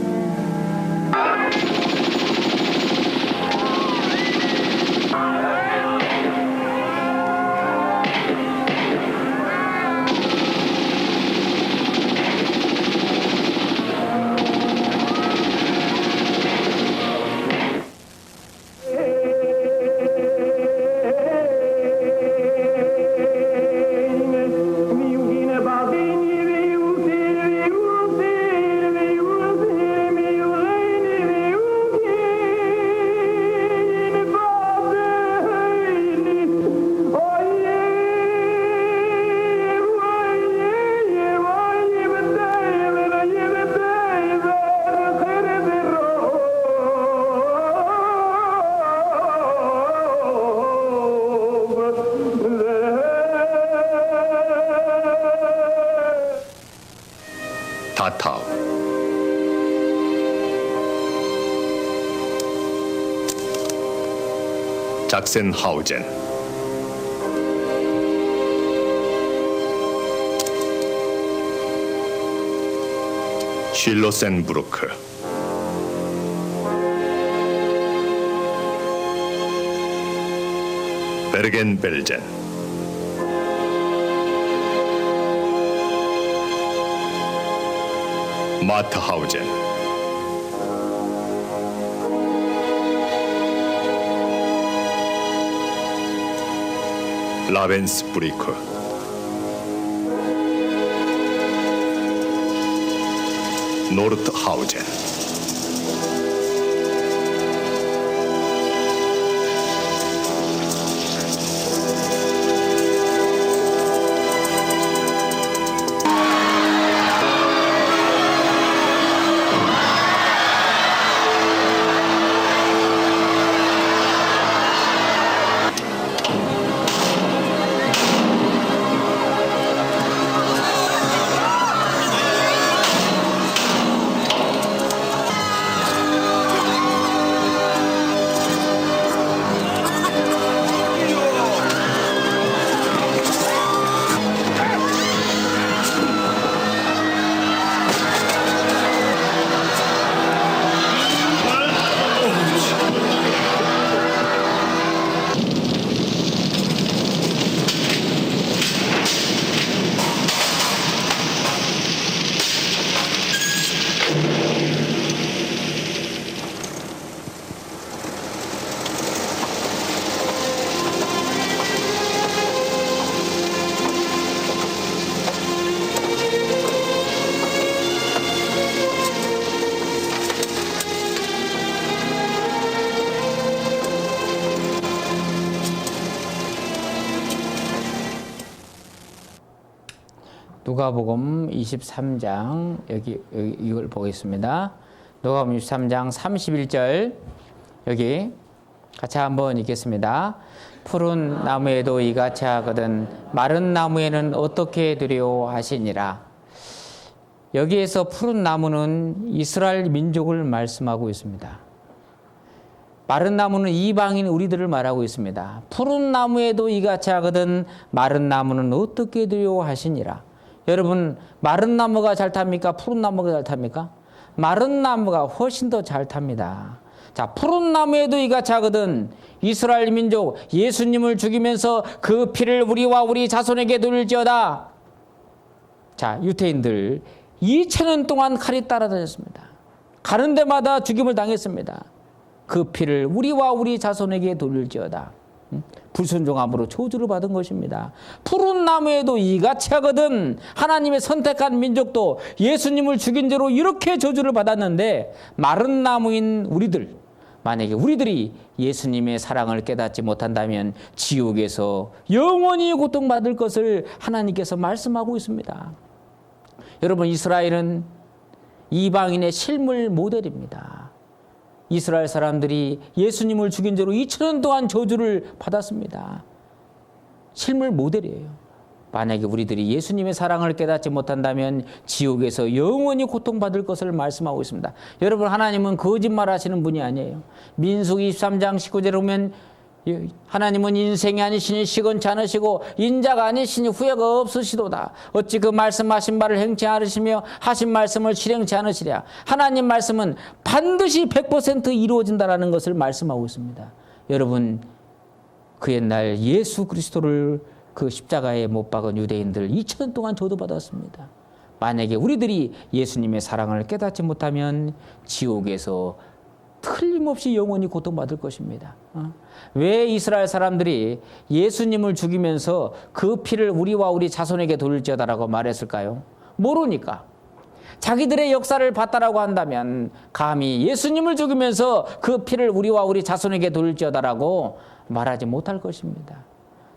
다타우 작센하우젠 쉴로센부르크 베르겐벨젠 마트하우젠 라벤스부리크 노르트하우젠 누가복음 23장 여기 이걸 보겠습니다. 누가복음 23장 31절 여기 같이 한번 읽겠습니다. 푸른 나무에도 이같이 하거든 마른 나무에는 어떻게 두려워하시니라. 여기에서 푸른 나무는 이스라엘 민족을 말씀하고 있습니다. 마른 나무는 이방인 우리들을 말하고 있습니다. 푸른 나무에도 이같이 하거든 마른 나무는 어떻게 두려워하시니라. 여러분, 마른 나무가 잘 탑니까? 푸른 나무가 잘 탑니까? 마른 나무가 훨씬 더 잘 탑니다. 자, 푸른 나무에도 이같이 하거든 이스라엘 민족 예수님을 죽이면서 그 피를 우리와 우리 자손에게 돌릴지어다. 자, 유태인들 2000년 동안 칼이 따라다녔습니다. 가는 데마다 죽임을 당했습니다. 그 피를 우리와 우리 자손에게 돌릴지어다. 불순종함으로 저주를 받은 것입니다. 푸른 나무에도 이같이 하거든 하나님의 선택한 민족도 예수님을 죽인 죄로 이렇게 저주를 받았는데 마른 나무인 우리들, 만약에 우리들이 예수님의 사랑을 깨닫지 못한다면 지옥에서 영원히 고통받을 것을 하나님께서 말씀하고 있습니다. 여러분, 이스라엘은 이방인의 실물 모델입니다. 이스라엘 사람들이 예수님을 죽인 죄로 2000년 동안 저주를 받았습니다. 실물 모델이에요. 만약에 우리들이 예수님의 사랑을 깨닫지 못한다면 지옥에서 영원히 고통받을 것을 말씀하고 있습니다. 여러분, 하나님은 거짓말하시는 분이 아니에요. 민수기 23장 19절에 보면 하나님은 인생이 아니시니 시건치 않으시고 인자가 아니시니 후회가 없으시도다. 어찌 그 말씀하신 바를 행치 않으시며 하신 말씀을 실행치 않으시랴. 하나님 말씀은 반드시 100% 이루어진다라는 것을 말씀하고 있습니다. 여러분, 그 옛날 예수 그리스도를 그 십자가에 못 박은 유대인들 2000년 동안 저주받았습니다. 만약에 우리들이 예수님의 사랑을 깨닫지 못하면 지옥에서 틀림없이 영원히 고통받을 것입니다. 왜 이스라엘 사람들이 예수님을 죽이면서 그 피를 우리와 우리 자손에게 돌릴지어다라고 말했을까요? 모르니까. 자기들의 역사를 봤다라고 한다면 감히 예수님을 죽이면서 그 피를 우리와 우리 자손에게 돌릴지어다라고 말하지 못할 것입니다.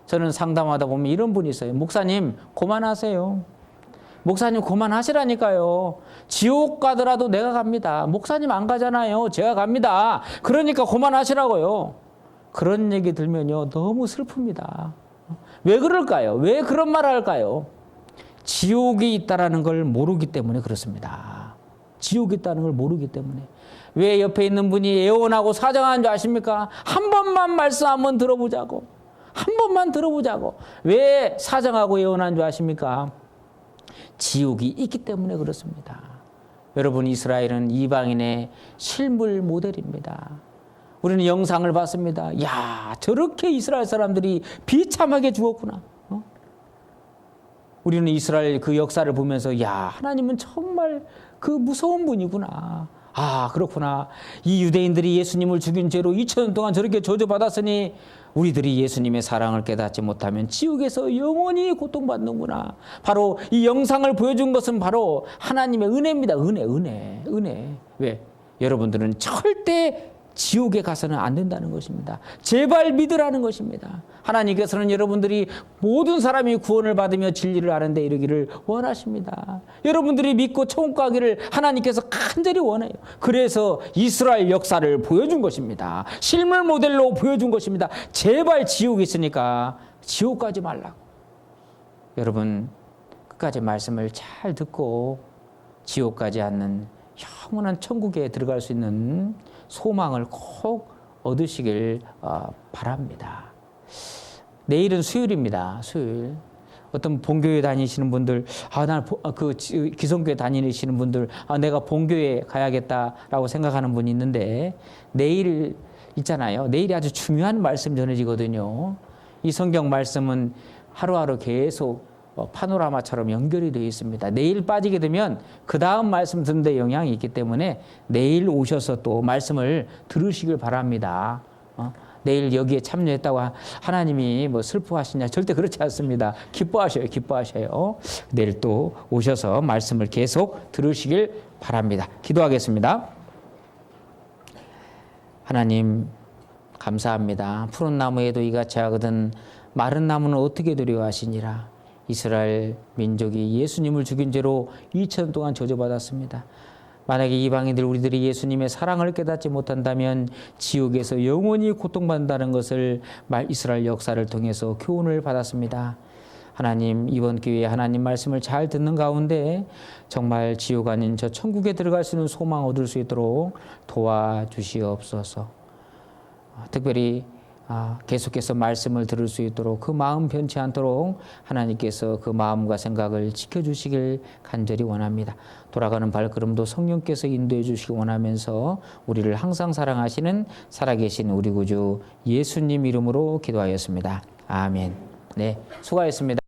저는 상담하다 보면 이런 분이 있어요. 목사님, 그만하세요. 목사님 그만하시라니까요. 지옥 가더라도 내가 갑니다. 목사님 안 가잖아요. 제가 갑니다. 그러니까 그만하시라고요. 그런 얘기 들면요, 너무 슬픕니다. 왜 그럴까요? 왜 그런 말을 할까요? 지옥이 있다라는 걸 모르기 때문에 그렇습니다. 지옥이 있다는 걸 모르기 때문에. 왜 옆에 있는 분이 애원하고 사정하는 줄 아십니까? 한 번만 말씀 한번 들어보자고. 한 번만 들어보자고. 왜 사정하고 애원하는 줄 아십니까? 지옥이 있기 때문에 그렇습니다. 여러분, 이스라엘은 이방인의 실물 모델입니다. 우리는 영상을 봤습니다. 야, 저렇게 이스라엘 사람들이 비참하게 죽었구나. 우리는 이스라엘 그 역사를 보면서 야, 하나님은 정말 그 무서운 분이구나. 아, 그렇구나. 이 유대인들이 예수님을 죽인 죄로 2000년 동안 저렇게 저주받았으니 우리들이 예수님의 사랑을 깨닫지 못하면 지옥에서 영원히 고통받는구나. 바로 이 영상을 보여준 것은 바로 하나님의 은혜입니다. 은혜. 왜? 여러분들은 절대 지옥에 가서는 안 된다는 것입니다. 제발 믿으라는 것입니다. 하나님께서는 여러분들이 모든 사람이 구원을 받으며 진리를 아는데 이르기를 원하십니다. 여러분들이 믿고 천국 가기를 하나님께서 간절히 원해요. 그래서 이스라엘 역사를 보여준 것입니다. 실물 모델로 보여준 것입니다. 제발 지옥이 있으니까 지옥 가지 말라고. 여러분, 끝까지 말씀을 잘 듣고 지옥 가지 않는 영원한 천국에 들어갈 수 있는 소망을 꼭 얻으시길 바랍니다. 내일은 수요일입니다. 수요일. 어떤 본교회 다니시는 분들, 나는 기성교회 다니시는 분들, 내가 본교회 가야겠다라고 생각하는 분이 있는데, 내일 있잖아요. 내일이 아주 중요한 말씀 전해지거든요. 이 성경 말씀은 하루하루 계속 파노라마처럼 연결이 되어 있습니다. 내일 빠지게 되면 그 다음 말씀 듣는 데 영향이 있기 때문에 내일 오셔서 또 말씀을 들으시길 바랍니다. 내일 여기에 참여했다고 하나님이 뭐 슬퍼하시냐? 절대 그렇지 않습니다. 기뻐하셔요. 내일 또 오셔서 말씀을 계속 들으시길 바랍니다. 기도하겠습니다. 하나님, 감사합니다. 푸른 나무에도 이같이 하거든 마른 나무는 어떻게 두려워하시니라. 이스라엘 민족이 예수님을 죽인 죄로 2000년 동안 저주받았습니다. 만약에 이방인들 우리들이 예수님의 사랑을 깨닫지 못한다면 지옥에서 영원히 고통받는다는 것을 이스라엘 역사를 통해서 교훈을 받았습니다. 하나님, 이번 기회에 하나님 말씀을 잘 듣는 가운데 정말 지옥 아닌 저 천국에 들어갈 수 있는 소망 얻을 수 있도록 도와주시옵소서. 특별히 계속해서 말씀을 들을 수 있도록 그 마음 변치 않도록 하나님께서 그 마음과 생각을 지켜주시길 간절히 원합니다. 돌아가는 발걸음도 성령께서 인도해 주시기 원하면서 우리를 항상 사랑하시는 살아계신 우리 구주 예수님 이름으로 기도하였습니다. 아멘. 네, 수고하셨습니다.